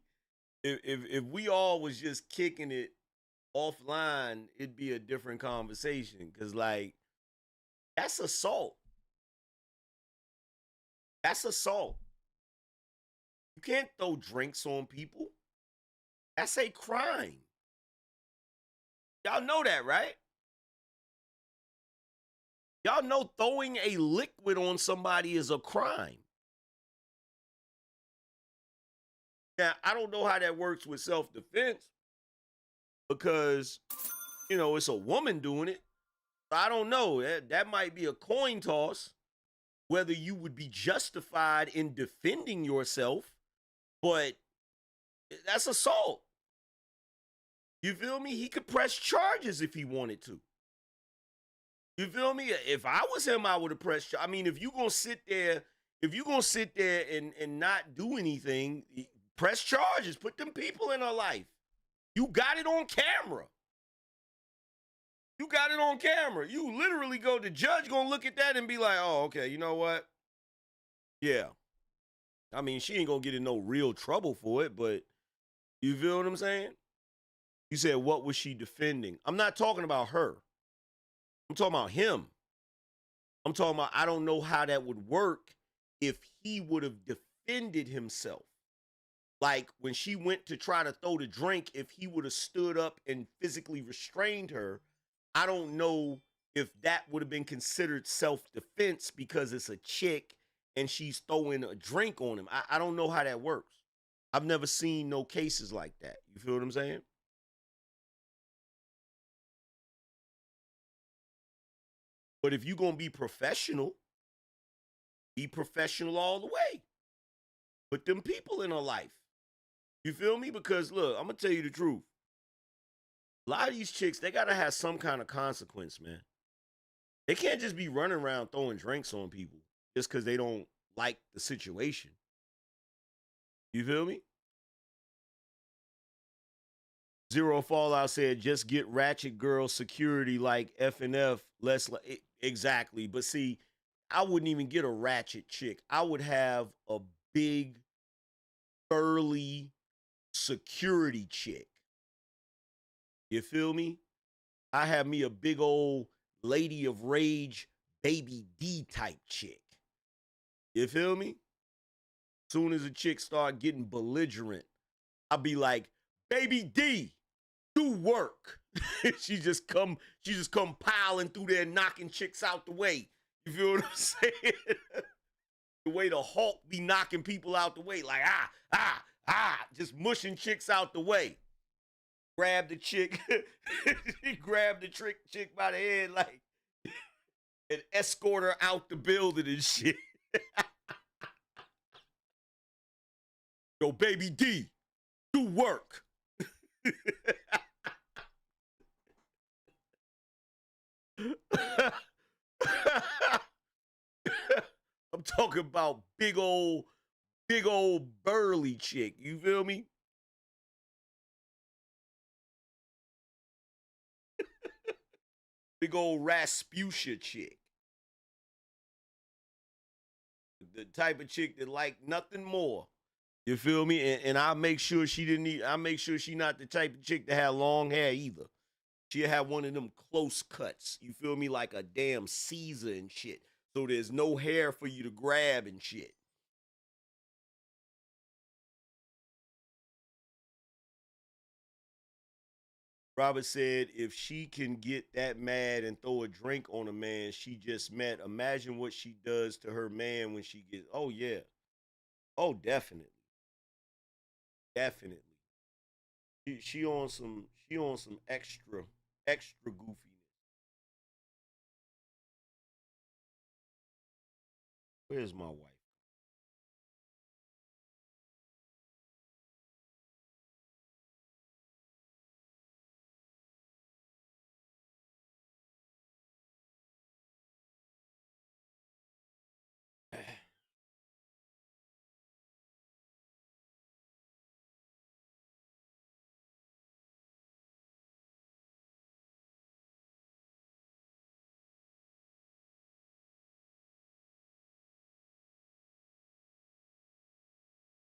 If we all was just kicking it offline, it'd be a different conversation. Because, like, that's assault. That's assault. You can't throw drinks on people. That's a crime. Y'all know that, right? Y'all know throwing a liquid on somebody is a crime. Now, I don't know how that works with self-defense because, it's a woman doing it. I don't know. That might be a coin toss, whether you would be justified in defending yourself, but that's assault. You feel me? He could press charges if he wanted to. You feel me? If I was him, I would have pressed. I mean, if you gonna sit there and not do anything, press charges. Put them people in her life. You got it on camera. You got it on camera. You literally the judge gonna look at that and be like, oh, okay, you know what? Yeah. I mean, she ain't gonna get in no real trouble for it, but you feel what I'm saying? You said, what was she defending? I'm not talking about her. I'm talking about him. I'm talking about, I don't know how that would work if he would have defended himself. Like when she went to try to throw the drink, if he would have stood up and physically restrained her, I don't know if that would have been considered self-defense because it's a chick and she's throwing a drink on him. I don't know how that works. I've never seen no cases like that. You feel what I'm saying? But if you're going to be professional all the way. Put them people in her life. You feel me? Because look, I'm going to tell you the truth. A lot of these chicks, they got to have some kind of consequence, man. They can't just be running around throwing drinks on people just because they don't like the situation. You feel me? Zero Fallout said, just get ratchet girl security like F&F, less like... Exactly. But see, I wouldn't even get a ratchet chick. I would have a big, burly security chick. You feel me? I have me a big old Lady of Rage, Baby D type chick. You feel me? Soon as a chick start getting belligerent, I'll be like, Baby D, do work. she just come piling through there, knocking chicks out the way. You feel what I'm saying? The way the Hulk be knocking people out the way, like just mushing chicks out the way. Grab the chick, he grabbed the chick by the head, like, and escort her out the building and shit. Yo, Baby D, do work. I'm talking about big old burly chick. You feel me? Big old Rasputia chick. The type of chick that like nothing more. You feel me? And I make sure I make sure she not the type of chick that have long hair either. She'll have one of them close cuts. You feel me? Like a damn Caesar and shit. So there's no hair for you to grab and shit. Robert said, if she can get that mad and throw a drink on a man she just met, imagine what she does to her man when she gets, oh yeah. Oh, definitely. Definitely. She on some extra goofiness. Where's my wife?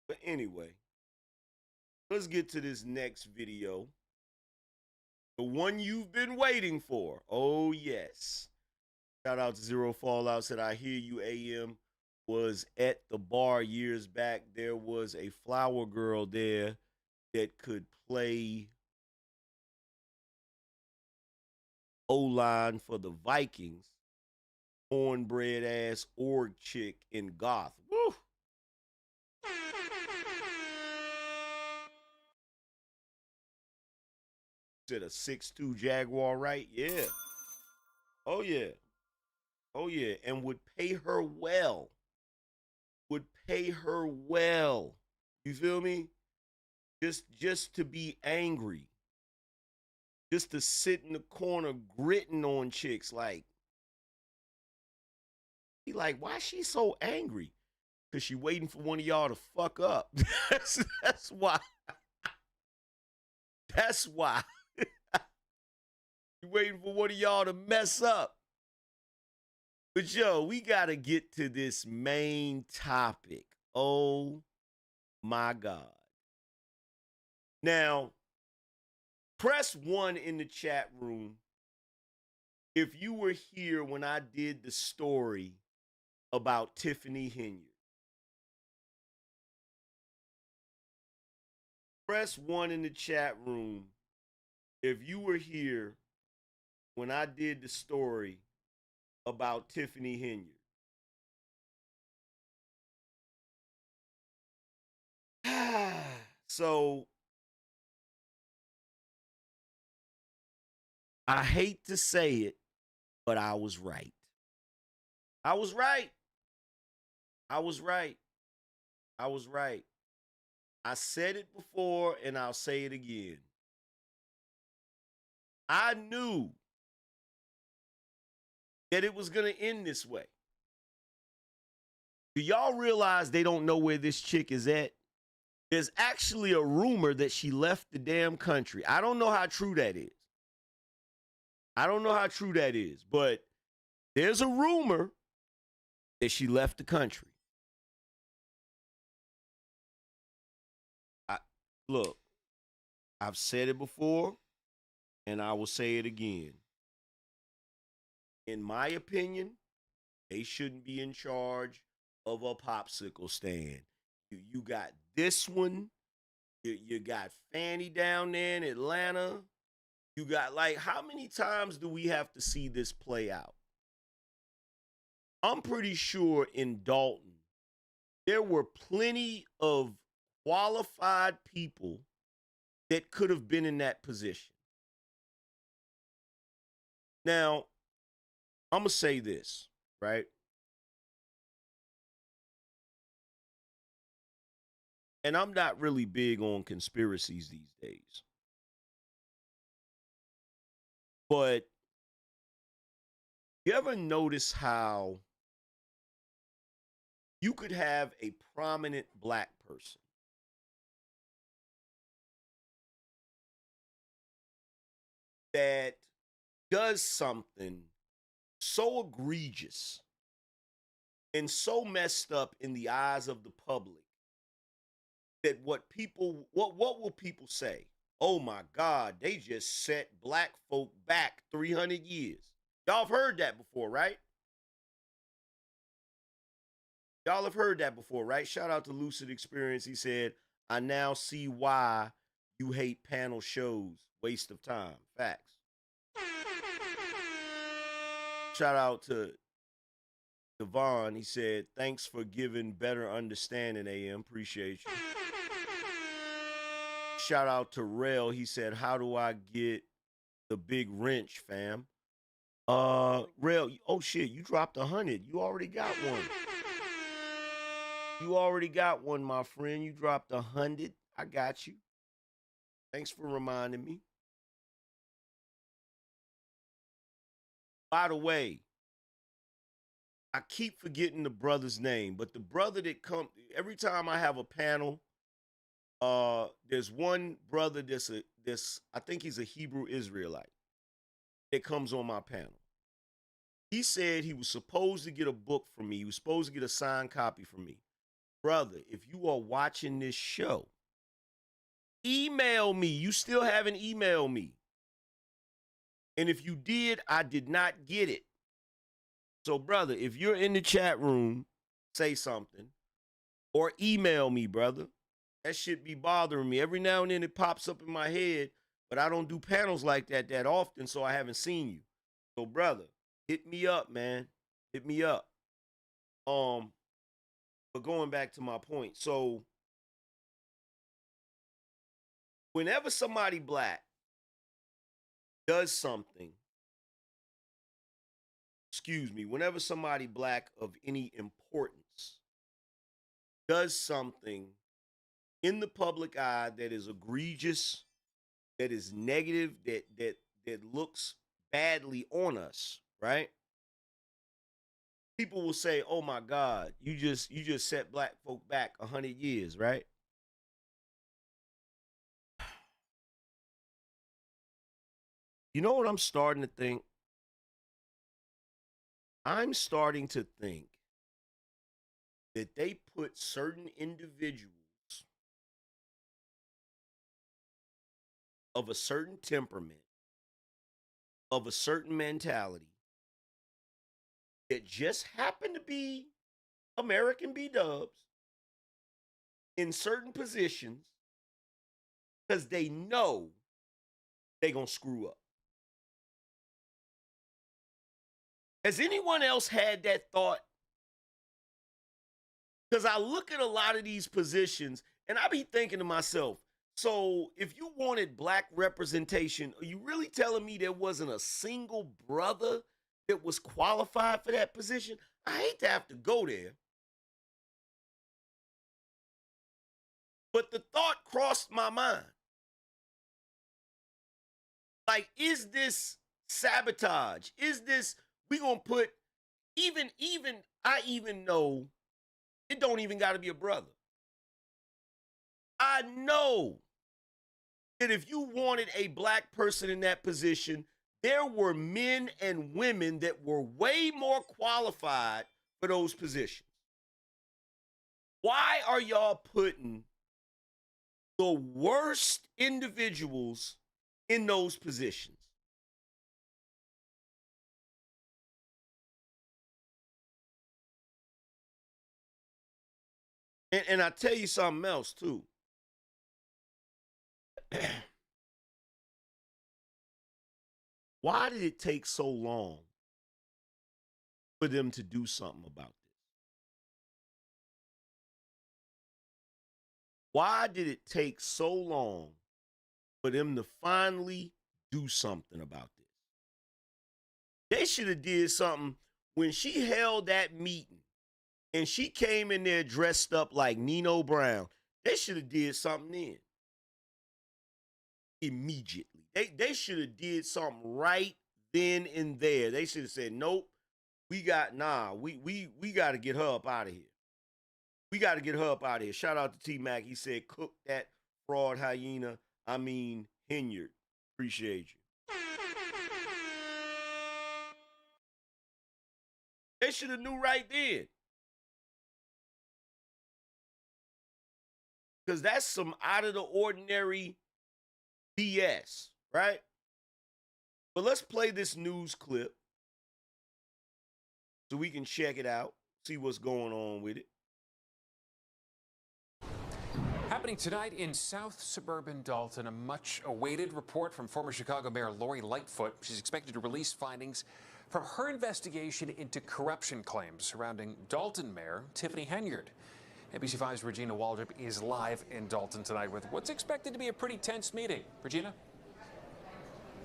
But anyway, let's get to this next video. The one you've been waiting for. Oh, yes. Shout out to Zero Fallout. Said, I hear you, AM. Was at the bar years back. There was a flower girl there that could play O-line for the Vikings. Cornbread ass org chick in goth. Woo! Said a 6'2" Jaguar, right? Yeah. Oh, yeah. Oh, yeah. And would pay her well. Would pay her well. You feel me? Just to be angry. Just to sit in the corner gritting on chicks like, He like, why she so angry? Because she waiting for one of y'all to fuck up. That's why. That's why. You waiting for one of y'all to mess up. But yo, we got to get to this main topic. Oh my God. Now, press 1 in the chat room if you were here when I did the story about Tiffany Henyard. Press 1 in the chat room if you were here when I did the story about Tiffany Henyard. So, I hate to say it, but I was right. I was right. I was right. I was right. I said it before and I'll say it again. I knew that it was going to end this way. Do y'all realize they don't know where this chick is at? There's actually a rumor that she left the damn country. I don't know how true that is. I don't know how true that is, but there's a rumor that she left the country. Look, I've said it before, and I will say it again. In my opinion, they shouldn't be in charge of a popsicle stand. You got this one. You got Fanny down there in Atlanta. You got, like, how many times do we have to see this play out? I'm pretty sure in Dolton, there were plenty of qualified people that could have been in that position. Now, I'm going to say this, right? And I'm not really big on conspiracies these days. But you ever notice how you could have a prominent black person that does something so egregious and so messed up in the eyes of the public that what will people say? Oh my God, they just set black folk back 300 years. Y'all have heard that before, right? Y'all have heard that before, right? Shout out to Lucid Experience. He said, I now see why you hate panel shows. Waste of time. Facts. Shout out to Devon. He said, thanks for giving better understanding, AM. Appreciate you. Shout out to Rel. He said, how do I get the big wrench, fam? Rel, oh shit, you dropped 100. You already got one. You already got one, my friend. You dropped 100. I got you. Thanks for reminding me. By the way, I keep forgetting the brother's name, but the brother that come every time I have a panel, there's one brother that's I think he's a Hebrew Israelite that comes on my panel. He said he was supposed to get a book from me. He was supposed to get a signed copy from me. Brother, if you are watching this show, email me. You still haven't emailed me. And if you did, I did not get it. So, brother, if you're in the chat room, say something. Or email me, brother. That shit be bothering me. Every now and then it pops up in my head, but I don't do panels like that often, so I haven't seen you. So, brother, hit me up, man. Hit me up. But going back to my point, so whenever somebody black does something, whenever somebody black of any importance does something in the public eye that is egregious, that is negative, that looks badly on us, right? people will say, "Oh my God, you just set black folk back 100 years, right?" You know what I'm starting to think? I'm starting to think that they put certain individuals of a certain temperament, of a certain mentality, that just happen to be American B-dubs in certain positions because they know they're going to screw up. Has anyone else had that thought? Because I look at a lot of these positions and I be thinking to myself, so if you wanted black representation, are you really telling me there wasn't a single brother that was qualified for that position? I hate to have to go there. But the thought crossed my mind. Like, is this sabotage? Is this, we gonna put, I even know it don't even gotta be a brother. I know that if you wanted a black person in that position, there were men and women that were way more qualified for those positions. Why are y'all putting the worst individuals in those positions? And I tell you something else too. Why did it take so long for them to do something about this? Why did it take so long for them to finally do something about this? They should have did something when she held that meeting and she came in there dressed up like Nino Brown. They should have did something then. Immediately. They should have did something right then and there. They should have said, nope, we got to get her up out of here. We got to get her up out of here. Shout out to T-Mac. He said, cook that fraud hyena. I mean, Henyard. Appreciate you. They should have knew right then. Because that's some out of the ordinary BS, right? But let's play this news clip so we can check it out, see what's going on with it. Happening tonight in South suburban Dolton, a much-awaited report from former Chicago Mayor Lori Lightfoot. She's expected to release findings from her investigation into corruption claims surrounding Dolton Mayor Tiffany Henyard. ABC5's Regina Waldrop is live in Dolton tonight with what's expected to be a pretty tense meeting. Regina?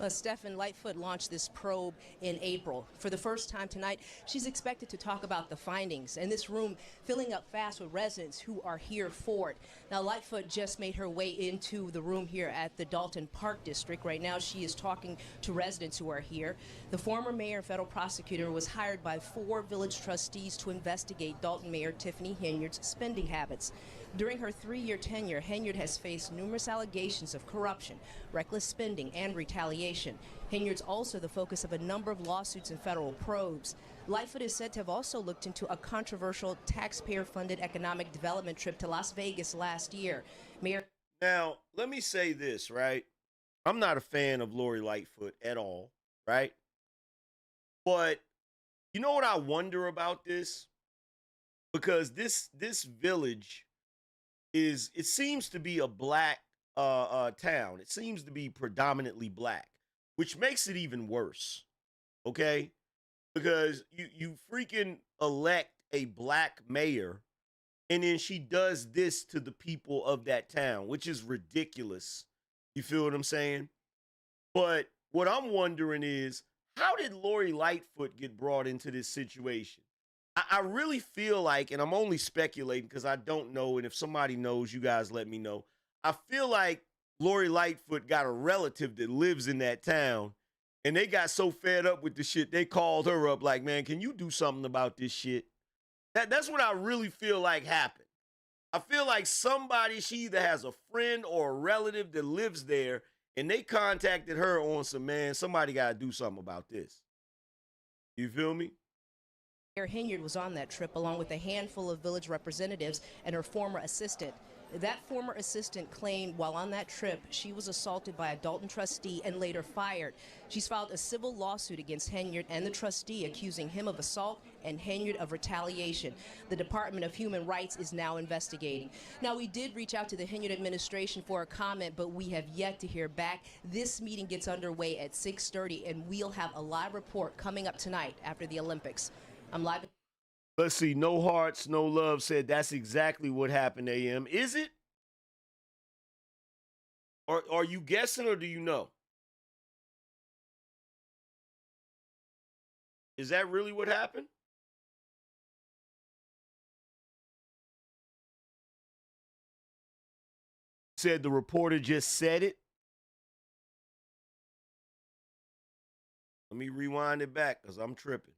Stephen, Lightfoot launched this probe in April. For the first time tonight, she's expected to talk about the findings, and this room filling up fast with residents who are here for it. Now, Lightfoot just made her way into the room here at the Dolton Park District. Right now, she is talking to residents who are here. The former mayor and federal prosecutor was hired by 4 village trustees to investigate Dolton Mayor Tiffany Henyard's spending habits. During her 3-year tenure, Henyard has faced numerous allegations of corruption, reckless spending, and retaliation. Henyard's also the focus of a number of lawsuits and federal probes. Lightfoot is said to have also looked into a controversial taxpayer-funded economic development trip to Las Vegas last year. Now, let me say this, right? I'm not a fan of Lori Lightfoot at all, right? But you know what I wonder about this? Because this village it seems to be a black town. It seems to be predominantly black, which makes it even worse, okay? Because you freaking elect a black mayor, and then she does this to the people of that town, which is ridiculous. You feel what I'm saying? But what I'm wondering is, how did Lori Lightfoot get brought into this situation? I really feel like, and I'm only speculating because I don't know, and if somebody knows, you guys let me know. I feel like Lori Lightfoot got a relative that lives in that town, And they got so fed up with the shit, they called her up like, man, can you do something about this shit? That's what I really feel like happened. I feel like somebody, she either has a friend or a relative that lives there, and they contacted her on some, man, somebody got to do something about this. You feel me? Mayor Henyard was on that trip along with a handful of village representatives and her former assistant. That former assistant claimed while on that trip she was assaulted by a Dolton trustee and later fired. She's filed a civil lawsuit against Henyard and the trustee, accusing him of assault and Henyard of retaliation. The Department of Human Rights is now investigating. Now, we did reach out to the Henyard administration for a comment, but we have yet to hear back. This meeting gets underway at 6:30, and we'll have a live report coming up tonight after the Olympics. I'm live. Let's see. No Hearts, No Love said that's exactly what happened, AM. Is it? Or are you guessing, or do you know? Is that really what happened? Said the reporter just said it. Let me rewind it back because I'm tripping.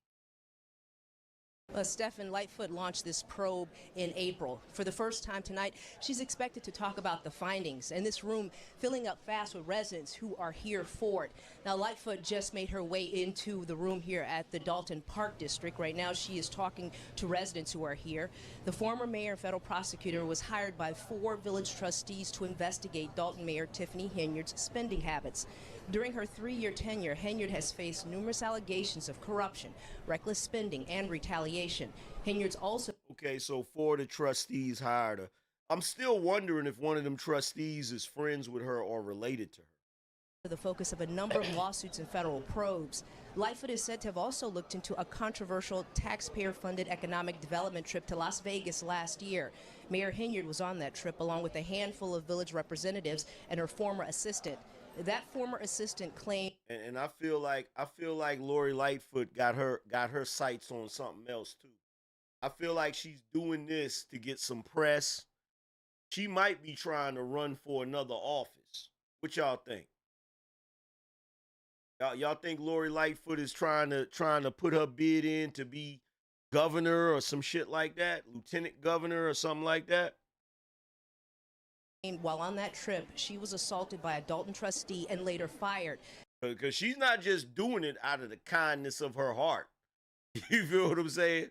Stephen Lightfoot launched this probe in April. For the first time tonight, she's expected to talk about the findings, and this room filling up fast with residents who are here for it. Now, Lightfoot just made her way into the room here at the Dolton Park District. Right now, she is talking to residents who are here. The former mayor and federal prosecutor was hired by 4 village trustees to investigate Dolton Mayor Tiffany Henyard's spending habits. During her 3-year tenure, Henyard has faced numerous allegations of corruption, reckless spending, and retaliation. Henyard's also... Okay, so 4 of the trustees hired her. I'm still wondering if one of them trustees is friends with her or related to her. The focus of a number of lawsuits and federal probes. Lightfoot is said to have also looked into a controversial taxpayer-funded economic development trip to Las Vegas last year. Mayor Henyard was on that trip along with a handful of village representatives and her former assistant. That former assistant claimed, and I feel like Lori Lightfoot got her sights on something else too. I feel like she's doing this to get some press. She might be trying to run for another office. What y'all think? Y'all think Lori Lightfoot is trying to put her bid in to be governor or some shit like that, lieutenant governor or something like that? while on that trip, she was assaulted by a Dolton trustee and later fired. Because she's not just doing it out of the kindness of her heart. You feel what I'm saying?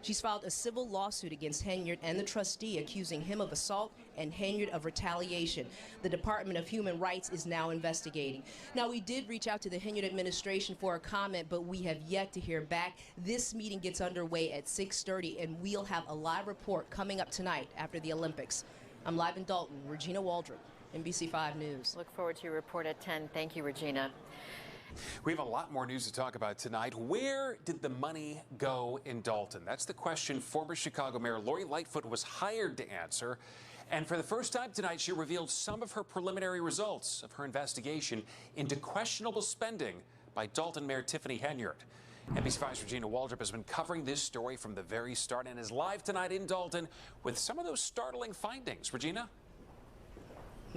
She's filed a civil lawsuit against Henyard and the trustee, accusing him of assault and Henyard of retaliation. The Department of Human Rights is now investigating. Now, we did reach out to the Henyard administration for a comment, but we have yet to hear back. This meeting gets underway at 6:30, and we'll have a live report coming up tonight after the Olympics. I'm live in Dolton. Regina Waldrop, NBC5 News. Look forward to your report at 10. Thank you, Regina. We have a lot more news to talk about tonight. Where did the money go in Dolton? That's the question former Chicago Mayor Lori Lightfoot was hired to answer. And for the first time tonight, she revealed some of her preliminary results of her investigation into questionable spending by Dolton Mayor Tiffany Henyard. NBC5's Regina Waldrop has been covering this story from the very start and is live tonight in Dolton with some of those startling findings. Regina?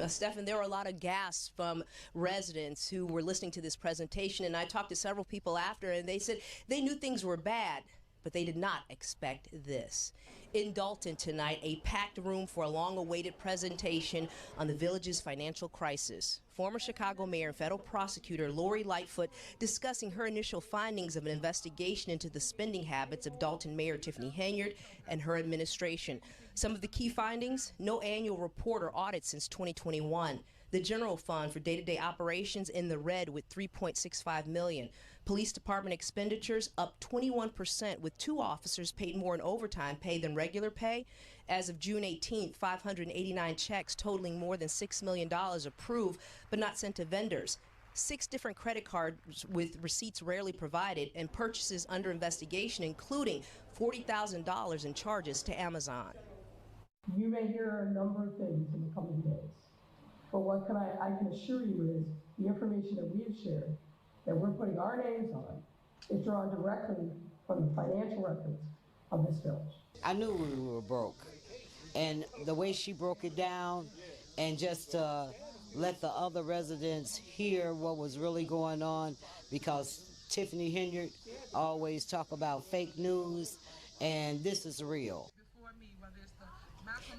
Stephen, there were a lot of gasps from residents who were listening to this presentation, and I talked to several people after, and they said they knew things were bad, but they did not expect this. In Dolton tonight, a packed room for a long-awaited presentation on the village's financial crisis. Former Chicago Mayor and federal prosecutor Lori Lightfoot discussing her initial findings of an investigation into the spending habits of Dolton Mayor Tiffany Henyard and her administration. Some of the key findings: no annual report or audit since 2021. The general fund for day-to-day operations in the red with $3.65 million. Police department expenditures up 21%, with 2 officers paid more in overtime pay than regular pay. As of June 18th, 589 checks totaling more than $6 million approved but not sent to vendors. 6 different credit cards with receipts rarely provided, and purchases under investigation, including $40,000 in charges to Amazon. You may hear a number of things in the coming days, but what I can assure you is the information that we have shared, that we're putting our names on, is drawn directly from the financial records of this village. I knew we were broke, and the way she broke it down, and just let the other residents hear what was really going on, because Tiffany Henyard always talk about fake news, and this is real.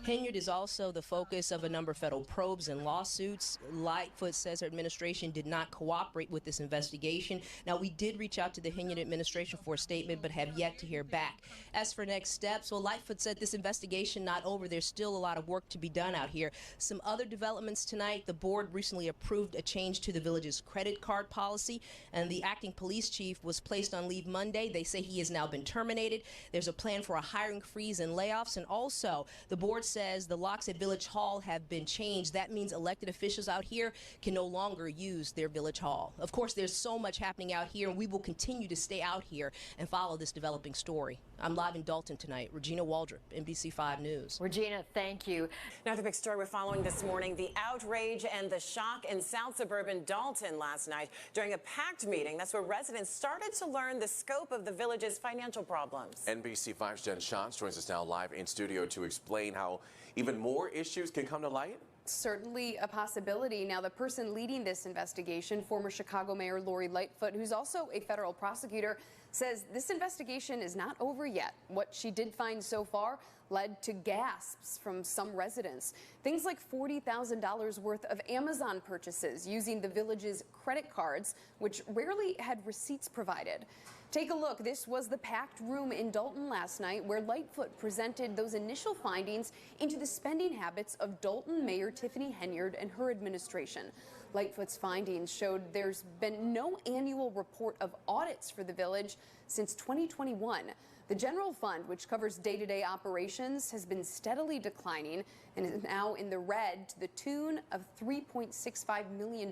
Henyard is also the focus of a number of federal probes and lawsuits. Lightfoot says her administration did not cooperate with this investigation. Now, we did reach out to the Henyard administration for a statement, but have yet to hear back. As for next steps, well, Lightfoot said this investigation not over. There's still a lot of work to be done out here. Some other developments tonight: the board recently approved a change to the village's credit card policy, and the acting police chief was placed on leave Monday. They say he has now been terminated. There's a plan for a hiring freeze and layoffs, and also the board says the locks at Village Hall have been changed. That means elected officials out here can no longer use their Village Hall. Of course, there's so much happening out here, and we will continue to stay out here and follow this developing story. I'm live in Dolton tonight. Regina Waldrop, NBC5 News. Regina, thank you. Now, the big story we're following this morning: the outrage and the shock in South Suburban Dolton last night during a packed meeting. That's where residents started to learn the scope of the village's financial problems. NBC5's Jen Shantz joins us now live in studio to explain how even more issues can come to light. Certainly a possibility. Now, the person leading this investigation, former Chicago Mayor Lori Lightfoot, who's also a federal prosecutor, says this investigation is not over yet. What she did find so far led to gasps from some residents. Things like $40,000 worth of Amazon purchases using the village's credit cards, which rarely had receipts provided. Take a look. This was the packed room in Dolton last night, where Lightfoot presented those initial findings into the spending habits of Dolton Mayor Tiffany Henyard and her administration. Lightfoot's findings showed there's been no annual report of audits for the village since 2021. The general fund, which covers day-to-day operations, has been steadily declining and is now in the red to the tune of $3.65 million.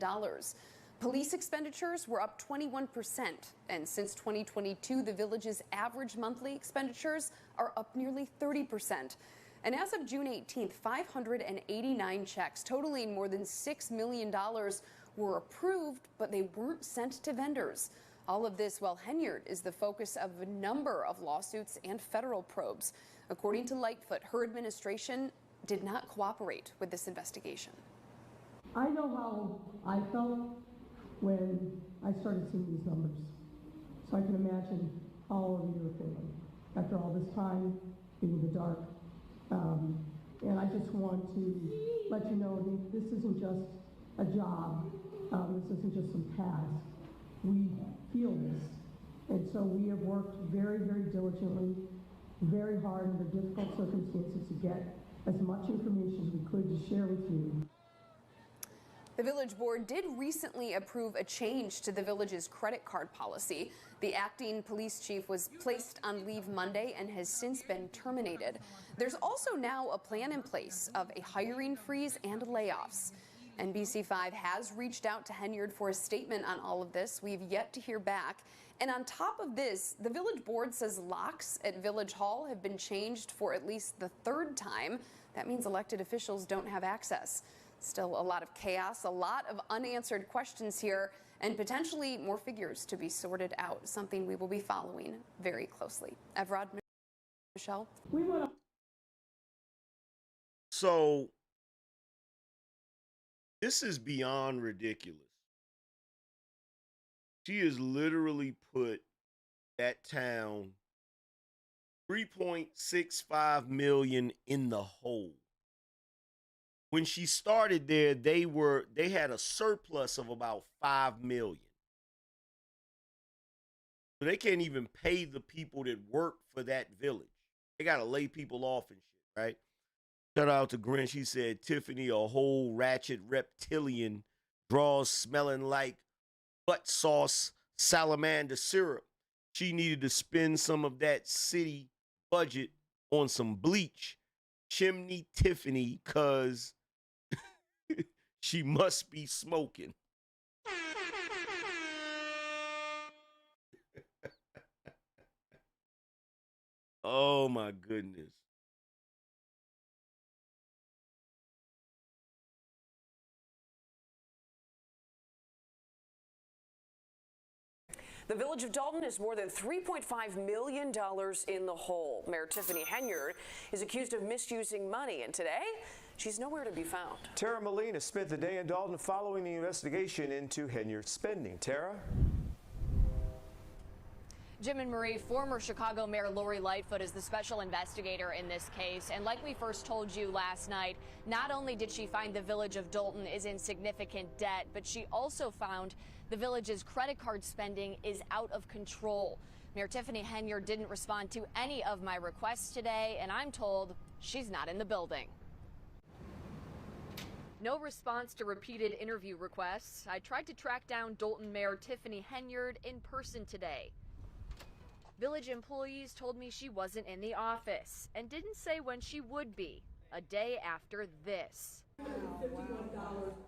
Police expenditures were up 21%, and since 2022, the village's average monthly expenditures are up nearly 30%. And as of June 18th, 589 checks totaling more than $6 million were approved, but they weren't sent to vendors. All of this while Henyard is the focus of a number of lawsuits and federal probes. According to Lightfoot, her administration did not cooperate with this investigation. I know how I felt when I started seeing these numbers, so I can imagine how all of you are feeling after all this time being in the dark. And I just want to let you know that this isn't just a job, this isn't just some task. We feel this, and so we have worked very, very diligently, very hard under difficult circumstances to get as much information as we could to share with you. The village board did recently approve a change to the village's credit card policy. The acting police chief was placed on leave Monday and has since been terminated. There's also now a plan in place of a hiring freeze and layoffs. NBC5 has reached out to Henyard for a statement on all of this. We've yet to hear back. And on top of this, the village board says locks at Village Hall have been changed for at least the third time. That means elected officials don't have access. Still a lot of chaos, a lot of unanswered questions here, and potentially more figures to be sorted out, something we will be following very closely. Evrod, Michelle? So, this is beyond ridiculous. She has literally put that town $3.65 million in the hole. When she started there, they had a surplus of about $5 million. So they can't even pay the people that work for that village. They got to lay people off and shit, right? Shout out to Grin. She said, Tiffany, a whole ratchet reptilian, draws smelling like butt sauce salamander syrup. She needed to spend some of that city budget on some bleach. Chimney Tiffany, cause she must be smoking. Oh my goodness. The village of Dolton is more than $3.5 million in the hole. Mayor Tiffany Henyard is accused of misusing money, and today She's nowhere to be found. Tara Molina spent the day in Dolton following the investigation into Henyard spending. Tara? Jim and Marie, former Chicago Mayor Lori Lightfoot is the special investigator in this case. And like we first told you last night, not only did she find the village of Dolton is in significant debt, but she also found the village's credit card spending is out of control. Mayor Tiffany Henyard didn't respond to any of my requests today, and I'm told she's not in the building. No response to repeated interview requests. I tried to track down Dolton Mayor Tiffany Henyard in person today. Village employees told me she wasn't in the office and didn't say when she would be, a day after this.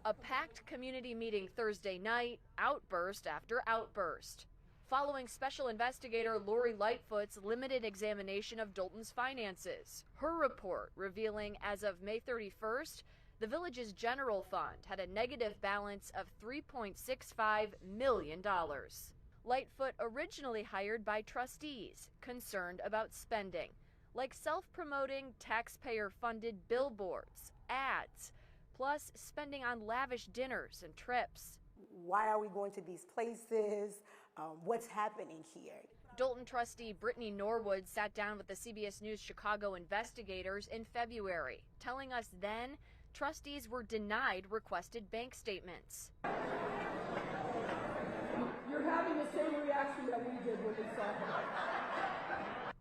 A packed community meeting Thursday night, outburst after outburst. Following special investigator Lori Lightfoot's limited examination of Dolton's finances. Her report revealing as of May 31st, the village's general fund had a negative balance of $3.65 million. Lightfoot originally hired by trustees concerned about spending, like self-promoting taxpayer-funded billboards, ads, plus spending on lavish dinners and trips. Why are we going to these places? What's happening here? Dolton trustee Brittany Norwood sat down with the CBS News Chicago investigators in February, telling us then trustees were denied requested bank statements. You're having the same reaction that we did when we saw her.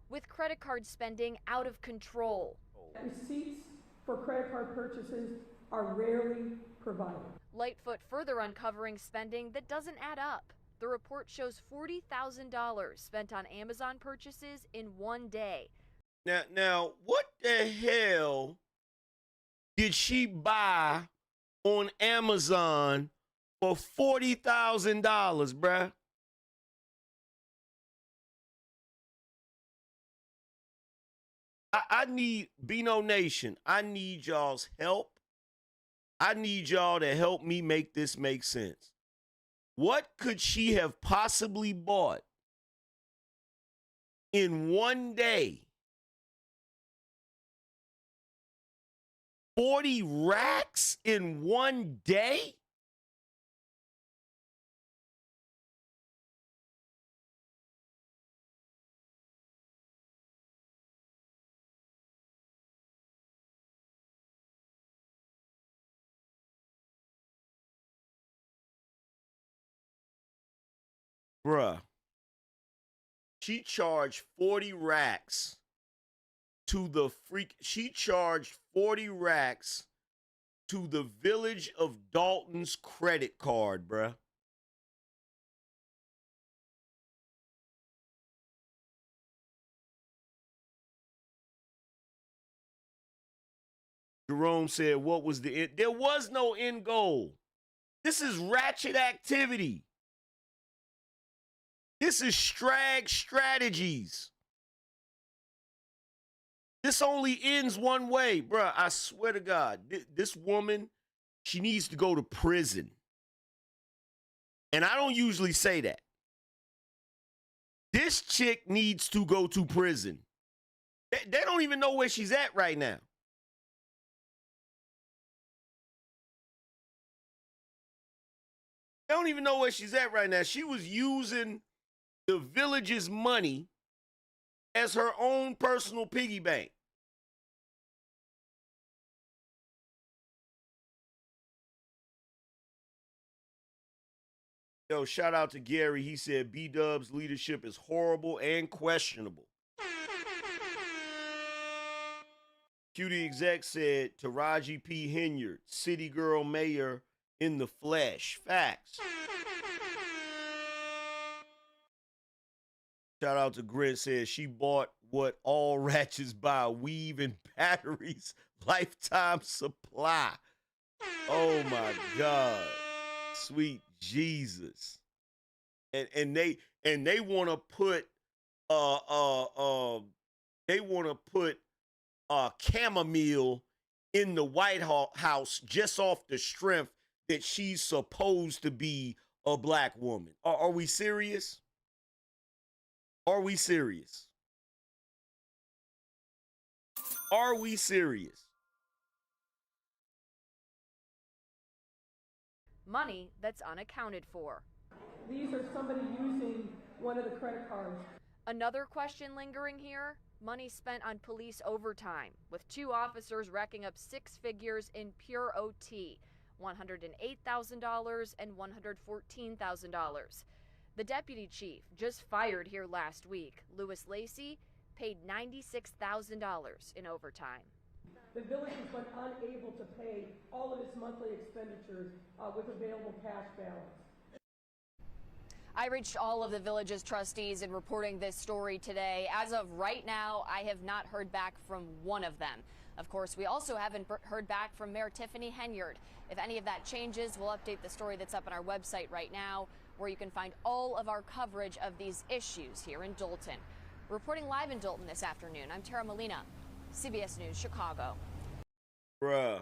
With credit card spending out of control. Receipts for credit card purchases are rarely provided. Lightfoot further uncovering spending that doesn't add up. The report shows $40,000 spent on Amazon purchases in one day. Now, what the hell did she buy on Amazon for $40,000, bruh? I need BINO Nation. I need y'all's help. I need y'all to help me make this make sense. What could she have possibly bought in one day? 40 racks in one day? Bruh, she charged 40 racks to the she charged 40 racks to the village of Dolton's credit card, bruh. Jerome said, what was the end? There was no end goal. This is ratchet activity. This is strategies. This only ends one way, bruh. I swear to God, this woman, she needs to go to prison. And I don't usually say that. This chick needs to go to prison. They don't even know where she's at right now. They don't even know where she's at right now. She was using the village's money as her own personal piggy bank. Yo, shout out to Gary. He said B-Dub's leadership is horrible and questionable. Cutie Exec said Taraji P. Henyard, city girl mayor in the flesh. Facts. Shout out to Grit says she bought what all ratchets buy, weave and batteries, lifetime supply. Oh my God. Sweet Jesus. And they want to put chamomile in the White House just off the strength that she's supposed to be a black woman. Are we serious? Are we serious? Are we serious? money that's unaccounted for. These are somebody using one of the credit cards. Another question lingering here, money spent on police overtime, with 2 officers racking up 6 figures in pure OT, $108,000 and $114,000. The deputy chief, just fired here last week, Louis Lacey, paid $96,000 in overtime. The village has been unable to pay all of its monthly expenditures with available cash balance. I reached all of the village's trustees in reporting this story today. As of right now, I have not heard back from one of them. Of course, we also haven't heard back from Mayor Tiffany Henyard. If any of that changes, we'll update the story that's up on our website right now, where you can find all of our coverage of these issues here in Dolton. Reporting live in Dolton this afternoon, I'm Tara Molina, CBS News, Chicago. Bruh.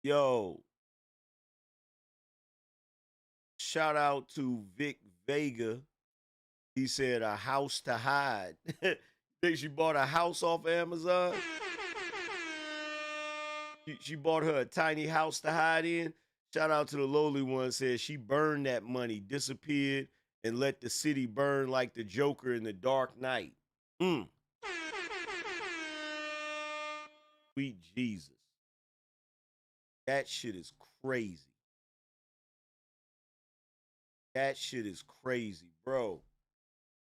Yo. Shout out to Vic Vega. He said a house to hide. Think she bought a house off Amazon? She bought her a tiny house to hide in. Shout out to the lowly one. Says she burned that money, disappeared, and let the city burn like the Joker in the Dark Knight. Sweet Jesus. That shit is crazy. That shit is crazy, bro.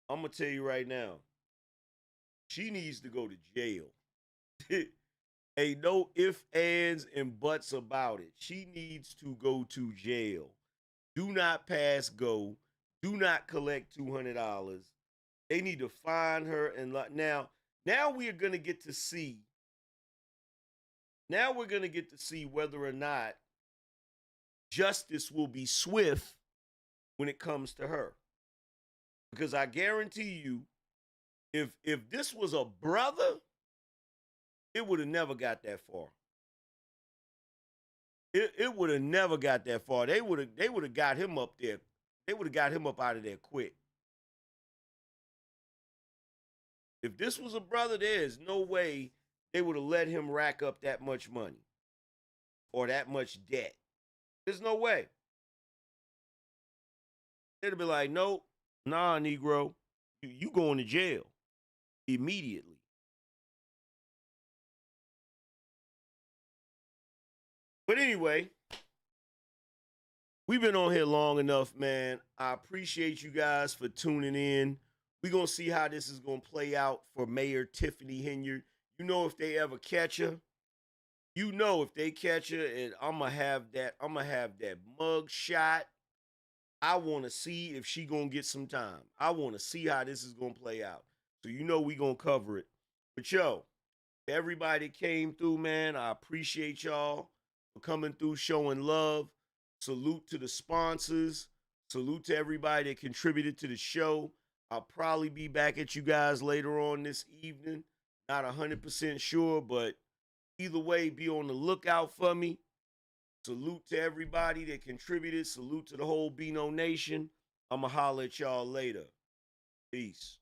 I'm going to tell you right now. She needs to go to jail. Ain't no ifs, ands, and buts about it. She needs to go to jail. Do not pass go. Do not collect $200. They need to find her. And now we are going to get to see. Now we're going to get to see whether or not justice will be swift when it comes to her. Because I guarantee you, if this was a brother, it would have never got that far. It would have never got that far. They would have got him up there. They would have got him up out of there quick. If this was a brother, there is no way they would have let him rack up that much money or that much debt. There's no way. They'd be like, nope, nah, Negro, you going to jail immediately. But anyway, we've been on here long enough, man. I appreciate you guys for tuning in. We're going to see how this is going to play out for Mayor Tiffany Henyard. You know, if they ever catch her, you know, if they catch her, and I'm going to have that mug shot. I want to see if she going to get some time. I want to see how this is going to play out. So, you know, we going to cover it. But, yo, everybody came through, man. I appreciate y'all for coming through, showing love. Salute to the sponsors. Salute to everybody that contributed to the show. I'll probably be back at you guys later on this evening. Not 100% sure, but either way, be on the lookout for me. Salute to everybody that contributed. Salute to the whole BINO Nation. I'm going to holler at y'all later. Peace.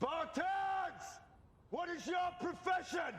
Spartans! What is your profession?